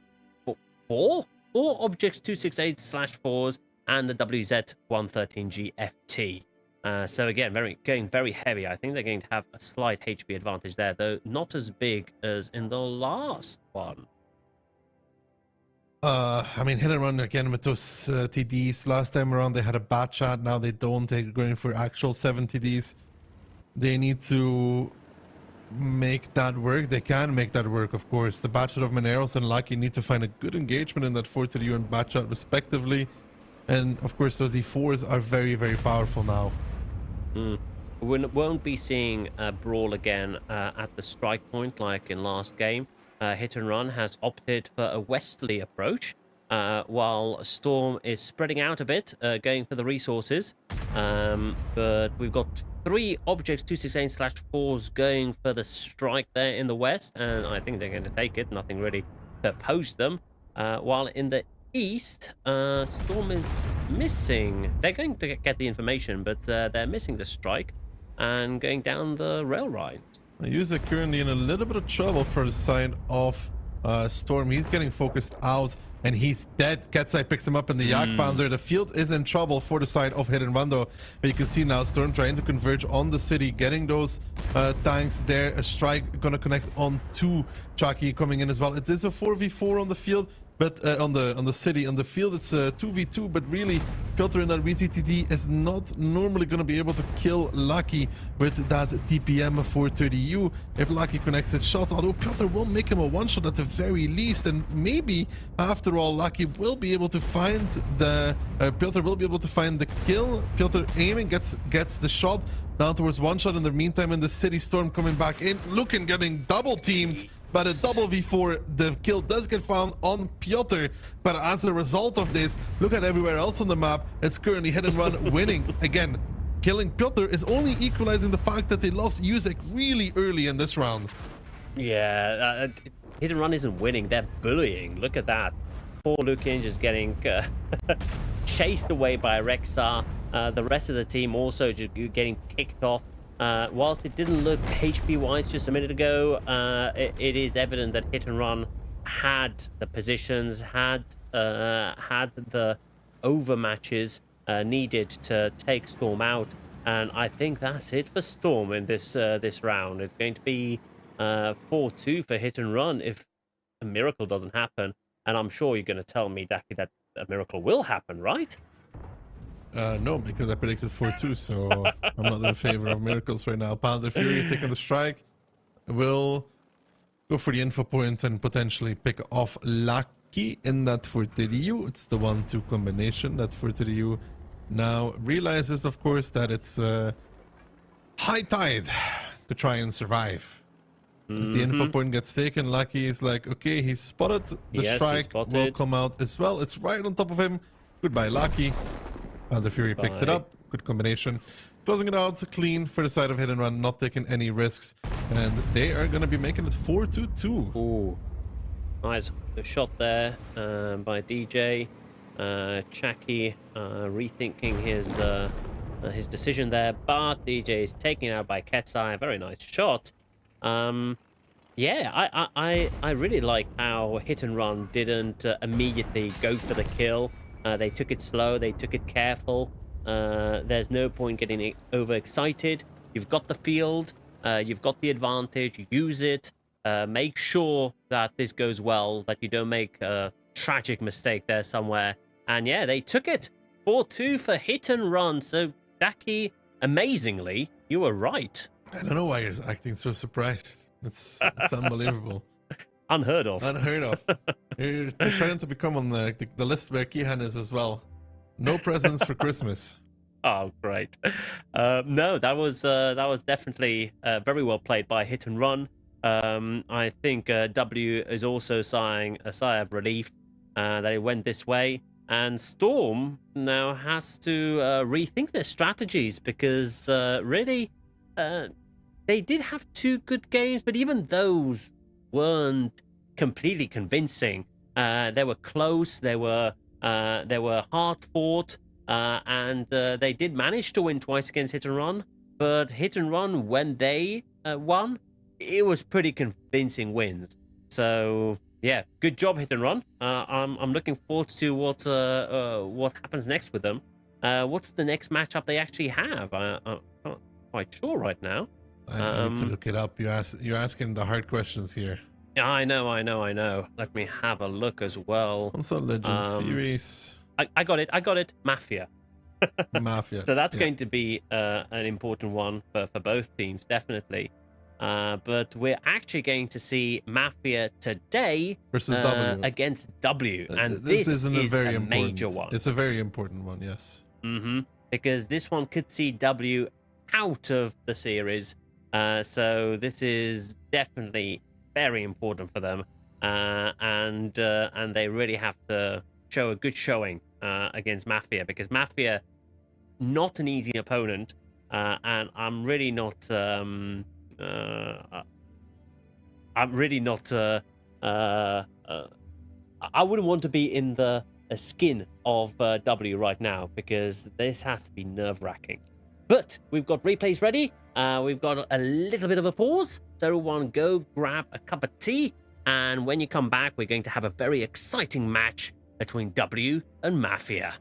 four objects 268/4s and the WZ-113G FT. So again, going very heavy. I think they're going to have a slight HP advantage there, though not as big as in the last one. I mean, Hit and Run again with those TDs. Last time around they had a bad shot. Now they don't. They're going for actual 7 TDs. They need to make that work. They can make that work, of course. The bad shot of Mineros and Lucky need to find a good engagement in that 4 to the U and bad shot respectively. And of course, those E4s are very, very powerful now. We won't be seeing a brawl again at the strike point like in last game. Hit and Run has opted for a westerly approach, while Storm is spreading out a bit, going for the resources. But we've got 3 objects 268/4s going for the strike there in the west, and I think they're going to take it. Nothing really to oppose them. While in the east, Storm is missing. They're going to get the information, but they're missing the strike and going down the rail ride. User currently in a little bit of trouble for the side of Storm. He's getting focused out and he's dead. Ketsai picks him up in the Yak Panzer. The field is in trouble for the side of Hit and Run though. But you can see now Storm trying to converge on the city, getting those tanks there. A strike gonna connect on to Chucky coming in as well. It is a 4v4 on the field. But on the city, on the field, it's a 2v2. But really, Piotr in that VCTD is not normally going to be able to kill Lucky with that DPM 430U if Lucky connects his shots. Although Piotr will make him a one-shot at the very least, and maybe after all, Lucky will be able to find the Piotr will be able to find the kill. Piotr aiming gets the shot down towards one shot. In the meantime, in the city, Storm coming back in, looking getting double teamed. But a double V4, the kill does get found on Piotr. But as a result of this, look at everywhere else on the map. It's currently Hit and Run winning. Again, killing Piotr is only equalizing the fact that they lost Yusek really early in this round. Yeah, Hit and Run isn't winning. They're bullying. Look at that. Poor Lukin just getting chased away by Rexar. The rest of the team also just getting picked off. Whilst it didn't look HP-wise just a minute ago, it is evident that Hit and Run had the positions, had the overmatches needed to take Storm out, and I think that's it for Storm in this round. It's going to be 4-2 for Hit and Run if a miracle doesn't happen, and I'm sure you're going to tell me, Daki, that a miracle will happen, right? No, because I predicted 4-2, so I'm not in favor of miracles right now. Panzer Fury taking the strike will go for the info point and potentially pick off Lucky in that 430U. It's the 1-2 combination. That 430U now realizes, of course, that it's high tide to try and survive. As the info point gets taken, Lucky is like, okay, he's spotted. The strike will come out as well. It's right on top of him. Goodbye, Lucky. The Fury picks it up. Good combination. Closing it out clean for the side of Hit and Run, not taking any risks. And they are going to be making it 4-2. Ooh. Nice shot there by DJ. Chucky rethinking his decision there, but DJ is taken out by Ketsai. Very nice shot. Yeah, I really like how Hit and Run didn't immediately go for the kill. They took it slow. They took it careful. There's no point getting overexcited. You've got the field. You've got the advantage. Use it. Make sure that this goes well, that you don't make a tragic mistake there somewhere. And yeah, they took it. 4-2 for hit and run. So, Daki, amazingly, you were right. I don't know why you're acting so surprised. It's unbelievable. Unheard of. Unheard of. You're trying to become on the list where Kihan is as well. No presents for Christmas. Oh, great. No, that was definitely very well played by Hit and Run. I think W is also sighing a sigh of relief that it went this way. And Storm now has to rethink their strategies because really they did have 2 good games, but even those weren't completely convincing. They were close, they were hard fought, and they did manage to win twice against Hit and Run. But Hit and Run, when they won, it was pretty convincing wins. So yeah, good job, Hit and Run. I'm looking forward to what happens next with them. What's the next matchup they actually have? I'm not quite sure right now. I need to look it up. You're asking the hard questions here. Yeah, I know. Let me have a look as well. Onslaught Legends Series. I got it. Mafia. Mafia. So that's going to be an important one for both teams, definitely. But we're actually going to see Mafia today versus W against W, and this isn't is a very a major one. It's a very important one, yes. Because this one could see W out of the series. So this is definitely very important for them, and they really have to show a good showing against Mafia, because Mafia, not an easy opponent, and I'm really not. I wouldn't want to be in the skin of W right now, because this has to be nerve-wracking. But we've got replays ready. We've got a little bit of a pause. So everyone go grab a cup of tea. And when you come back, we're going to have a very exciting match between W and Mafia.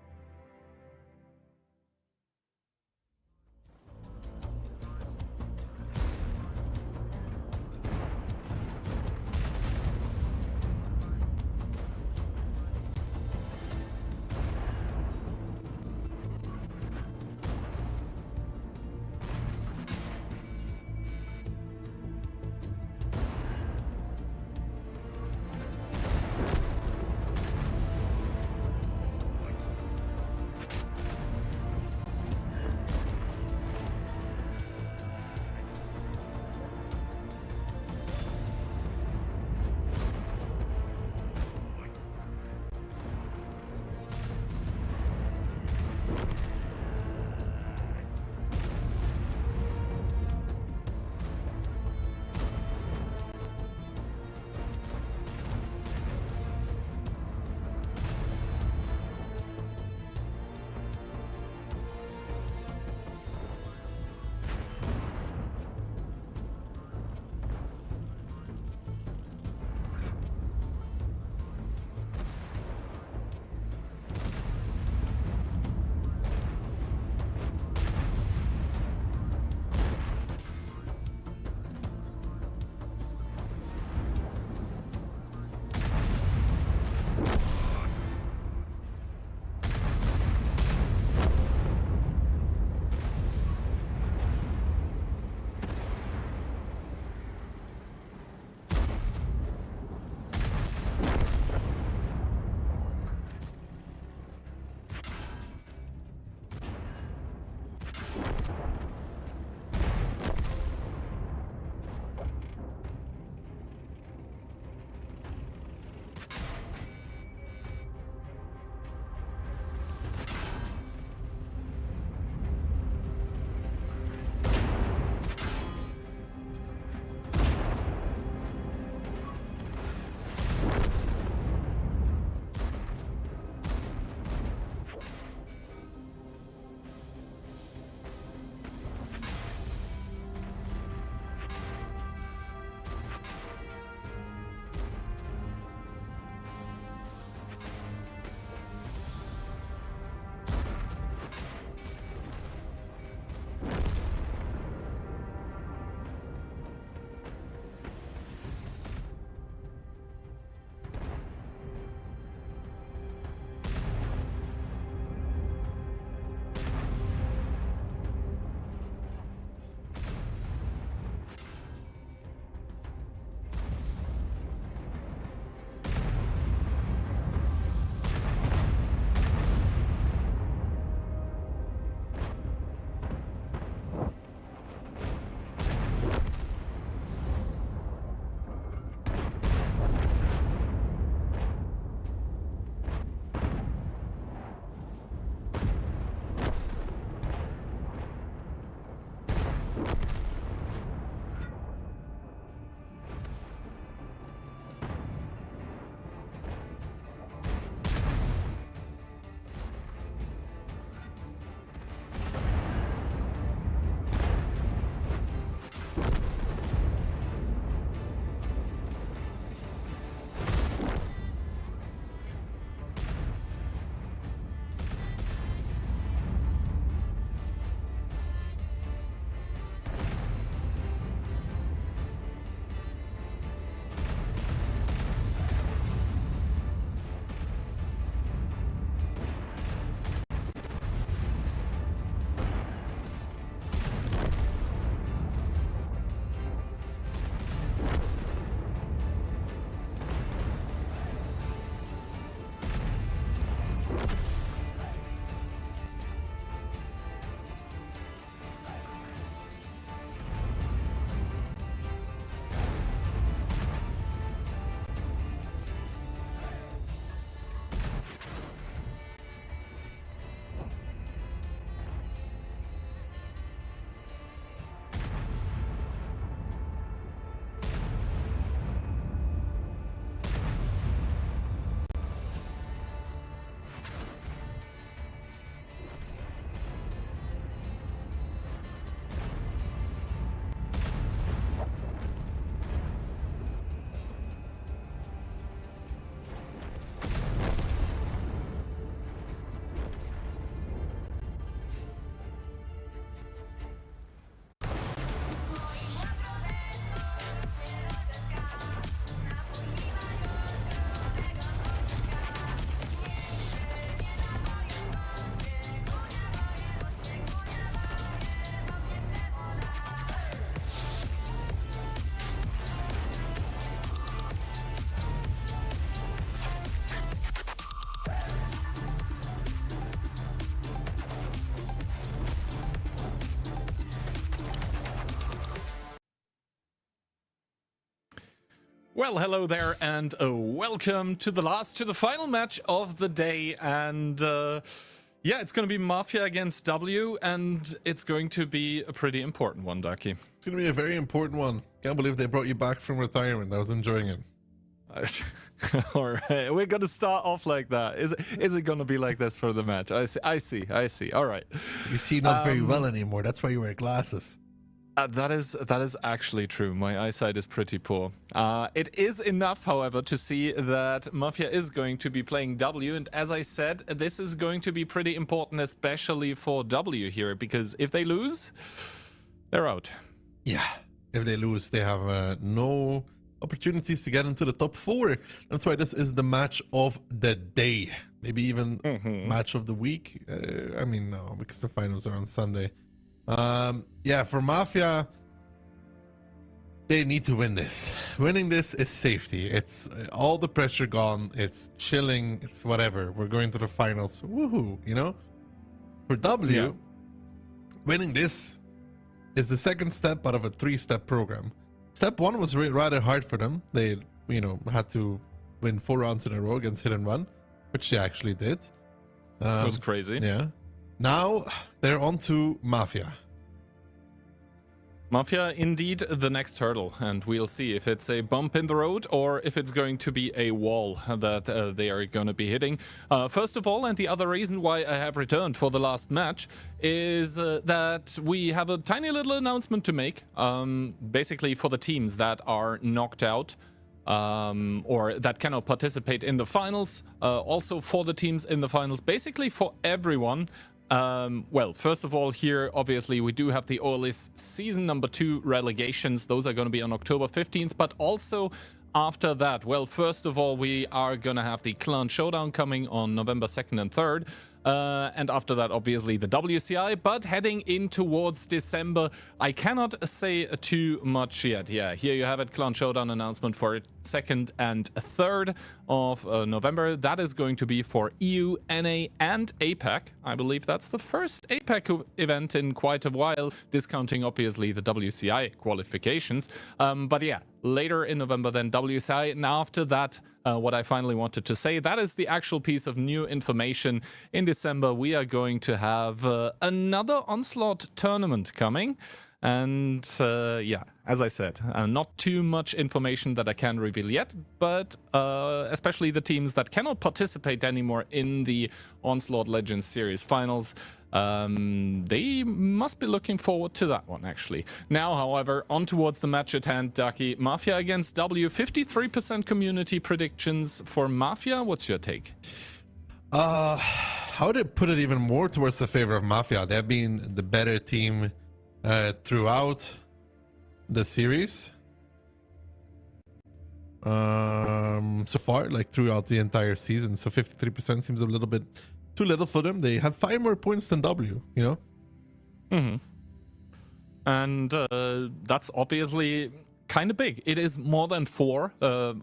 Well, hello there, and welcome to the final match of the day. And yeah, it's going to be Mafia against W, and it's going to be a pretty important one, Ducky. It's going to be a very important one. Can't believe they brought you back from retirement. I was enjoying it. All right, we're going to start off like that. Is it going to be like this for the match? I see. All right. You see not very well anymore. That's why you wear glasses. That is actually true. My eyesight is pretty poor. It is enough, however, to see that Mafia is going to be playing W, and as I said, this is going to be pretty important, especially for W here, because if they lose, they're out. Yeah, if they lose, they have no opportunities to get into the top 4. That's why this is the match of the day. Maybe even match of the week. I mean, no, because the finals are on Sunday. Yeah, for Mafia, they need to win this. Winning this is safety. It's all the pressure gone. It's chilling. It's whatever. We're going to the finals. Woohoo, you know? For W, winning this is the second step out of a 3-step program. Step 1 was rather hard for them. They, you know, had to win 4 rounds in a row against Hit and Run, which they actually did. That was crazy. Yeah. Now they're on to Mafia. Mafia, indeed, the next hurdle, and we'll see if it's a bump in the road or if it's going to be a wall that they are going to be hitting. First of all, and the other reason why I have returned for the last match is that we have a tiny little announcement to make, basically for the teams that are knocked out or that cannot participate in the finals, also for the teams in the finals, basically for everyone. Well, first of all, here, obviously, we do have the OLS Season number 2 relegations. Those are going to be on October 15th, but also after that, well, first of all, we are going to have the Clan Showdown coming on November 2nd and 3rd. And after that, obviously, the WCI. But heading in towards December, I cannot say too much yet. Yeah, here you have it, Clan Showdown announcement for 2nd and 3rd of November. That is going to be for EU, NA, and APAC. I believe that's the first APAC event in quite a while, discounting, obviously, the WCI qualifications. But yeah, later in November, then WCI. And after that, what I finally wanted to say, that is the actual piece of new information. In December, we are going to have another Onslaught tournament coming. And yeah, as I said, not too much information that I can reveal yet, but especially the teams that cannot participate anymore in the Onslaught Legends Series Finals, they must be looking forward to that one, actually. Now, however, on towards the match at hand, Ducky. Mafia against W, 53% community predictions for Mafia. What's your take? I would put it even more towards the favor of Mafia. They've been the better team throughout the series. So far, like throughout the entire season. So 53% seems a little bit too little for them. They have 5 more points than W, you know? Mm-hmm. And that's obviously kind of big. It is more than 4.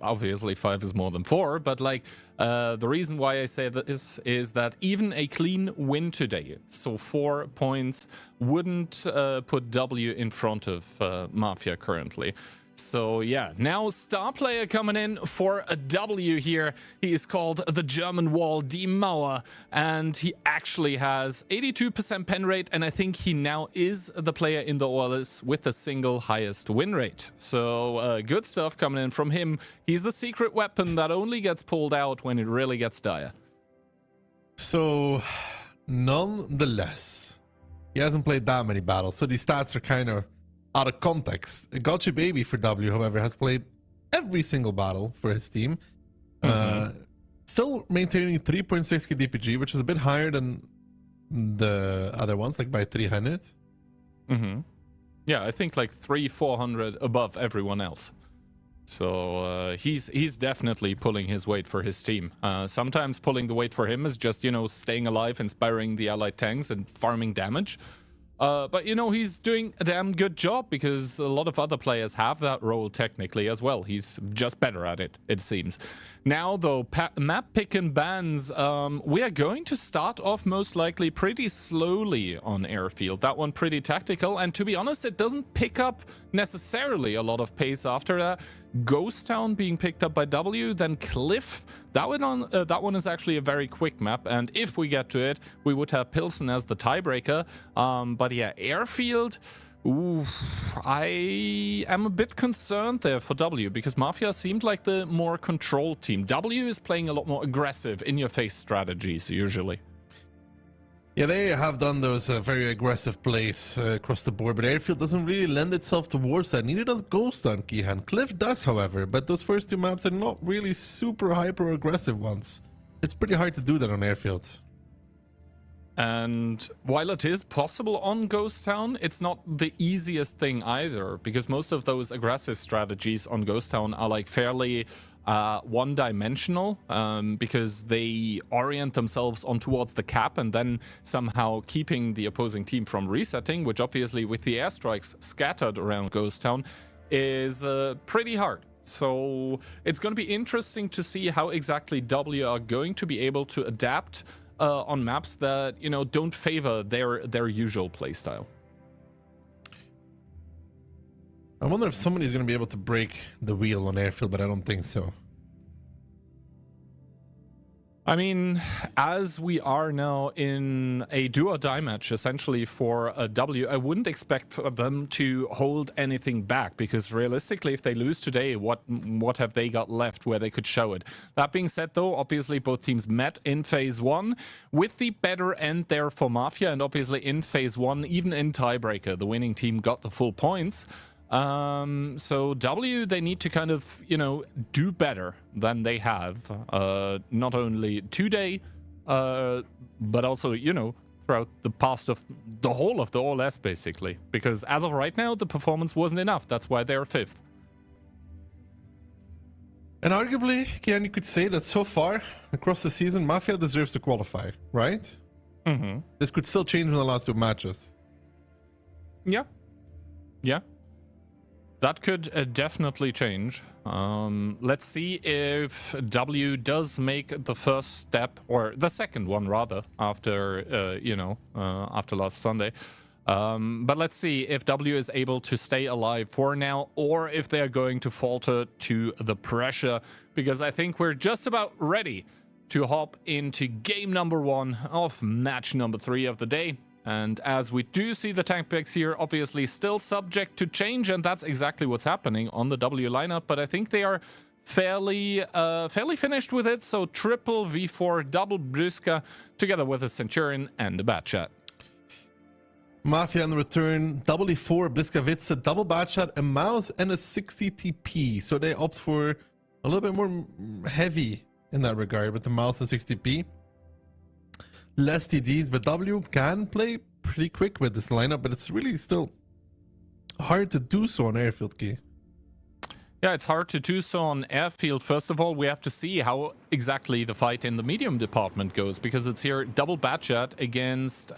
Obviously 5 is more than 4, but like the reason why I say this is that even a clean win today, so 4 points, wouldn't put W in front of Mafia currently. So yeah, now star player coming in for a W here. He is called the German Wall, Die Mauer, and he actually has 82% pen rate, and I think he now is the player in the OLS with the single highest win rate. So good stuff coming in from him. He's the secret weapon that only gets pulled out when it really gets dire. So nonetheless, he hasn't played that many battles, so these stats are kind of out of context. Gotcha Baby for W, however, has played every single battle for his team. Still maintaining 3.6k DPG, which is a bit higher than the other ones, like by 300. Yeah, I think like 300-400 above everyone else. So he's definitely pulling his weight for his team. Sometimes pulling the weight for him is just, you know, staying alive, inspiring the allied tanks, and farming damage. But, you know, he's doing a damn good job because a lot of other players have that role technically as well. He's just better at it, it seems. Now, though, map pick and bans, we are going to start off most likely pretty slowly on Airfield. That one pretty tactical, and to be honest, it doesn't pick up necessarily a lot of pace after that. Ghost Town being picked up by W, then Cliff. That one is actually a very quick map, and if we get to it, we would have Pilsen as the tiebreaker. But yeah, Airfield, ooh, I am a bit concerned there for W, because Mafia seemed like the more controlled team. W is playing a lot more aggressive, in-your-face strategies, usually. Yeah, they have done those very aggressive plays across the board, but Airfield doesn't really lend itself towards that. Neither does Ghost on Keyhand. Cliff does, however, but those first 2 maps are not really super hyper-aggressive ones. It's pretty hard to do that on Airfield. And while it is possible on Ghost Town, it's not the easiest thing either, because most of those aggressive strategies on Ghost Town are like fairly one-dimensional, because they orient themselves on towards the cap and then somehow keeping the opposing team from resetting, which obviously with the airstrikes scattered around Ghost Town is pretty hard. So it's going to be interesting to see how exactly W are going to be able to adapt on maps that, you know, don't favor their usual playstyle. I wonder if somebody's going to be able to break the wheel on Airfield, but I don't think so. I mean, as we are now in a do-or-die match, essentially for a W, I wouldn't expect for them to hold anything back, because realistically, if they lose today, what have they got left where they could show it? That being said, though, obviously both teams met in Phase 1, with the better end there for Mafia, and obviously in Phase 1, even in tiebreaker, the winning team got the full points. So W, they need to kind of, you know, do better than they have, not only today, but also, you know, throughout the past of the whole of the OLS, basically. Because as of right now, the performance wasn't enough. That's why they're 5th. And arguably, Kian, you could say that so far, across the season, Mafia deserves to qualify, right? This could still change in the last 2 matches. Yeah. Yeah. That could definitely change. Let's see if W does make the first step, or the second one rather, after, you know, after last Sunday. But let's see if W is able to stay alive for now, or if they're going to falter to the pressure, because I think we're just about ready to hop into game number 1 of match number 3 of the day. And as we do see the tank picks here, obviously still subject to change, and that's exactly what's happening on the W lineup. But I think they are fairly finished with it. So triple V4, double Brüska, together with a Centurion and a Batchat. Mafia in the return, double E4, Bliskavice, double Batchat, a mouse, and a 60 TP. So they opt for a little bit more heavy in that regard with the mouse and 60 TP. Less TDs, but W can play pretty quick with this lineup, but it's really still hard to do so on Airfield Key. Yeah, it's hard to do so on Airfield. First of all, we have to see how exactly the fight in the medium department goes, because it's here double Batchat against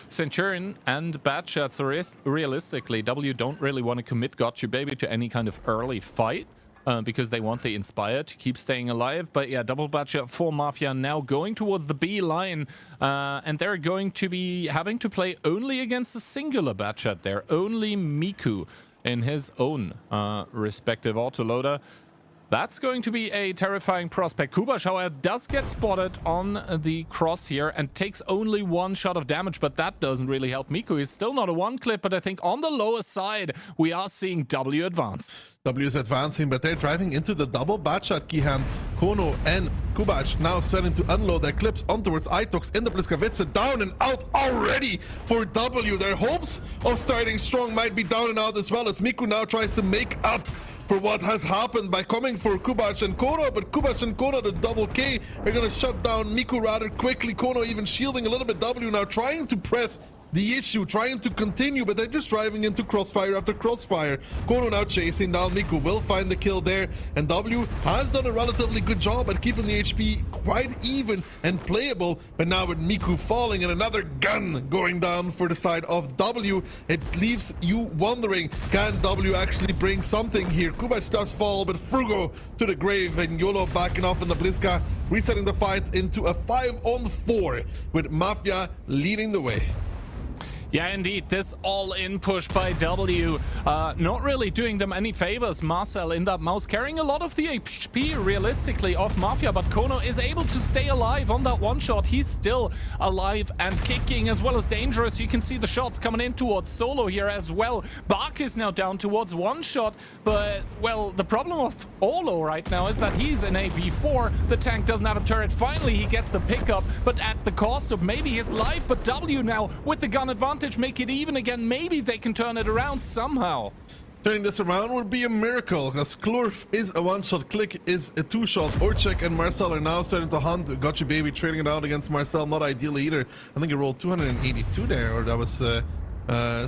Centurion and Batchat. So realistically, W don't really want to commit Gotcha Baby to any kind of early fight. Because they want the Inspire to keep staying alive. But yeah, double Batchat for Mafia now going towards the B line. And they're going to be having to play only against a singular Batchat there. Only Miku in his own respective autoloader. That's going to be a terrifying prospect. Kubash, however, does get spotted on the cross here and takes only one shot of damage, but that doesn't really help Miku. He's still not a one clip, but I think on the lower side, we are seeing W advance. W is advancing, but they're driving into the double Batchat keyhand. Kono and Kubash now starting to unload their clips on towards Itox in the Bliskavice. Down and out already for W. Their hopes of starting strong might be down and out as well, as Miku now tries to make up for what has happened by coming for Kubash and Kono, but Kubash and Kono, the double K, are going to shut down Miku rather quickly. Kono even shielding a little bit. W now trying to press the issue, trying to continue, but they're just driving into crossfire after crossfire. Kono now chasing down Miku, will find the kill there, and W has done a relatively good job at keeping the HP quite even and playable, but now with Miku falling and another gun going down for the side of W, it leaves you wondering, can W actually bring something here? Kubash does fall, but Frugo to the grave, and YOLO backing off in the Bliska, resetting the fight into a 5-on-4 with Mafia leading the way. Yeah, indeed, this all-in push by W, not really doing them any favors. Marcel in that mouse carrying a lot of the HP, realistically, of Mafia, but Kono is able to stay alive on that one shot. He's still alive and kicking, as well as dangerous. You can see the shots coming in towards Solo here as well. Bark is now down towards one shot, but, well, the problem of Olo right now is that he's in a V4. The tank doesn't have a turret. Finally, he gets the pickup, but at the cost of maybe his life. But W now, with the gun advantage, make it even again. Maybe they can turn it around somehow. Turning this around would be a miracle, because Klorf is a one-shot, Click is a two-shot. Orchek and Marcel are now starting to hunt. Gotcha Baby trading it out against Marcel, not ideal either. I think he rolled 282 there, or that was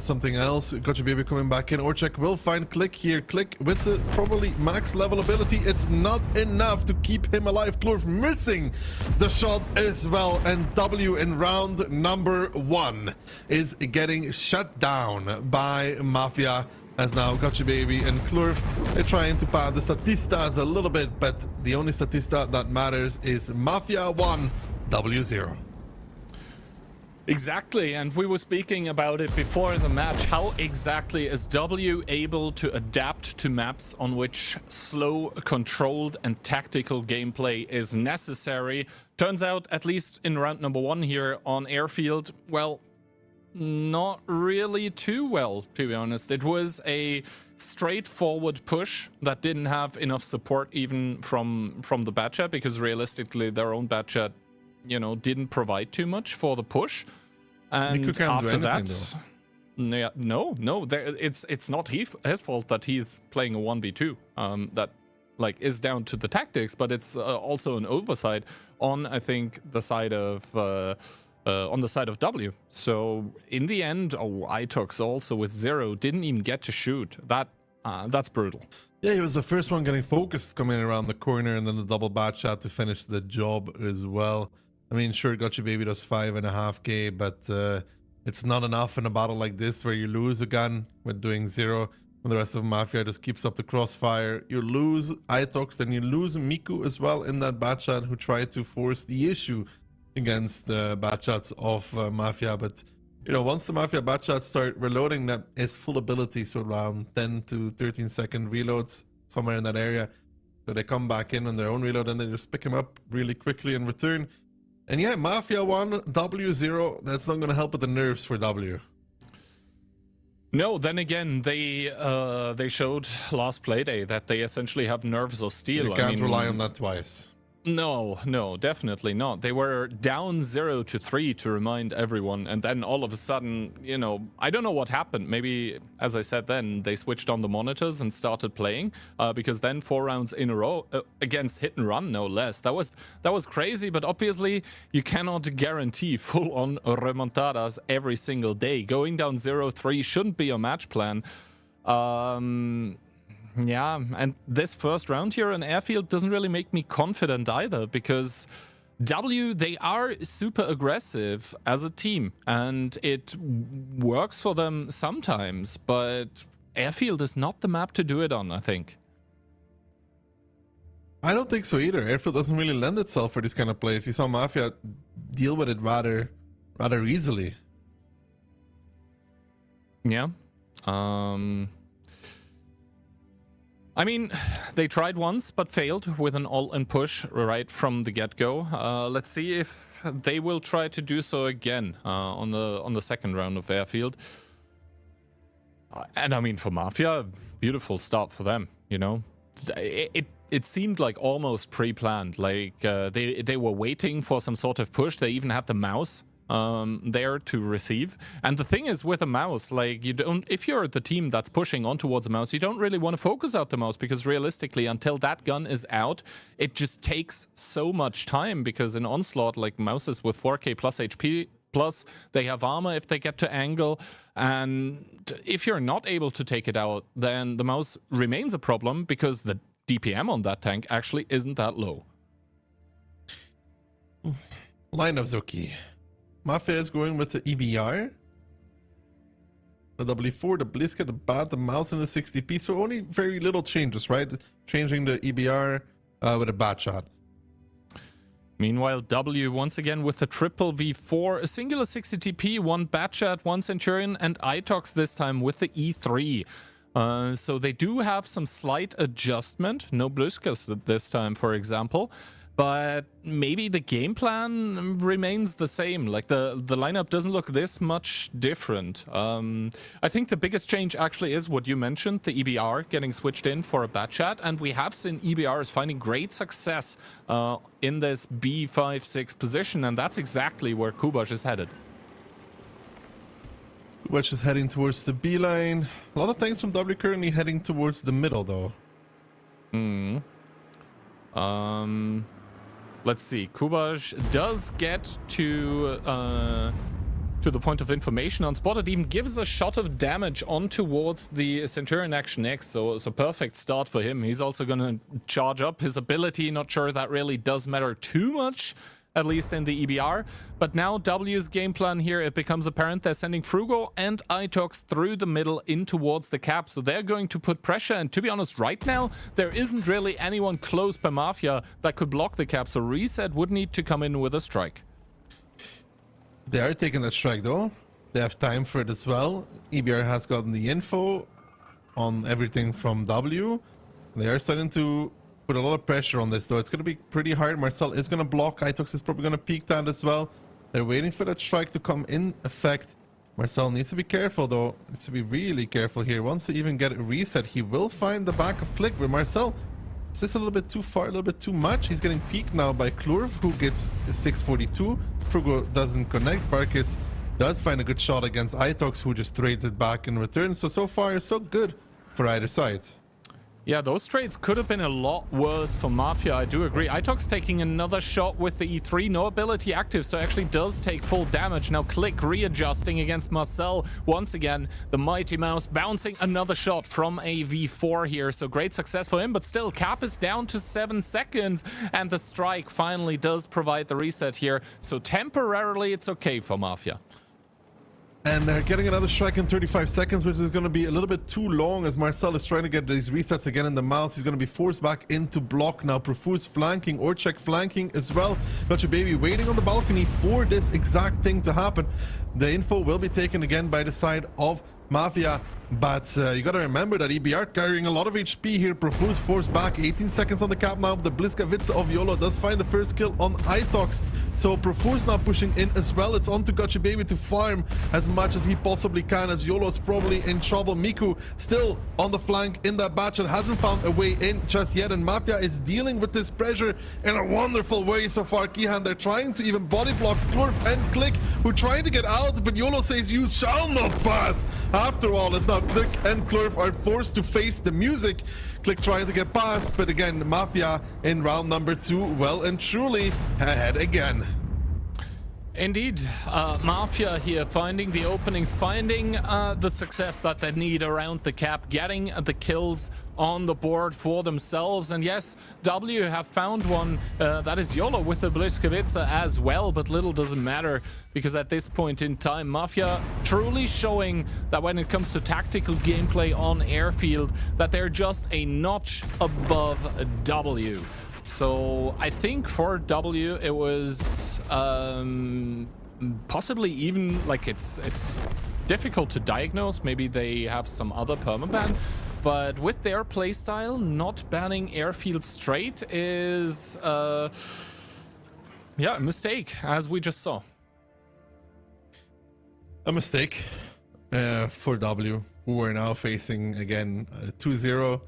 something else. Gotcha Baby coming back in. Orchek will find Click here. Click with the probably max level ability. It's not enough to keep him alive. Klorf missing the shot as well. And W in round number 1 is getting shut down by Mafia, as now Gotcha Baby and Klorf are trying to pad the statistas a little bit, but the only statista that matters is Mafia 1, W 0. Exactly, and we were speaking about it before the match. How exactly is W able to adapt to maps on which slow, controlled, and tactical gameplay is necessary? Turns out, at least in round number 1 here on Airfield, well, not really too well, to be honest. It was a straightforward push that didn't have enough support even from the Batchat, because realistically their own Batchat, you know, didn't provide too much for the push. And Miku can't after do anything, that, no, it's not his fault that he's playing a 1v2. That like is down to the tactics, but it's also an oversight on, I think, the side of W. So in the end, Itox also with 0 didn't even get to shoot. That's brutal. Yeah, he was the first one getting focused coming around the corner, and then the double Batchat to finish the job as well. I mean, sure, Gotcha Baby does 5.5k, but it's not enough in a battle like this where you lose a gun with doing 0, and the rest of Mafia just keeps up the crossfire. You lose Itox, then you lose Miku as well in that Batchat, who tried to force the issue against the Batchats of Mafia. But, you know, once the Mafia Batchats start reloading, that is full ability, so around 10 to 13 second reloads, somewhere in that area. So they come back in on their own reload, and they just pick him up really quickly in return. And yeah, Mafia 1, W 0. That's not going to help with the nerves for W. No, then again, they showed last playday that they essentially have nerves of steel. You can't rely on that twice. No, definitely not. They were down 0-3 to remind everyone, and then all of a sudden, you know, I don't know what happened. Maybe, as I said then, they switched on the monitors and started playing, because then 4 rounds in a row against hit and run, no less. That was crazy, but obviously you cannot guarantee full-on remontadas every single day. Going down 0-3 shouldn't be a match plan. Yeah, and this first round here in Airfield doesn't really make me confident either, because W, they are super aggressive as a team, and it works for them sometimes, but Airfield is not the map to do it on, I think. I don't think so either. Airfield doesn't really lend itself for this kind of plays. You saw Mafia deal with it rather easily. Yeah. I mean, they tried once, but failed with an all-in push right from the get-go. Let's see if they will try to do so again on the second round of Airfield. And I mean, for Mafia, beautiful start for them, you know? It seemed like almost pre-planned, like they were waiting for some sort of push. They even had the mouse there to receive. And the thing is, with a mouse, like, you don't, if you're the team that's pushing on towards a mouse, you don't really want to focus out the mouse, because realistically, until that gun is out, it just takes so much time, because in Onslaught, like, mouses with 4k plus HP plus, they have armor if they get to angle, and if you're not able to take it out, then the mouse remains a problem, because the DPM on that tank actually isn't that low. Lineups okay. Mafia is going with the EBR, the W4, the Bliska, the BAT, the mouse, and the 60p. So only very little changes, right? Changing the EBR with a BAT shot. Meanwhile, W once again with the triple V4, a singular 60TP, one BAT shot, one Centurion, and Itox this time with the E3. So they do have some slight adjustment. No Bliskas this time, for example. But maybe the game plan remains the same. Like, the lineup doesn't look this much different. I think the biggest change actually is what you mentioned, the EBR getting switched in for a bat chat. And we have seen EBRs finding great success in this B5-6 position. And that's exactly where Kubash is headed. Kubash is heading towards the B line. A lot of things from W currently heading towards the middle, though. Let's see. Kubash does get to the point of information on spot. It even gives a shot of damage on towards the Centurion Action X, so it's a perfect start for him. He's also going to charge up his ability. Not sure that really does matter too much, at least in the EBR. But now W's game plan here, it becomes apparent they're sending Frugo and Itox through the middle in towards the cap. So they're going to put pressure. And to be honest, right now, there isn't really anyone close by Mafia that could block the cap. So Reset would need to come in with a strike. They are taking that strike, though. They have time for it as well. EBR has gotten the info on everything from W. They are starting to put a lot of pressure on this, though. It's going to be pretty hard. Marcel is going to block. Itox is probably going to peek that as well. They're waiting for that strike to come in effect. Marcel needs to be careful, though. Needs to be really careful here. Once they even get it reset, he will find the back of Click. But Marcel, is this a little bit too far, a little bit too much? He's getting peeked now by Klurv, who gets 642. Frugo doesn't connect. Barkis does find a good shot against Itox, who just trades it back in return. So far, so good for either side. Yeah, those trades could have been a lot worse for Mafia, I do agree. Itox taking another shot with the E3, no ability active, so actually does take full damage. Now Click readjusting against Marcel. Once again, the Mighty Mouse bouncing another shot from a V4 here, so great success for him, but still, cap is down to 7 seconds, and the strike finally does provide the reset here, so temporarily it's okay for Mafia. And they're getting another strike in 35 seconds, which is going to be a little bit too long, as Marcel is trying to get these resets again in the mouse. He's going to be forced back into block now. Profus flanking, Orchek flanking as well. Gotcha Baby waiting on the balcony for this exact thing to happen. The info will be taken again by the side of Mafia, but you got to remember that EBR carrying a lot of HP here. Profus forced back, 18 seconds on the cap now. The Bliska Vitsa of YOLO does find the first kill on Itox. So Profure's now pushing in as well. It's on to Gotcha Baby to farm as much as he possibly can, as YOLO's probably in trouble. Miku still on the flank in that batch and hasn't found a way in just yet, and Mafia is dealing with this pressure in a wonderful way so far. Kihan, they're trying to even body block Klurf and Click, who trying to get out, but YOLO says you shall not pass. After all, it's now Click and Klurf are forced to face the music. Click trying to get past, but again, Mafia in round number 2, well and truly ahead again. Indeed, Mafia here finding the openings, finding the success that they need around the cap, getting the kills on the board for themselves. And yes, W have found one, that is YOLO with the Bliskavitsa as well, but little doesn't matter because at this point in time, Mafia truly showing that when it comes to tactical gameplay on airfield, that they're just a notch above W. So I think for W it was possibly even like it's difficult to diagnose. Maybe they have some other permaban, but with their playstyle, not banning airfield straight is yeah, a mistake, as we just saw. A mistake for W, who are now facing again 2-0.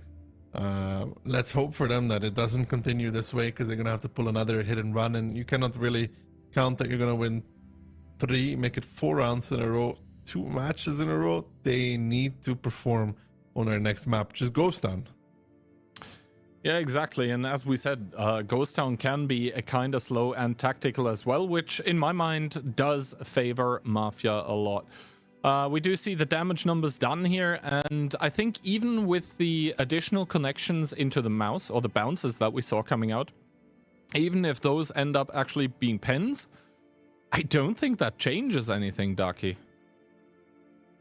Let's hope for them that it doesn't continue this way, because they're gonna have to pull another hit and run, and you cannot really count that you're gonna win 3, make it 4 rounds in a row, 2 matches in a row. They need to perform on their next map, which is Ghost Town. Yeah, exactly. And as we said, Ghost Town can be a kind of slow and tactical as well, which in my mind does favor Mafia a lot. We do see the damage numbers done here, and I think even with the additional connections into the mouse, or the bounces that we saw coming out, even if those end up actually being pens, I don't think that changes anything, Daki.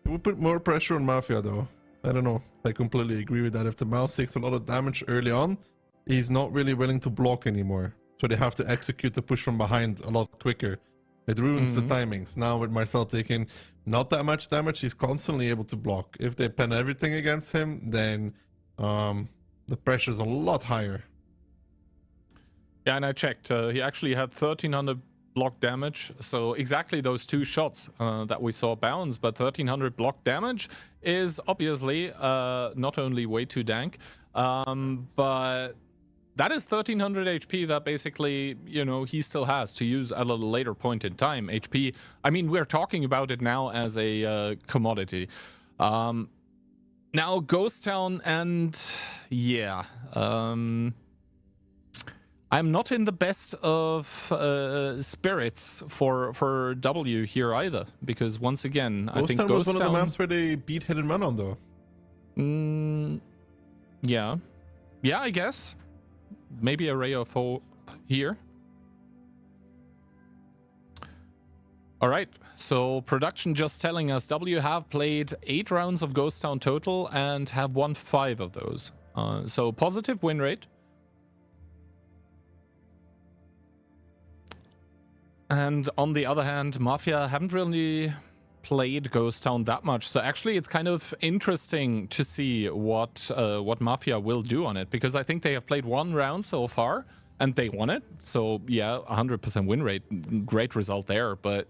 It would put more pressure on Mafia, though. I don't know. I completely agree with that. If the mouse takes a lot of damage early on, he's not really willing to block anymore. So they have to execute the push from behind a lot quicker. It ruins the timings. Now with Marcel taking not that much damage, he's constantly able to block. If they pen everything against him, then the pressure's a lot higher. Yeah, and I checked. He actually had 1300 block damage. So exactly those 2 shots that we saw bounce, but 1300 block damage is obviously not only way too dank, but that is 1300 HP that basically, you know, he still has to use at a later point in time. HP, I mean, we're talking about it now as a commodity. Now, Ghost Town, and yeah, I'm not in the best of spirits for W here either, because once again, I think Ghost Town was Ghost one of the maps where they beat Hit and Run on, though. Yeah. Yeah, I guess. Maybe a ray of hope here. All right, so production just telling us W have played 8 rounds of Ghost Town total and have won 5 of those. So positive win rate. And on the other hand, Mafia haven't really played Ghost Town that much. So actually, it's kind of interesting to see what Mafia will do on it, because I think they have played 1 round so far and they won it. So yeah, 100% win rate, great result there. But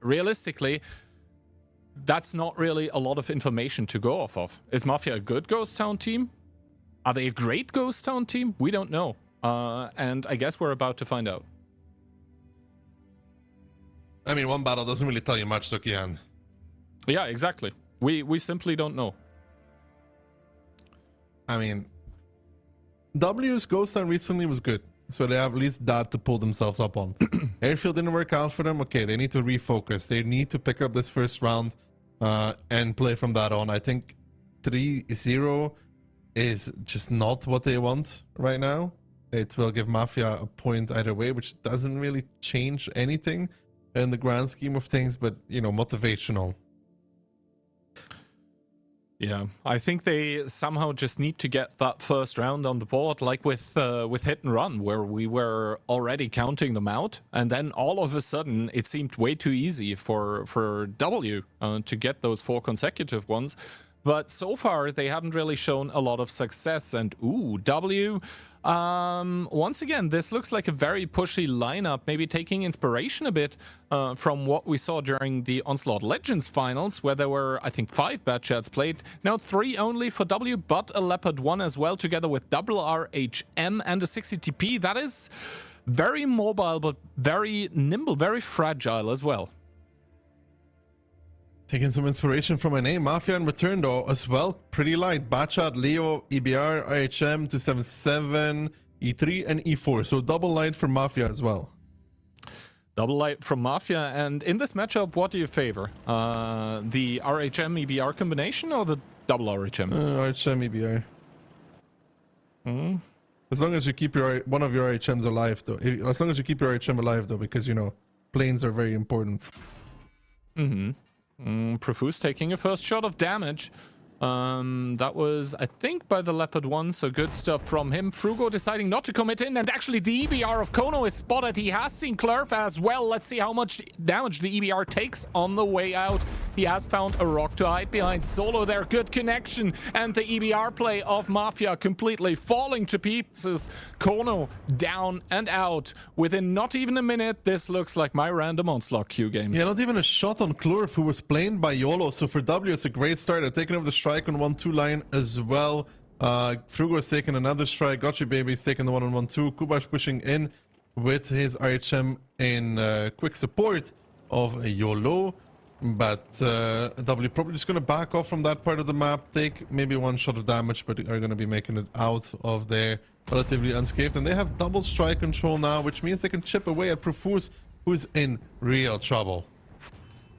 realistically, that's not really a lot of information to go off of. Is Mafia a good Ghost Town team? Are they a great Ghost Town team? We don't know. And I guess we're about to find out. I mean, 1 battle doesn't really tell you much, Sokian. Yeah, exactly. We simply don't know. I mean, W's Ghost Town recently was good, so they have at least that to pull themselves up on. Airfield didn't work out for them. Okay, they need to refocus. They need to pick up this first round and play from that on. I think 3-0 is just not what they want right now. It will give Mafia a point either way, which doesn't really change anything in the grand scheme of things, but, you know, motivational. Yeah, I think they somehow just need to get that first round on the board, like with Hit and Run, where we were already counting them out, and then all of a sudden it seemed way too easy for W to get those 4 consecutive ones. but so far they haven't really shown a lot of success. And ooh, W. Once again, this looks like a very pushy lineup, maybe taking inspiration a bit from what we saw during the Onslaught Legends Finals, where there were, I think, 5 bad chats played. Now 3 only for W, but a Leopard 1 as well, together with double RHM and a 60 TP. That is very mobile, but very nimble, very fragile as well. Taking some inspiration from my name. Mafia in return, though, as well. Pretty light. Bachat, Leo, EBR, IHM, 277, E3, and E4. So double light for Mafia as well. Double light from Mafia. And in this matchup, what do you favor? The RHM EBR combination or the double RHM? RHM, EBR. As long as you keep your one of your RHMs alive, though. As long as you keep your RHM alive, though, because, you know, planes are very important. Profuse taking a first shot of damage. That was, I think, by the Leopard 1, so good stuff from him. Frugo deciding not to commit in, and actually the EBR of Kono is spotted. He has seen Clerf as well. Let's see how much damage the EBR takes on the way out. He has found a rock to hide behind. Solo there, good connection, and the EBR play of Mafia completely falling to pieces. Kono down and out within not even a minute. This looks like my random Onslaught Q games. Yeah, not even a shot on Clerf, who was played by YOLO. So for W, it's a great start. They're taking over the strike on 1-2 line as well. Frugo is taking another strike. Gotcha Baby's taking the 1-on-1-2. Kubash pushing in with his RHM in quick support of YOLO. But W probably just going to back off from that part of the map, take maybe 1 shot of damage, but are going to be making it out of there relatively unscathed. And they have double strike control now, which means they can chip away at Profuse, who's in real trouble.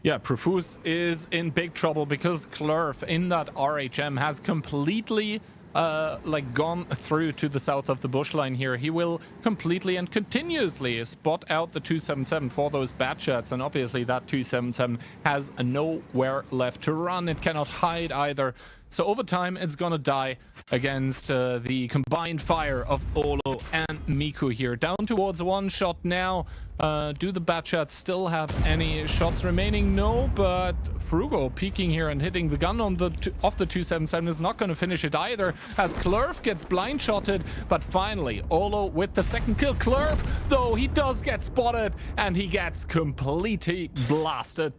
Yeah, Profuse is in big trouble because Clerf in that RHM has completely gone through to the south of the bush line here. He will completely and continuously spot out the 277 for those bad shots, and obviously that 277 has nowhere left to run. It cannot hide either. So over time, it's gonna die against the combined fire of Olo and Miku here. Down towards 1 shot now. Do the bad shots still have any shots remaining? No, but Frugo peeking here and hitting the gun on the off the 277 is not going to finish it either, as Clerf gets blind shotted. But finally, Olo with the second kill. Clerf, though, he does get spotted, and he gets completely blasted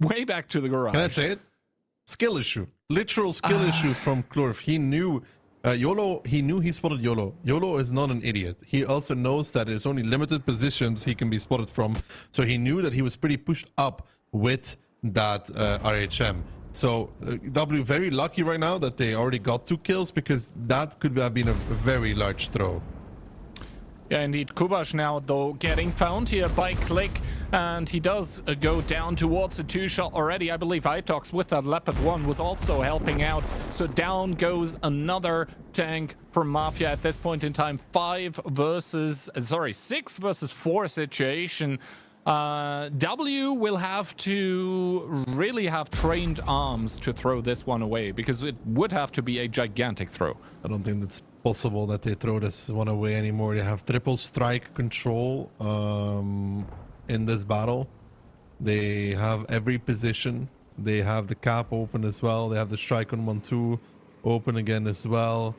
way back to the garage. Can I say it? Skill issue. Literal skill issue from Clerf. He knew YOLO, he knew he spotted YOLO. YOLO is not an idiot. He also knows that there's only limited positions he can be spotted from. So he knew that he was pretty pushed up with that RHM. So W very lucky right now that they already got 2 kills, because that could have been a very large throw. Yeah, indeed. Kubash now, though, getting found here by Click, and he does go down towards a 2-shot already. I believe Itox with that Leopard 1 was also helping out. So down goes another tank for Mafia at this point in time. 6 versus 4 situation. W will have to really have trained arms to throw this one away, because it would have to be a gigantic throw. I don't think that's possible that they throw this one away anymore. They have triple strike control in this battle. They have every position. They have the cap open as well. They have the strike on 1-2 open again as well.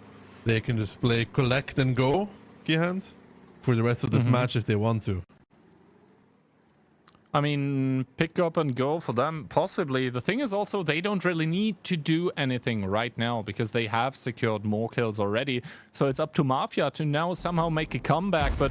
They can just play collect and go, Keyhand, for the rest of this match if they want to. I mean, pick up and go for them, possibly. The thing is also, they don't really need to do anything right now, because they have secured more kills already. So it's up to Mafia to now somehow make a comeback. But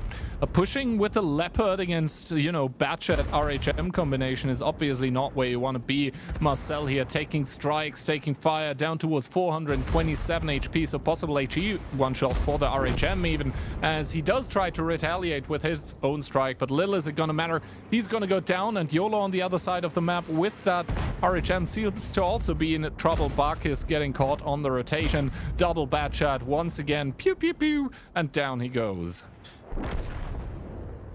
pushing with a Leopard against, you know, Batchat RHM combination is obviously not where you want to be. Marcel here taking strikes, taking fire, down towards 427 HP. So possible HE 1-shot for the RHM even, as he does try to retaliate with his own strike. But little is it going to matter. He's going to go down, and YOLO on the other side of the map with that RHM seems to also be in trouble. Barkis getting caught on the rotation. Double bad shot once again. Pew, pew, pew. And down he goes.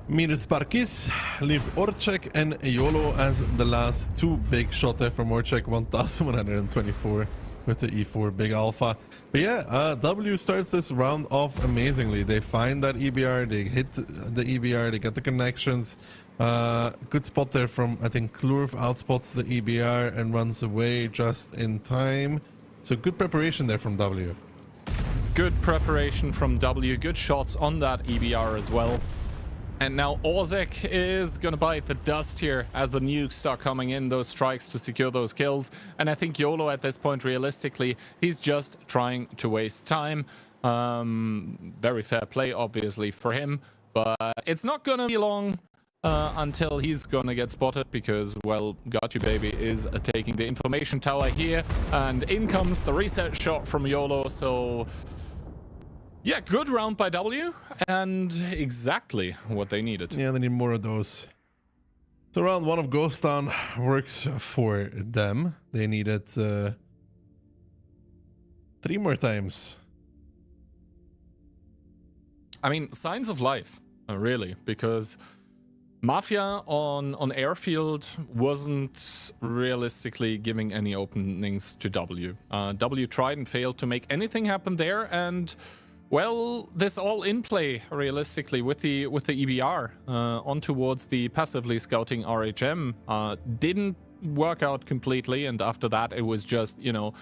Minus Barkis leaves Orchek and YOLO as the last 2. Big shot there from Orchek, 1124 with the E4 big alpha. But yeah, W starts this round off amazingly. They find that EBR, they hit the EBR, they get the connections. Good spot there from, I think, Klurf outspots the EBR and runs away just in time. So good preparation there from W. Good preparation from W. Good shots on that EBR as well. And now Ozek is going to bite the dust here as the nukes start coming in, those strikes to secure those kills. And I think YOLO at this point, realistically, he's just trying to waste time. Very fair play, obviously, for him. But it's not going to be long until he's going to get spotted because, well, Got You Baby is taking the information tower here. And in comes the reset shot from YOLO, so... yeah, good round by W, and exactly what they needed. Yeah, they need more of those. So round 1 of Ghost Town works for them. They needed 3 more times. I mean, signs of life, really, because Mafia on Airfield wasn't realistically giving any openings to W. W tried and failed to make anything happen there, and... well, this all in play realistically with the EBR on towards the passively scouting RHM didn't work out completely, and after that it was just, you know,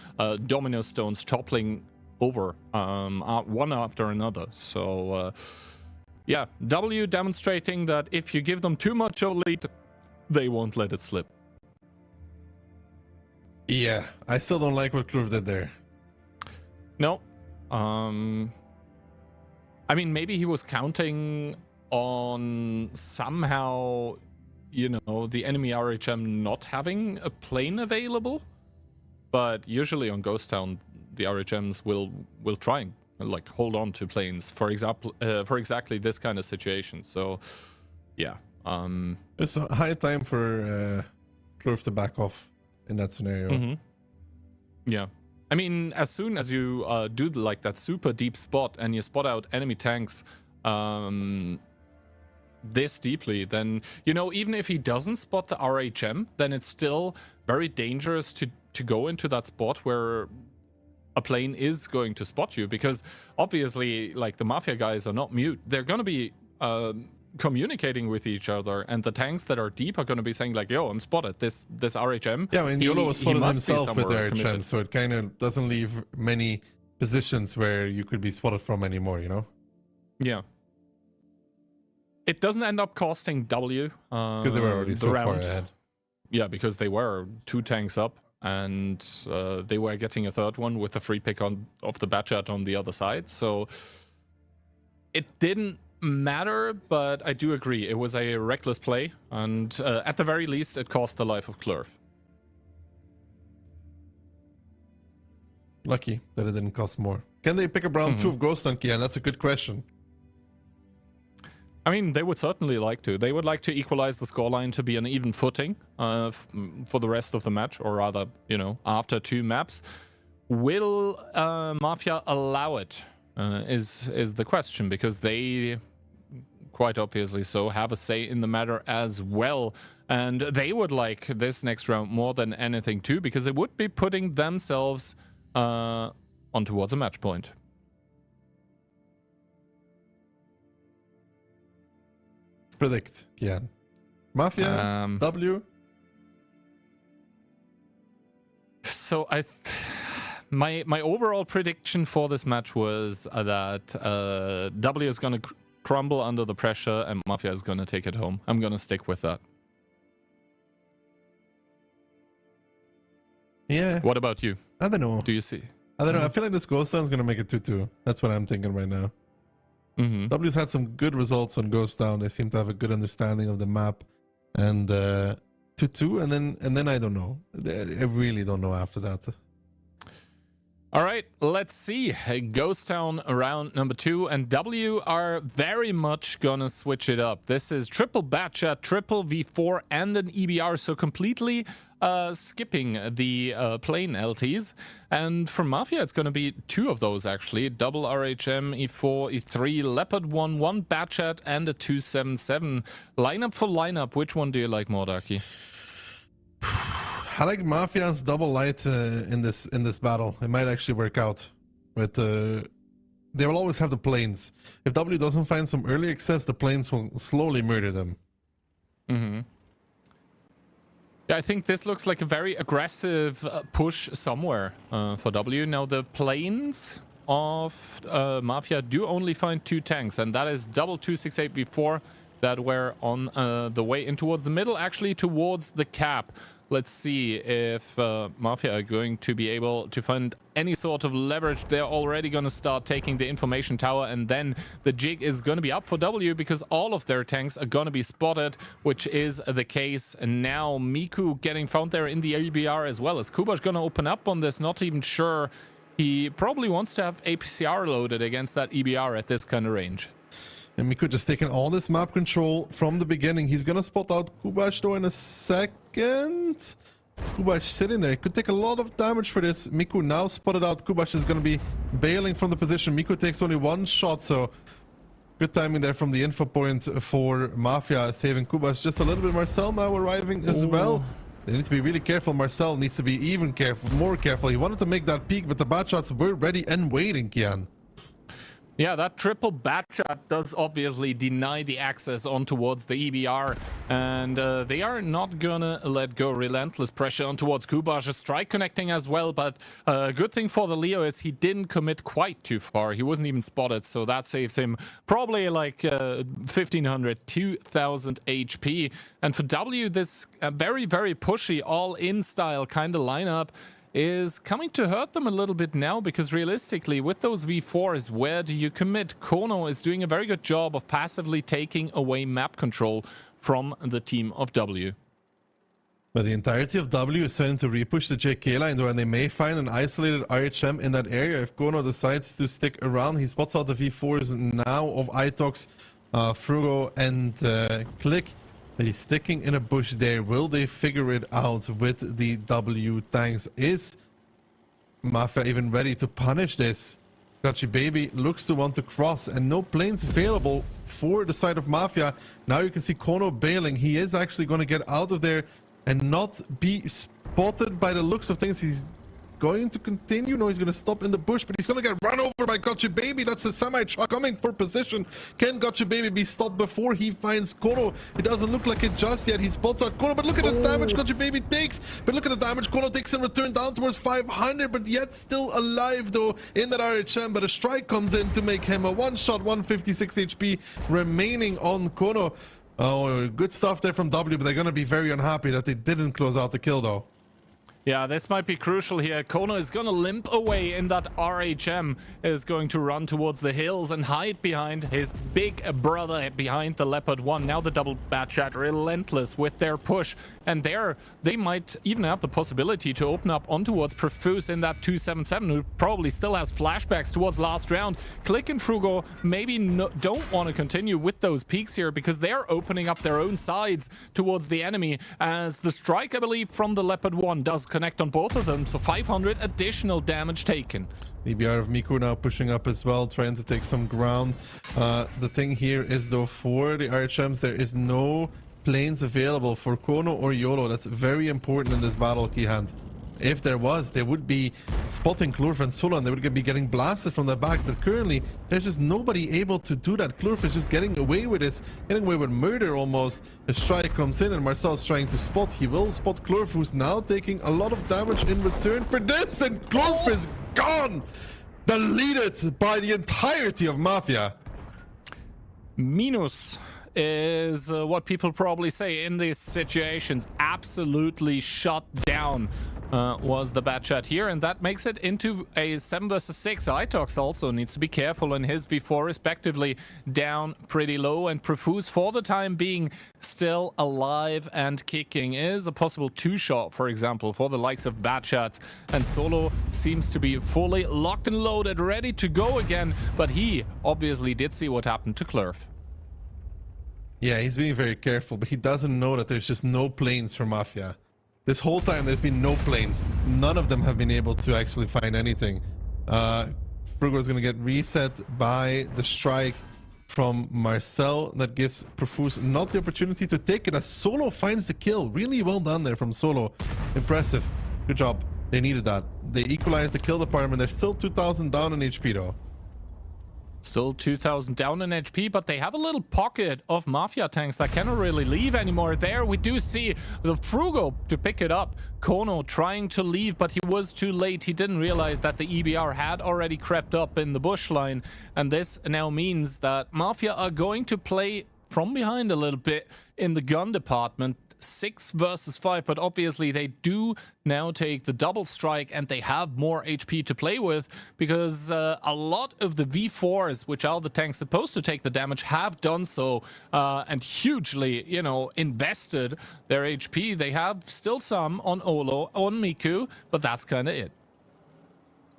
domino stones toppling over one after another. So yeah, W demonstrating that if you give them too much of a lead, they won't let it slip. Yeah, I still don't like what Klurf did there. No. I mean, maybe he was counting on somehow, you know, the enemy RHM not having a plane available. But usually on Ghost Town, the RHMs will try and like hold on to planes for example, for exactly this kind of situation. So, yeah. It's a high time for Klurf to back off in that scenario. Mm-hmm. Yeah. I mean, as soon as you do like that super deep spot and you spot out enemy tanks this deeply, then, you know, even if he doesn't spot the RHM, then it's still very dangerous to go into that spot where a plane is going to spot you, because obviously, like, the Mafia guys are not mute. They're going to be communicating with each other, and the tanks that are deep are going to be saying like, yo, I'm spotted, this RHM. Yeah, I mean, YOLO was spotted himself with the RHM, committed. so it kind of doesn't leave many positions where you could be spotted from anymore, you know? Yeah. It doesn't end up costing W Because they were already so far ahead. Yeah, because they were 2 tanks up, and they were getting a third one with the free pick of the Batchat on the other side, so it didn't matter, but I do agree it was a reckless play, and at the very least it cost the life of Klurf. Lucky that it didn't cost more. Can they pick up round 2 of Ghost Town, Kian? That's a good question. I mean, they would certainly like to. They would like to equalize the scoreline to be an even footing for the rest of the match, or rather, you know, after 2 maps. Will Mafia allow it? Is the question, because they quite obviously so have a say in the matter as well, and they would like this next round more than anything too, because it would be putting themselves on towards a match point. Predict, yeah. Mafia, W. So my overall prediction for this match was that W is going to crumble under the pressure and Mafia is going to take it home. I'm going to stick with that. Yeah. What about you? I don't know. Do you see? I don't know. I feel like this Ghost Town is going to make it 2-2. That's what I'm thinking right now. W's had some good results on Ghost Town. They seem to have a good understanding of the map. And 2-2, and then I don't know. I really don't know after that. All right, let's see. Ghost Town round number 2, and W are very much gonna switch it up. This is triple Batchat, triple V4, and an EBR, so completely skipping the plane LTs. And for Mafia, it's gonna be 2 of those actually: double RHM, E4, E3, Leopard 1 Batchat, and a 277. Lineup for lineup, which one do you like more, Darky? I like Mafia's double light in this battle. It might actually work out. But they will always have the planes. If W doesn't find some early access, the planes will slowly murder them. Yeah, I think this looks like a very aggressive push somewhere for W. Now, the planes of Mafia do only find 2 tanks, and that is double 268V4 that were on the way in towards the middle, actually towards the cap. Let's see if Mafia are going to be able to find any sort of leverage. They're already going to start taking the information tower, and then the jig is going to be up for W because all of their tanks are going to be spotted, which is the case now. Miku getting found there in the EBR as well as Kuba's going to open up on this. Not even sure. He probably wants to have APCR loaded against that EBR at this kind of range. And Miku just taking all this map control from the beginning. He's gonna spot out Kubash though in a second. Kubash sitting there. He could take a lot of damage for this. Miku now spotted out. Kubash is gonna be bailing from the position. Miku takes only 1 shot, so good timing there from the info point for Mafia, saving Kubash just a little bit. Marcel now arriving as well. They need to be really careful. Marcel needs to be even more careful. He wanted to make that peak, but the bad shots were ready and waiting, Kian. Yeah, that triple bat shot does obviously deny the access on towards the EBR, and they are not gonna let go. Relentless pressure on towards Kubash. A strike connecting as well, but good thing for the Leo is he didn't commit quite too far. He wasn't even spotted, so that saves him probably like 1500, 2000 HP. And for W, this very, very pushy, all-in style kind of lineup is coming to hurt them a little bit now, because realistically with those V4s, where do you commit? Kono is doing a very good job of passively taking away map control from the team of W. But the entirety of W is starting to repush the JK line though, and they may find an isolated RHM in that area if Kono decides to stick around. He spots out the V4s now of Itox, Frugo and Click. He's sticking in a bush there. Will they figure it out with the W tanks? Is Mafia even ready to punish this? Gachi Baby looks to want to cross, and no planes available for the side of Mafia. Now you can see Kono bailing. He is actually going to get out of there and not be spotted by the looks of things. He's going to continue. No, he's going to stop in the bush, but he's going to get run over by Gachi Baby. That's a semi-truck coming for position. Can Gachi Baby be stopped before he finds Kono? It doesn't look like it just yet. He spots out Kono, but look at the damage Gachi Baby takes. But look at the damage Kono takes in return, down towards 500, but yet still alive though in that RHM. But a strike comes in to make him a 1-shot, 156 HP remaining on Kono. Oh, good stuff there from W, but they're going to be very unhappy that they didn't close out the kill though. Yeah, this might be crucial here. Kono is going to limp away in that RHM, is going to run towards the hills and hide behind his big brother behind the Leopard 1. Now the double bat shot, relentless with their push. And there, they might even have the possibility to open up on towards Profuse in that 277, who probably still has flashbacks towards last round. Click and Frugo maybe don't want to continue with those peaks here, because they're opening up their own sides towards the enemy, as the strike, I believe, from the Leopard 1 does connect on both of them, so 500 additional damage taken. EBR of Miku now pushing up as well, trying to take some ground. The thing here is though, for the RHMs, there is no planes available for Kono or YOLO. That's very important in this battle, Keyhand. If there was, they would be spotting Klurf and Solo, and they would be getting blasted from the back. But currently, there's just nobody able to do that. Klurf is just getting away with this, getting away with murder almost. The strike comes in, and Marcel's trying to spot. He will spot Klurf, who's now taking a lot of damage in return for this, and Klurf is gone, deleted by the entirety of Mafia. Minus is what people probably say in these situations. Absolutely shut down was the bad shot here, and that makes it into a 7 versus 6. Itox also needs to be careful in his V4 respectively, down pretty low, and Profuse for the time being still alive and kicking. Is a possible 2-shot, for example, for the likes of bad shots, and Solo seems to be fully locked and loaded, ready to go again, but he obviously did see what happened to Klurf. Yeah, he's being very careful, but he doesn't know that there's just no planes for Mafia. This whole time, there's been no planes. None of them have been able to actually find anything. Frugo is going to get reset by the strike from Marcel. That gives Profuse not the opportunity to take it, as Solo finds the kill. Really well done there from Solo. Impressive. Good job. They needed that. They equalized the kill department. They're still 2,000 down in HP though. Still 2,000 down in HP, but they have a little pocket of Mafia tanks that cannot really leave anymore. There we do see the Frugo to pick it up. Kono trying to leave, but he was too late. He didn't realize that the EBR had already crept up in the bush line. And this now means that Mafia are going to play from behind a little bit in the gun department. 6 versus 5, but obviously they do now take the double strike and they have more HP to play with, because a lot of the V4s, which are the tanks supposed to take the damage, have done so and hugely, you know, invested their HP. They have still some on Olo, on Miku, but that's kind of it.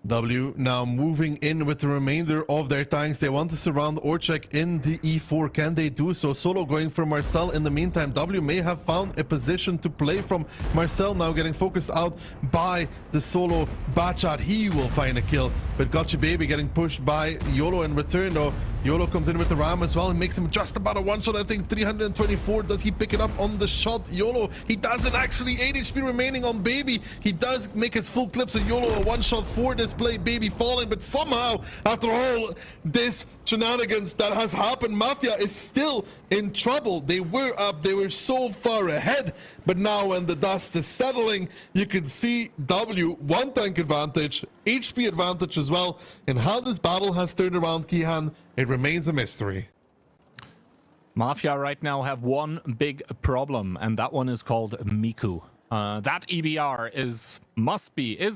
W now moving in with the remainder of their tanks. They want to surround Orchek in the E4. Can they do so? Solo going for Marcel. In the meantime, W may have found a position to play from. Marcel now getting focused out by the Solo Bachat. He will find a kill, but Gotcha Baby getting pushed by YOLO in return, though. YOLO comes in with the Ram as well and makes him just about a one-shot. I think 324. Does he pick it up on the shot? YOLO, he doesn't actually. 8 HP remaining on Baby. He does make his full clips, and YOLO a one-shot for this play. Baby falling, but somehow, after all this shenanigans that has happened, Mafia is still in trouble. They were up, they were so far ahead, but now when the dust is settling, you can see W, 1 tank advantage, HP advantage as well, and how this battle has turned around, Kihan, it remains a mystery. Mafia right now have one big problem, and that one is called Miku. That EBR is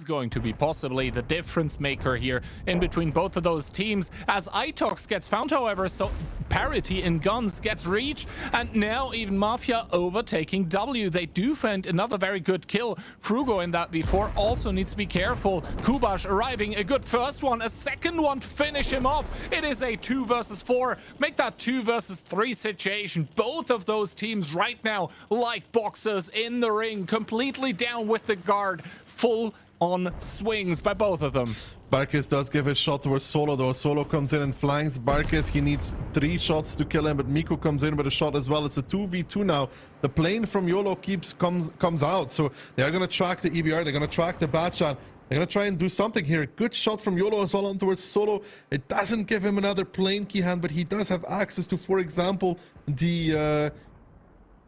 going to be possibly the difference maker here in between both of those teams, as Itox gets found. However, so parity in guns gets reached, and now even Mafia overtaking W. They do find another very good kill. Frugo in that before also needs to be careful. Kubash arriving, a good first one, a second one to finish him off. It is a 2 versus 4, make that 2 versus 3 situation. Both of those teams right now like boxers in the ring, completely down with the guard. Full on swings by both of them. Barkis does give a shot towards Solo, though. Solo comes in and flanks Barkis. He needs 3 shots to kill him, but Miku comes in with a shot as well. It's a 2v2 now. The plane from YOLO comes out, so they're going to track the EBR. They're going to track the bad shot. They're going to try and do something here. Good shot from YOLO as well on towards Solo. It doesn't give him another plane, Kihan, but he does have access to, for example, the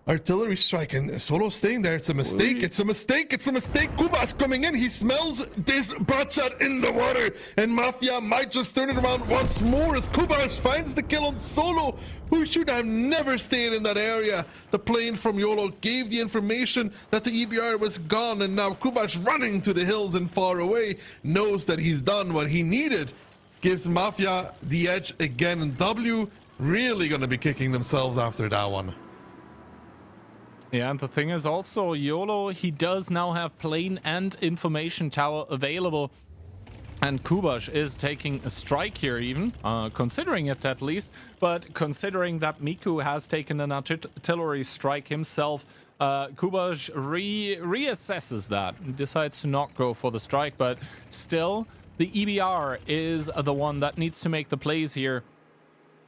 artillery strike, and Solo staying there. It's a mistake. It's a mistake. It's a mistake. Kubas coming in. He smells this Bachat in the water, and Mafia might just turn it around once more as Kubas finds the kill on Solo, who should have never stayed in that area. The plane from YOLO gave the information that the EBR was gone, and now Kubas running to the hills and far away knows that he's done what he needed. Gives Mafia the edge again, and W really gonna be kicking themselves after that one. Yeah, and the thing is also, YOLO, he does now have plane and information tower available. And Kubash is taking a strike here even, considering it at least. But considering that Miku has taken an artillery strike himself, Kubash reassesses that, decides to not go for the strike. But still, the EBR is the one that needs to make the plays here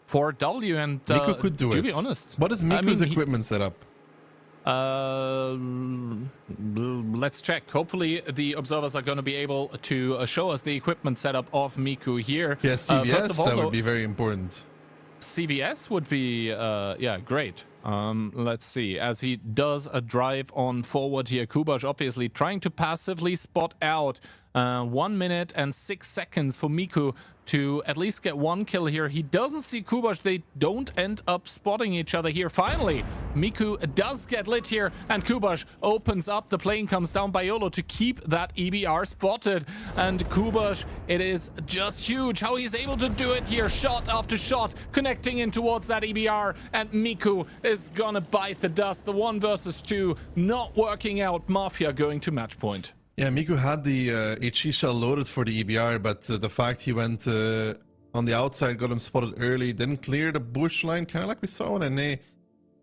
for W. And Miku could do it. To be honest, what is Miku's equipment setup? Let's check. Hopefully the observers are going to be able to show us the equipment setup of Miku here. Yeah, CVS, first of all, that would be very important. CVS would be, yeah, great. Let's see. As he does a drive on forward here, Kubash obviously trying to passively spot out. 1 minute and 6 seconds for Miku to at least get 1 kill here. He doesn't see Kubash. They don't end up spotting each other here. Finally, Miku does get lit here, and Kubash opens up. The plane comes down by YOLO to keep that EBR spotted. And Kubash, it is just huge how he's able to do it here. Shot after shot, connecting in towards that EBR. And Miku is gonna bite the dust. The 1 versus 2 not working out. Mafia going to match point. Yeah, Miku had the HE shell loaded for the EBR, but the fact he went on the outside, got him spotted early, didn't clear the bush line, kind of like we saw in NA.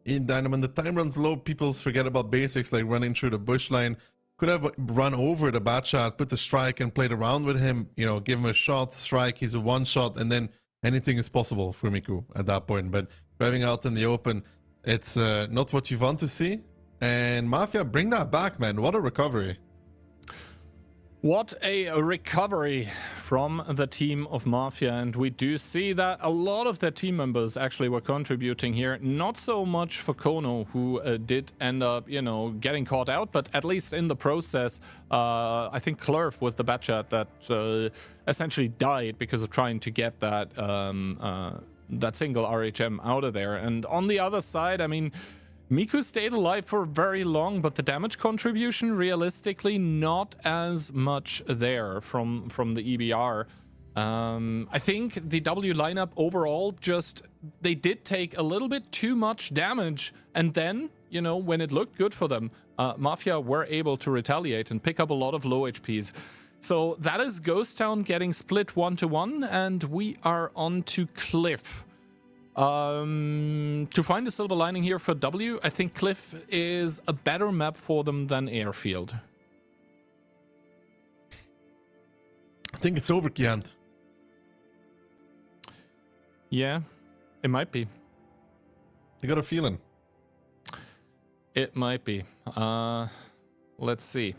And when the time runs low, people forget about basics like running through the bush line. Could have run over the bad shot, put the strike and played around with him, you know, give him a shot, strike, he's a 1-shot, and then anything is possible for Miku at that point. But driving out in the open, it's not what you want to see. And Mafia, bring that back, man. What a recovery. What a recovery from the team of Mafia, and we do see that a lot of their team members actually were contributing here. Not so much for Kono, who did end up, you know, getting caught out, but at least in the process, I think Clerf was the Batchat that essentially died because of trying to get that that single RHM out of there. And on the other side, I mean, Miku stayed alive for very long, but the damage contribution, realistically, not as much there from the EBR. I think the W lineup overall just, they did take a little bit too much damage, and then, you know, when it looked good for them, Mafia were able to retaliate and pick up a lot of low HPs. So that is Ghost Town getting split 1-1, and we are on to Cliff. To find a silver lining here for W, I think Cliff is a better map for them than Airfield. I think it's over, Kiant. Yeah, it might be. I got a feeling. It might be. Let's see.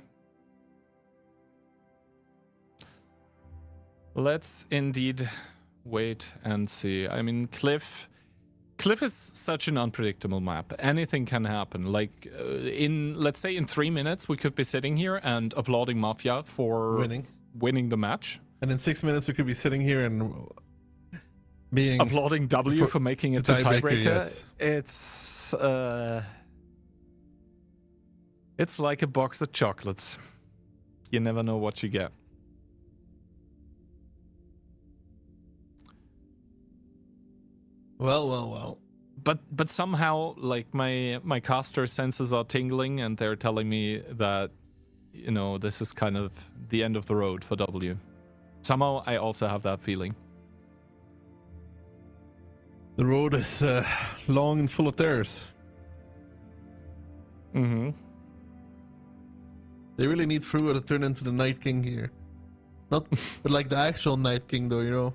Let's indeed wait and see. I mean, Cliff is such an unpredictable map. Anything can happen. Like, let's say in 3 minutes, we could be sitting here and applauding Mafia for winning the match. And in 6 minutes, we could be sitting here and being applauding W for making it a tiebreaker. Yes. It's like a box of chocolates. You never know what you get. Well. But somehow, like, my caster senses are tingling, and they're telling me that, you know, this is kind of the end of the road for W. Somehow, I also have that feeling. The road is long and full of terrors. Mm-hmm. They really need Frua to turn into the Night King here. Not but like the actual Night King, though, you know?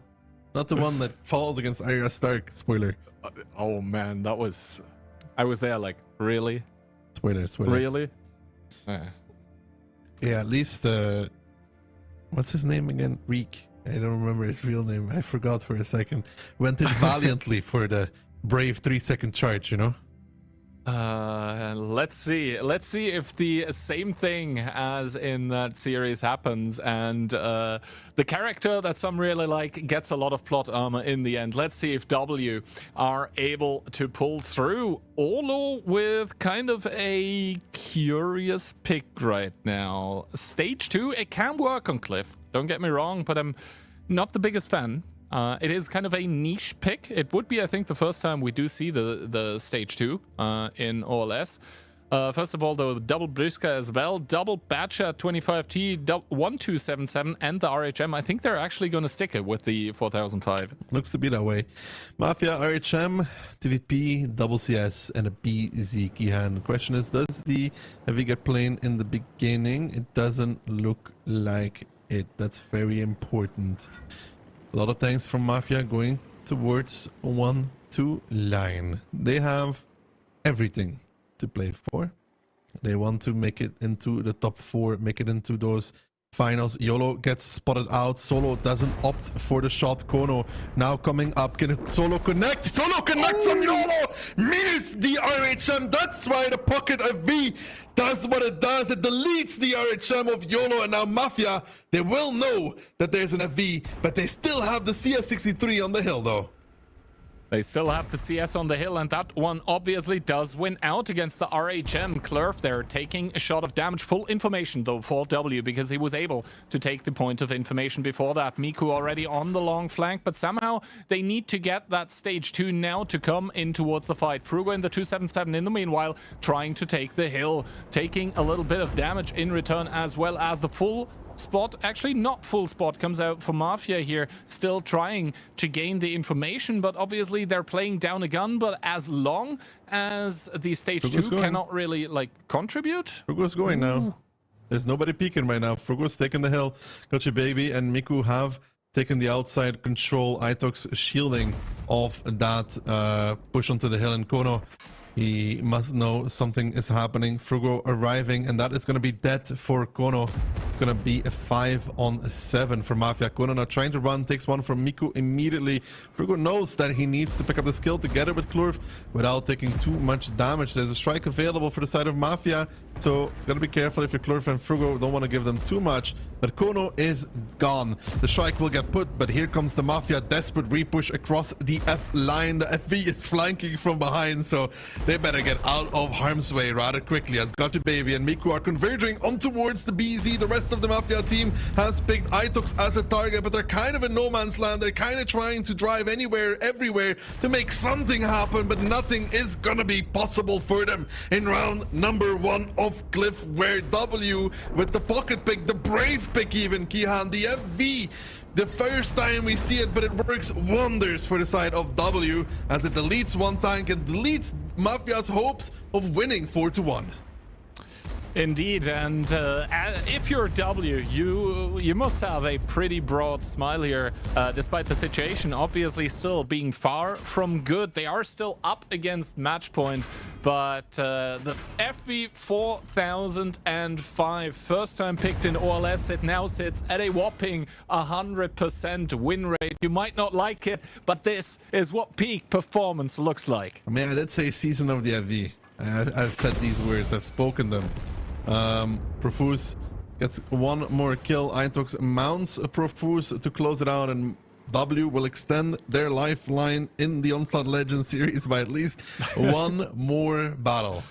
Not the one that falls against Arya Stark. Spoiler. Oh man, that was... I was there like, really? Spoiler. Really? Yeah, at least... what's his name again? Reek. I don't remember his real name. I forgot for a second. Went in valiantly for the brave 3-second charge, you know? Let's see. Let's see if the same thing as in that series happens, and the character that some really like gets a lot of plot armor in the end. Let's see if W are able to pull through. Olo with kind of a curious pick right now. Stage 2, it can work on Cliff. Don't get me wrong, but I'm not the biggest fan. It is kind of a niche pick. It would be, I think, the first time we do see the stage 2 in OLS. First of all, the double Briska as well, double Batcha 25T, 1277, and the RHM. I think they're actually going to stick it with the 4005. Looks to be that way. Mafia, RHM, TVP, double CS, and a BZ Kihan. Question is, does the heavy get playing in the beginning? It doesn't look like it. That's very important. A lot of tanks from Mafia going towards 1-2 line. They have everything to play for. They want to make it into the top 4, make it into those finals. YOLO gets spotted out. Solo doesn't opt for the shot. Kono now coming up. Can Solo connect? Solo connects on YOLO! Minus the RHM. That's why the pocket of V does what it does. It deletes the RHM of YOLO, and now Mafia, they will know that there's an FV, but they still have the CS63 on the hill, though. They still have the CS on the hill, and that one obviously does win out against the RHM. Clerf there taking a shot of damage. Full information, though, for W, because he was able to take the point of information before that. Miku already on the long flank, but somehow they need to get that stage 2 now to come in towards the fight. Frugo in the 277 in the meanwhile, trying to take the hill, taking a little bit of damage in return, as well as the full spot, actually not full spot, comes out for Mafia here, still trying to gain the information, but obviously they're playing down a gun. But as long as the stage 2 cannot really like contribute, Frugo's going now. There's nobody peeking right now. Frugo's taking the hill. Gotcha baby and Miku have taken the outside control. Itox shielding off that push onto the hill, and Kono He must know something is happening. Frugo arriving, and that is going to be dead for Kono. It's going to be a 5-on-7 for Mafia. Kono now trying to run, takes one from Miku immediately. Frugo knows that he needs to pick up the skill together with Klurf without taking too much damage. There's a strike available for the side of Mafia, so gotta be careful if you're Klurf and Frugo. Don't want to give them too much, but Kono is gone. The strike will get put, but here comes the Mafia. Desperate repush across the F line. The FV is flanking from behind, so they better get out of harm's way rather quickly, as Got Baby and Miku are converging on towards the BZ. The rest of the Mafia team has picked Itox as a target, but they're kind of in no man's land. They're kind of trying to drive anywhere, everywhere to make something happen, but nothing is gonna be possible for them in round number 1 of Cliff, where W with the pocket pick, the brave pick even, Kihan, the FV. The first time we see it, but it works wonders for the side of W as it deletes one tank and deletes Mafia's hopes of winning 4-1. Indeed, and if you're W, you must have a pretty broad smile here, despite the situation obviously still being far from good. They are still up against match point, but the FV 4005, first time picked in OLS, it now sits at a whopping 100% win rate. You might not like it, but this is what peak performance looks like. I mean, I did say season of the FV. I've said these words, I've spoken them. Profuse gets one more kill. Itox mounts a Profuse to close it out, and W will extend their lifeline in the Onslaught Legends series by at least one more battle.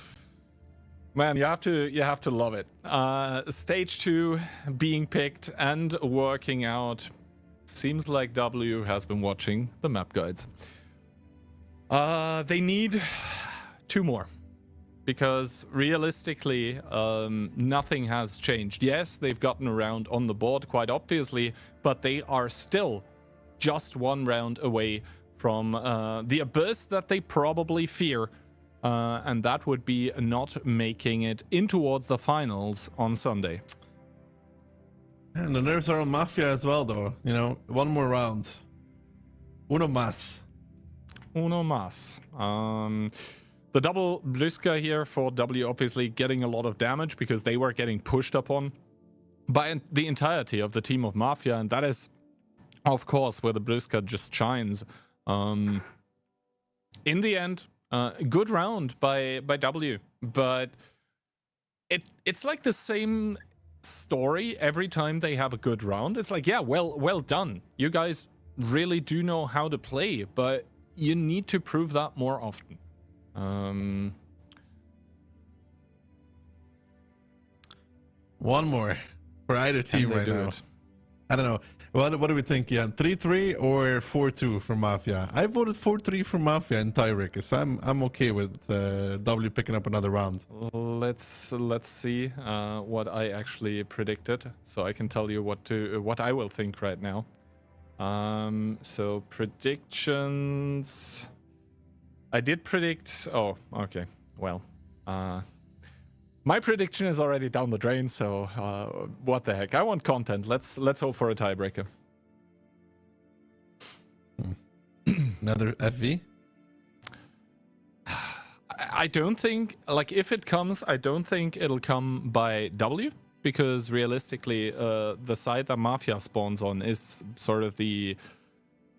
Man, you have to love it. Stage 2 being picked and working out. Seems like W has been watching the map guides. They need 2 more. Because realistically, nothing has changed. Yes, they've gotten around on the board quite obviously, but they are still just 1 round away from the abyss that they probably fear. And that would be not making it in towards the finals on Sunday. And the nerves are on Mafia as well, though. You know, 1 more round. Uno más. Uno más. The double Bluska here for W obviously getting a lot of damage because they were getting pushed upon by the entirety of the team of Mafia, and that is, of course, where the Bluska just shines. In the end, good round by W, but it's like the same story every time they have a good round. It's like, yeah, well done. You guys really do know how to play, but you need to prove that more often. One more for either team right now. I don't know. What do we think, Jan? 3-3 or 4-2 for Mafia? I voted 4-3 for Mafia in tiebreaker, so I'm okay with W picking up another round. Let's see what I actually predicted, so I can tell you what I will think right now. So predictions. I did predict. Oh, okay. Well, my prediction is already down the drain. So what the heck? I want content. Let's hope for a tiebreaker. Another FV. I don't think, like, if it comes, I don't think it'll come by W, because realistically, the side that Mafia spawns on is sort of the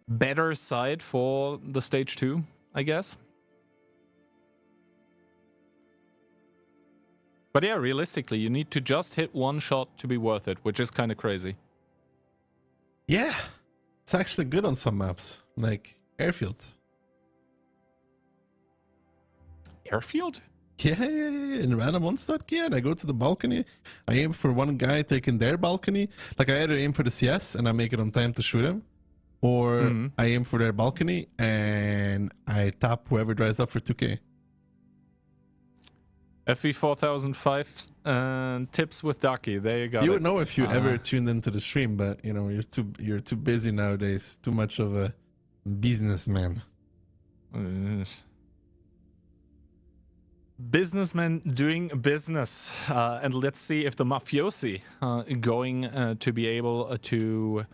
better side for the stage 2. I guess. But yeah, realistically, you need to just hit 1 shot to be worth it, which is kind of crazy. Yeah, it's actually good on some maps, like Airfield. Airfield? Yeah. In random Onslaught, yeah. And I go to the balcony, I aim for one guy taking their balcony. Like, I either aim for the CS and I make it on time to shoot him, or I aim for their balcony and I tap whoever drives up for 2k. FV 4005 tips with Ducky. There you go. You would know if you ever tuned into the stream, but you know, you're too busy nowadays. Too much of a businessman. Businessmen doing business. And let's see if the mafiosi are going to be able to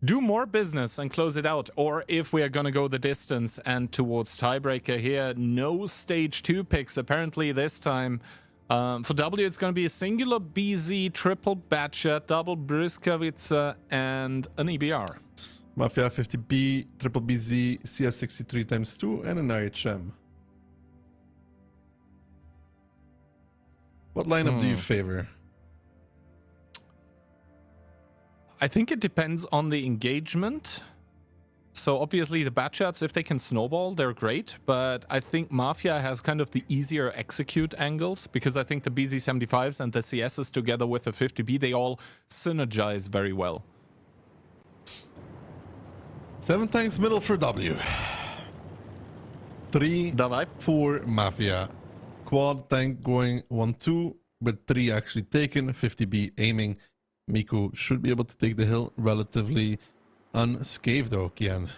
do more business and close it out, or if we are going to go the distance and towards tiebreaker here. No stage 2 picks apparently this time. For W, it's going to be a singular BZ, triple Batchat, double Bruskavica, and an EBR. Mafia 50B, triple BZ, CS63 times 2, and an IHM. What lineup do you favor? I think it depends on the engagement. So obviously the Batchats, if they can snowball, they're great. But I think Mafia has kind of the easier execute angles, because I think the BZ75s and the CSs together with the 50B, they all synergize very well. 7 tanks middle for W. 3 Давай. for Mafia. Quad tank going 1-2, with 3 actually taken, 50B aiming. Miku should be able to take the hill relatively unscathed though, Kian.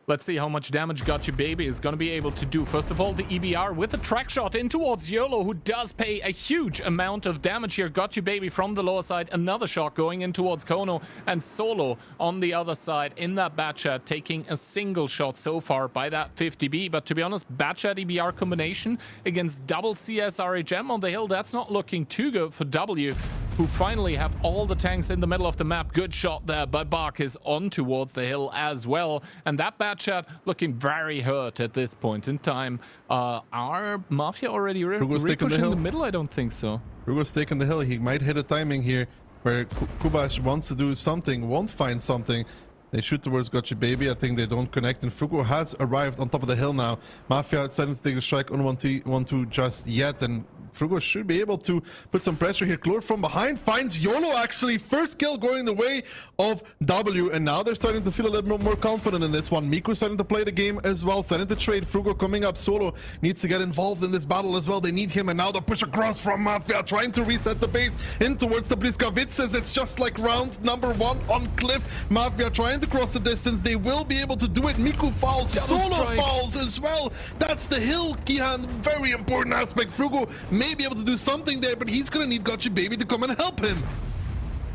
Let's see how much damage Gotcha Baby is going to be able to do. First of all, the EBR with a track shot in towards YOLO, who does pay a huge amount of damage here. Gotcha Baby from the lower side, another shot going in towards Kono, and Solo on the other side in that Batchat, taking a single shot so far by that 50B. But to be honest, Batchat EBR combination against double CS RHM on the hill, that's not looking too good for W, who finally have all the tanks in the middle of the map. Good shot there by Barkis on towards the hill as well. And that Batchat looking very hurt at this point in time. Are Mafia already re-pushing the middle? I don't think so. Rugo's taking the hill. He might hit a timing here where Kubash wants to do something, won't find something. They shoot towards Gotcha Baby. I think they don't connect, and Frugo has arrived on top of the hill now. Mafia starting to take the strike on 1-2 just yet, and Frugo should be able to put some pressure here. Klur from behind finds YOLO actually. First kill going the way of W, and now they're starting to feel a little bit more confident in this one. Miku starting to play the game as well, starting to trade. Frugo coming up. Solo needs to get involved in this battle as well. They need him, and now the push across from Mafia, trying to reset the base in towards the Bliskavitsas. It's just like round number 1 on Cliff. Mafia trying to cross the distance. They will be able to do it. Miku fouls, Solo fouls as well. That's the hill, Kihan. Very important aspect. Frugo may be able to do something there, but he's gonna need Gotcha Baby to come and help him.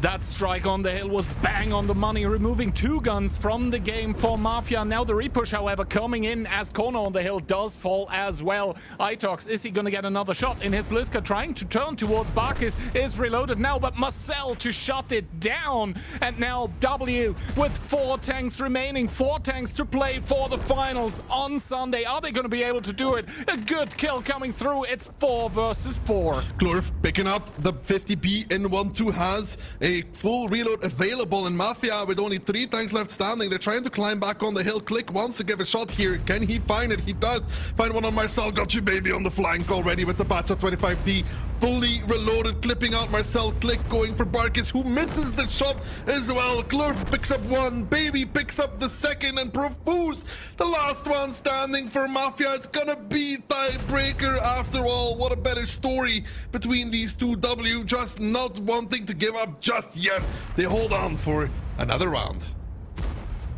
That strike on the hill was bang on the money, removing 2 guns from the game for Mafia. Now the repush, however, coming in as Kono on the hill does fall as well. Itox, is he going to get another shot in his Bliska? Trying to turn towards Barkis, is reloaded now, but Marcel to shut it down. And now W with 4 tanks remaining, 4 tanks to play for the finals on Sunday. Are they going to be able to do it? A good kill coming through. It's 4 versus 4. Klurf picking up the 50B in 1-2 has a full reload available, and Mafia with only 3 tanks left standing. They're trying to climb back on the hill. Click wants to give a shot here. Can he find it? He does find one on Marcel. Gotcha Baby on the flank already with the Batcha 25D fully reloaded, clipping out Marcel. Click going for Barkis, who misses the shot as well. Klurf picks up 1, Baby picks up the 2nd, and Profuse the last one standing for Mafia. It's gonna be tiebreaker after all. What a better story between these two. W just not wanting to give up just yet. They hold on for another round.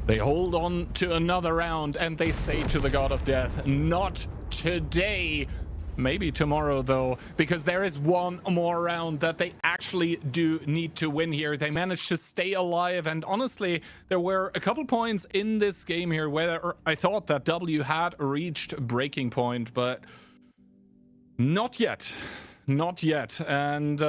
They hold on to another round, and they say to the God of Death, not today. Maybe tomorrow, though, because there is one more round that they actually do need to win here. They managed to stay alive, and honestly, there were a couple points in this game here where I thought that W had reached breaking point, but not yet. Not yet. And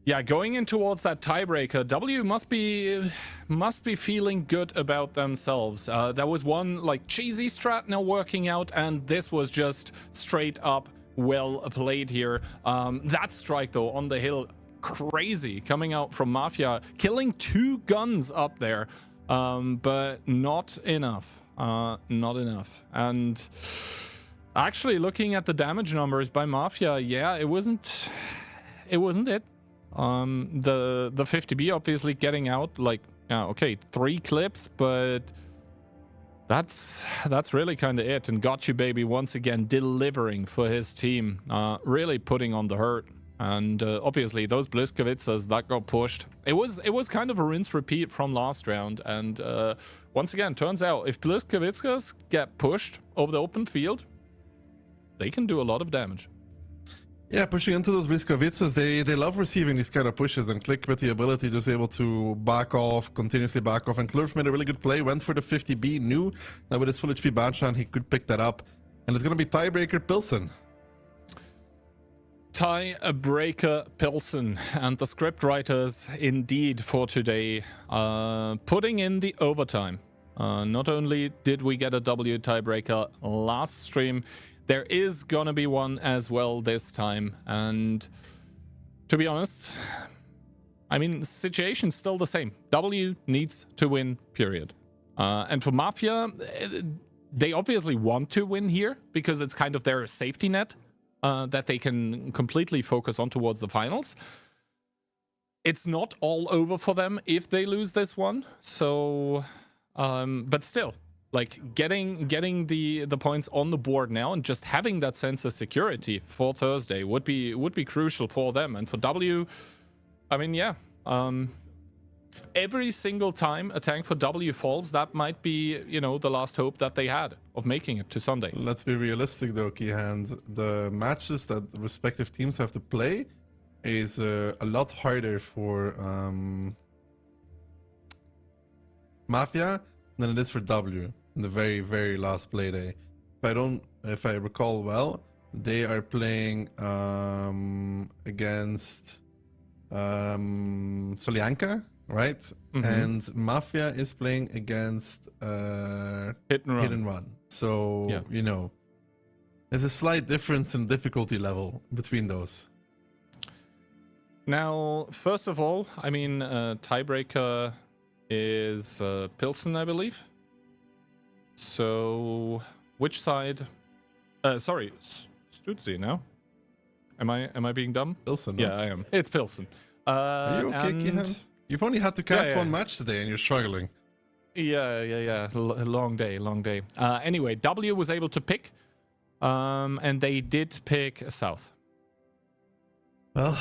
yeah, going in towards that tiebreaker, W must be feeling good about themselves. There was one like cheesy strat now working out, and this was just straight up well played here. That strike though on the hill, crazy, coming out from Mafia, killing 2 guns up there, but not enough. Not enough. And actually, looking at the damage numbers by Mafia, yeah, it wasn't it. The 50B obviously getting out like, okay, 3 clips, but that's really kind of it. And Gotcha Baby once again delivering for his team, really putting on the hurt. And obviously those Bliskavitsas that got pushed, it was kind of a rinse repeat from last round. And once again, turns out if Bliskavitsas get pushed over the open field, they can do a lot of damage. Yeah, pushing into those Bliskowitzes, they love receiving these kind of pushes, and Click with the ability just able to back off, continuously back off, and Klurf made a really good play, went for the 50B, knew that with his full HP Banshan he could pick that up, and it's going to be tiebreaker Pilsen. Tiebreaker Pilsen, and the script writers indeed for today putting in the overtime. Not only did we get a W tiebreaker last stream, there is gonna be one as well this time, and to be honest, I mean, the situation's still the same. W needs to win, period. And for Mafia, they obviously want to win here because it's kind of their safety net that they can completely focus on towards the finals. It's not all over for them if they lose this one, so but still, like getting the points on the board now and just having that sense of security for Thursday would be crucial for them. And for W, I mean, yeah, every single time a tank for W falls, that might be, you know, the last hope that they had of making it to Sunday. Let's be realistic though, Keyhand. The matches that the respective teams have to play is a lot harder for Mafia than it is for W in the very, very last play day. If I recall well, they are playing against Solyanka, right? Mm-hmm. And Mafia is playing against Hit and Run. So, yeah, you know, there's a slight difference in difficulty level between those. Now, first of all, I mean, tiebreaker is Pilsen, I believe. So, which side? Sorry, Stutzi, no? Am I being dumb? Pilsen. Yeah, I am. It's Pilsen. Are you okay, Keyhand? You've only had to cast one match today and you're struggling. Yeah. Long day. Anyway, W was able to pick, and they did pick South. Well,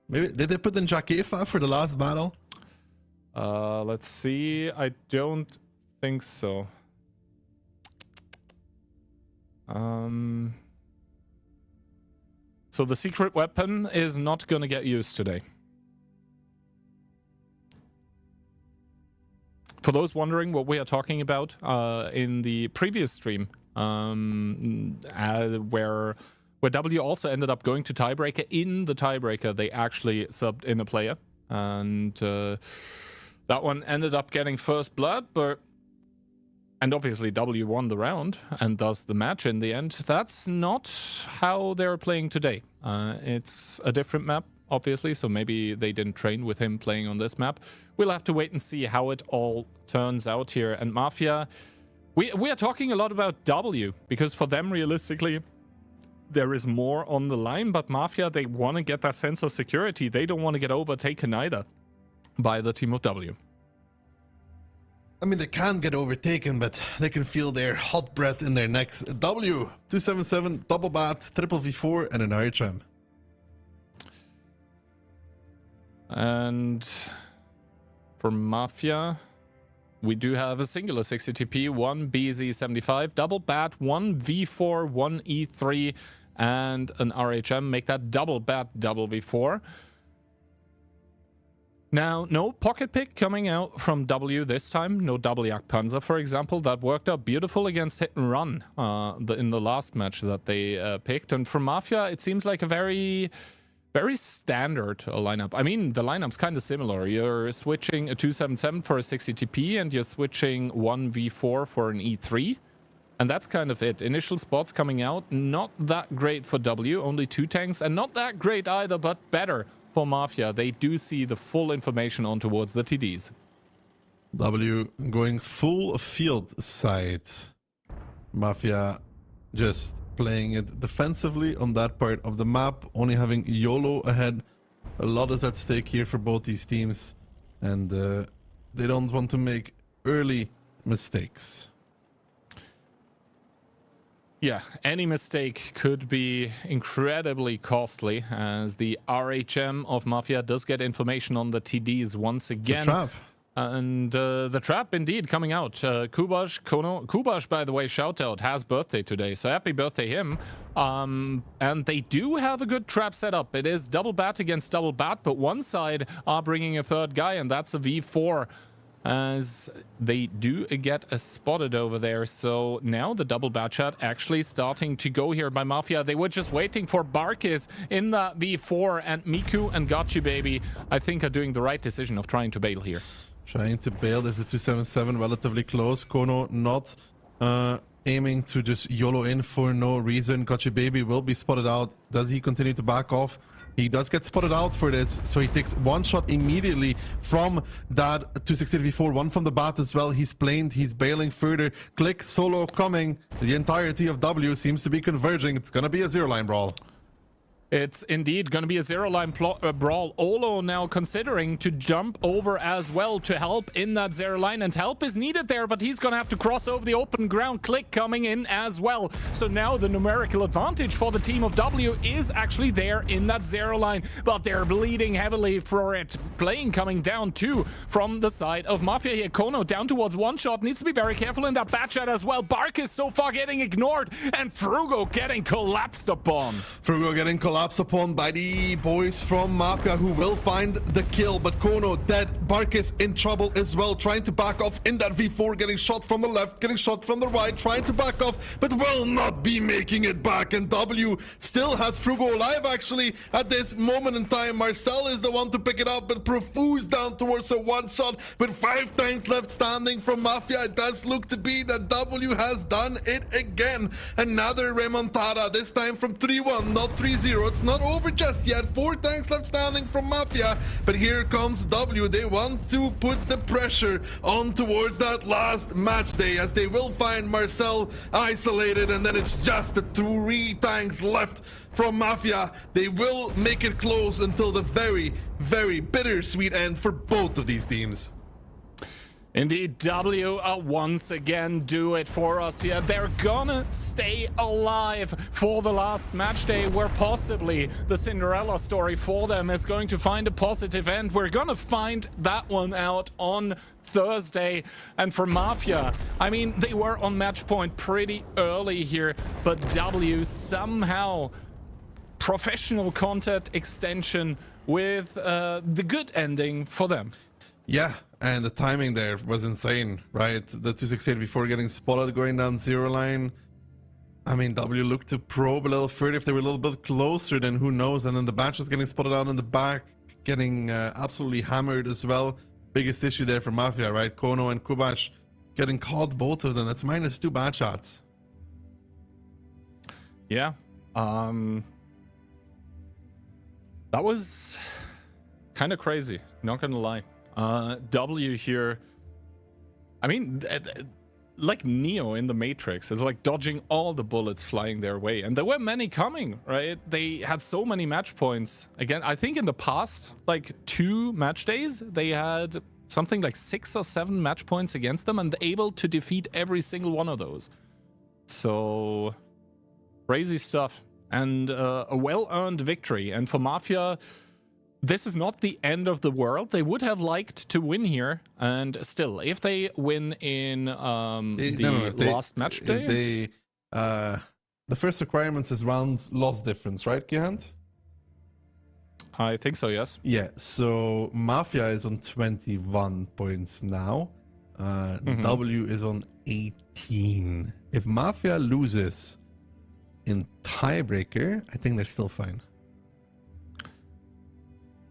maybe did they put in Jakefa for the last battle? Let's see. I don't think so. So the secret weapon is not gonna get used today. For those wondering what we are talking about, in the previous stream, where W also ended up going to tiebreaker, in the tiebreaker they actually subbed in a player, and that one ended up getting first blood, and obviously W won the round and thus the match in the end. That's not how they're playing today. It's a different map, obviously, so maybe they didn't train with him playing on this map. We'll have to wait and see how it all turns out here. And Mafia, we are talking a lot about W, because for them, realistically, there is more on the line, but Mafia, they want to get that sense of security. They don't want to get overtaken either by the team of W. I mean, they can get overtaken, but they can feel their hot breath in their necks. W, 277, double bat, triple V4, and an RHM. And for Mafia, we do have a singular 60 TP, one BZ75, double bat, one V4, one E3, and an RHM. Make that double bat, double V4. Now, no pocket pick coming out from W this time. No double Yak Panzer, for example. That worked out beautiful against Hit and Run in the last match that they picked. And for Mafia, it seems like a very standard lineup. I mean, the lineup's kind of similar. You're switching a 277 for a 60 TP, and you're switching one V4 for an E3. And that's kind of it. Initial spots coming out, not that great for W. Only 2 tanks, and not that great either, but better for Mafia. They do see the full information on towards the TDs. W going full field side. Mafia just playing it defensively on that part of the map, only having YOLO ahead. A lot is at stake here for both these teams, and they don't want to make early mistakes. Yeah, any mistake could be incredibly costly, as the RHM of Mafia does get information on the TDs once again. It's a trap. And the trap indeed coming out. Kubash, Kono. Kubash, by the way, shout out, has birthday today. So happy birthday him. And they do have a good trap setup. It is double bat against double bat, but one side are bringing a third guy, and that's a V4. As they do get spotted over there. So now the double bat shot actually starting to go here by Mafia. They were just waiting for Barkis in the V4, and Miku and Gotchi Baby, I think, are doing the right decision of trying to bail here. Trying to bail. There's a 277 relatively close. Kono not aiming to just YOLO in for no reason. Gotchi Baby will be spotted out. Does he continue to back off? He does get spotted out for this, so he takes one shot immediately from that 260 one from the bat as well. He's planed, he's bailing further. Click, solo coming. The entirety of W seems to be converging. It's gonna be a zero-line brawl. It's indeed going to be a zero-line brawl. Olo now considering to jump over as well to help in that zero line, and help is needed there, but he's going to have to cross over the open ground. Click coming in as well. So now the numerical advantage for the team of W is actually there in that zero line, but they're bleeding heavily for it. Playing coming down too from the side of Mafia here. Kono down towards one shot, needs to be very careful in that bat shot as well. Bark is so far getting ignored, and Frugo getting collapsed upon. Frugo getting collapsed upon by the boys from Mafia, who will find the kill, but Kono dead. Barkis in trouble as well, trying to back off in that V4, getting shot from the left, getting shot from the right, trying to back off, but will not be making it back. And W still has Frugo alive actually at this moment in time. Marcel is the one to pick it up, but Profuse down towards a one shot with 5 tanks left standing from Mafia. It does look to be that W has done it again. Another remontada, this time from 3-1, not 3-0. It's not over just yet. 4 tanks left standing from Mafia, but here comes W. They want to put the pressure on towards that last match day, as they will find Marcel isolated, and then it's just the 3 tanks left from Mafia. They will make it close until the very, very bittersweet end for both of these teams. Indeed, W once again do it for us here. They're gonna stay alive for the last match day, where possibly the Cinderella story for them is going to find a positive end. We're gonna find that one out on Thursday. And for Mafia, I mean, they were on match point pretty early here, but W somehow professional content extension with the good ending for them. Yeah, and the timing there was insane, right? The 268 before getting spotted going down zero line. I mean, W looked to probe a little further if they were a little bit closer, then who knows? And then the batch was getting spotted out in the back, getting absolutely hammered as well. Biggest issue there for Mafia, right? Kono and Kubash getting caught, both of them. That's -2 bat shots. Yeah. That was kind of crazy, not gonna lie. W here, I mean, like Neo in the Matrix, is like dodging all the bullets flying their way, and there were many coming, right? They had so many match points. Again, I think in the past, like 2 match days, they had something like 6 or 7 match points against them, and able to defeat every single one of those. So crazy stuff, and a well-earned victory. And for Mafia, this is not the end of the world. They would have liked to win here, and still, if they win in last match day, the first requirements is round loss difference, right, Gihant? I think so, yes. Yeah. So Mafia is on 21 points now. W is on 18. If Mafia loses in tiebreaker, I think they're still fine.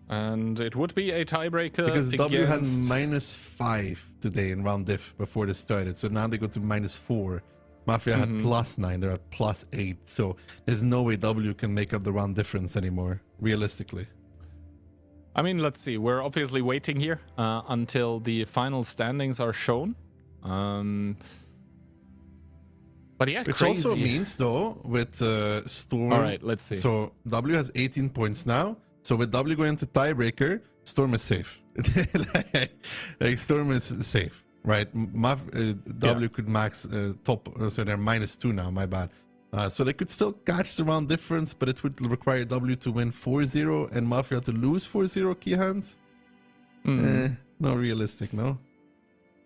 And it would be a tiebreaker because W had against... -5 today in round diff before they started, so now they go to -4. Mafia had +9, they're at +8, so there's no way W can make up the round difference anymore, realistically. I mean, let's see. We're obviously waiting here until the final standings are shown. But yeah, which crazy. also means, though, with Storm... All right, let's see. So W has 18 points now. So with W going to tiebreaker, Storm is safe. like Storm is safe, right? W could max top, so they're -2 now, my bad. So they could still catch the round difference, but it would require W to win 4-0 and Mafia to lose 4-0, Keyhand. No realistic, no.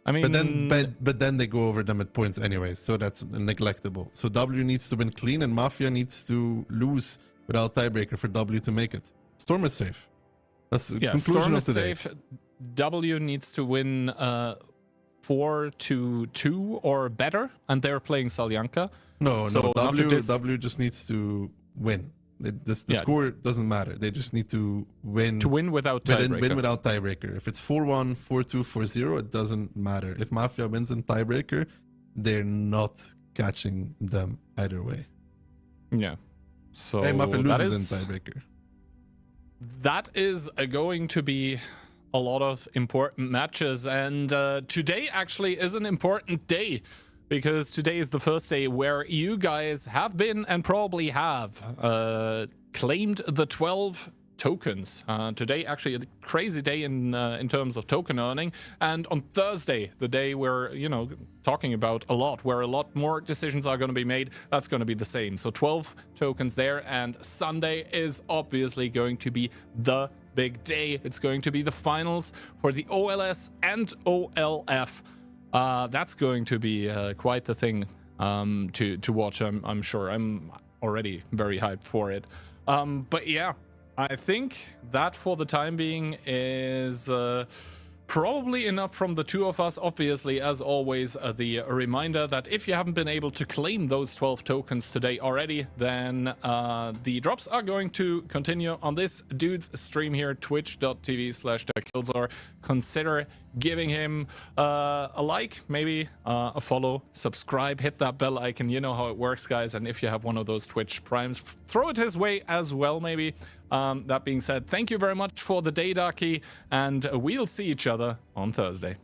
I mean, But then they go over them at points anyway, so that's neglectable. So W needs to win clean, and Mafia needs to lose without tiebreaker for W to make it. Storm is safe. That's the conclusion Storm of is today. safe. W needs to win 4-2 or better, and they're playing Salyanka. No, So not to W just needs to win. The score doesn't matter. They just need to win. To win without tiebreaker. Win without tiebreaker. If it's 4-1, 4-2, 4-0, it doesn't matter. If Mafia wins in tiebreaker, they're not catching them either way. Yeah. So Hey, Mafia that loses is, in tiebreaker. that is going to be a lot of important matches, and today actually is an important day, because today is the first day where you guys have been and probably have claimed the 12 tokens. Today actually a crazy day in terms of token earning, and on Thursday, the day we're talking about a lot, where a lot more decisions are going to be made, that's going to be the same. So 12 tokens there, and Sunday is obviously going to be the big day. It's going to be the finals for the OLS and OLF. That's going to be quite the thing to watch. I'm sure. I'm already very hyped for it. But yeah, I think that for the time being is probably enough from the two of us. Obviously, as always, the reminder that if you haven't been able to claim those 12 tokens today already, then the drops are going to continue on this dude's stream here, twitch.tv/Killzor. Consider giving him a like, maybe a follow, subscribe, hit that bell icon. You know how it works, guys. And if you have one of those Twitch primes, throw it his way as well, maybe. That being said, thank you very much for the day, Darky, and we'll see each other on Thursday.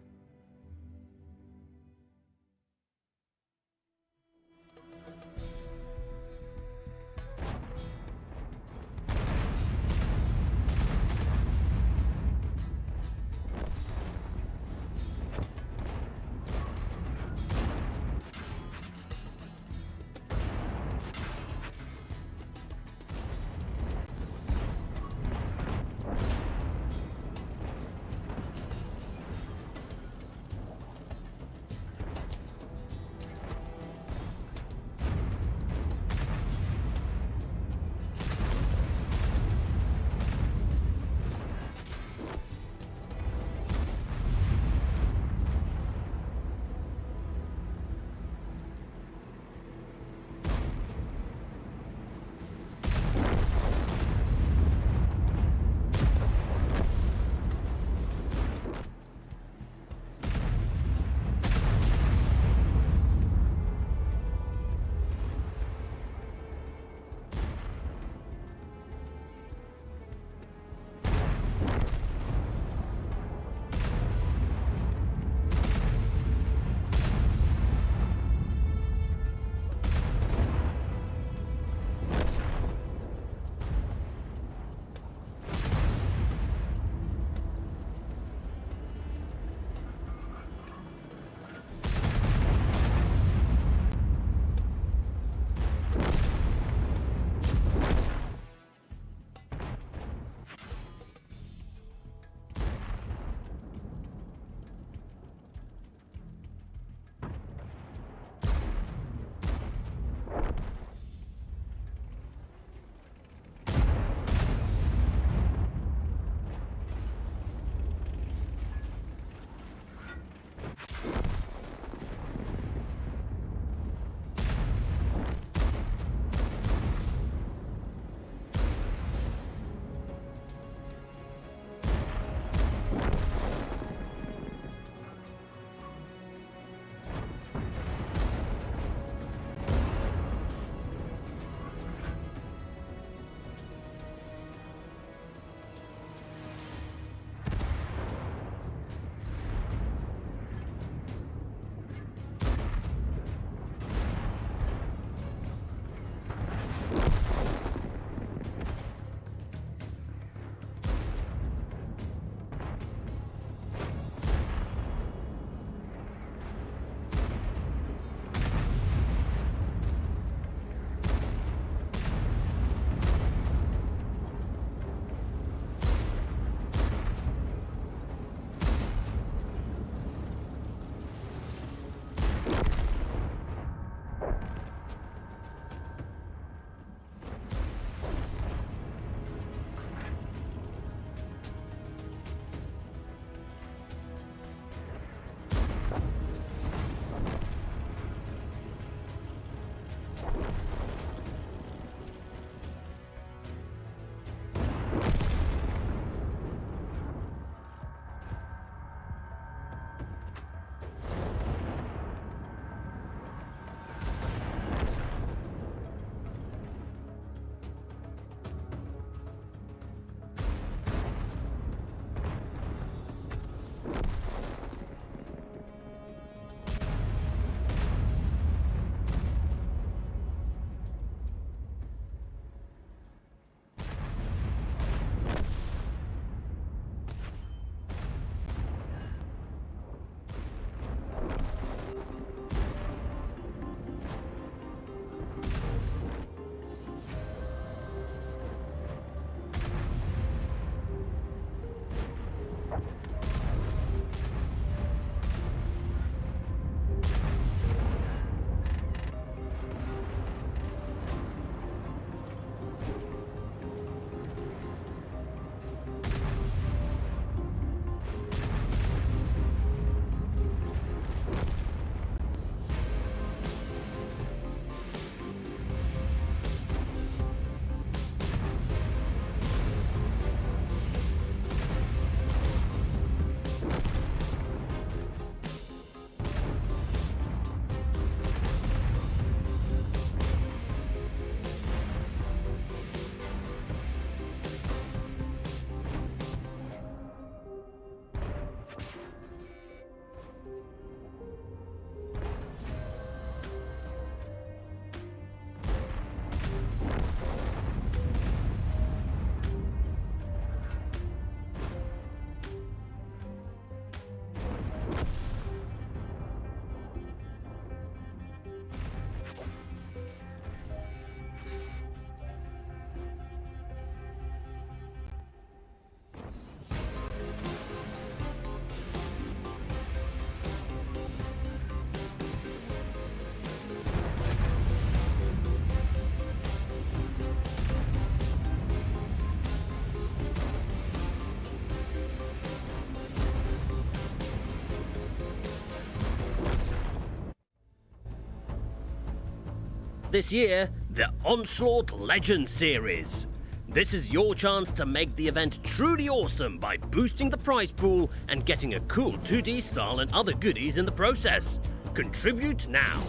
up this year, the Onslaught Legends Series. This is your chance to make the event truly awesome by boosting the prize pool and getting a cool 2D style and other goodies in the process. Contribute now.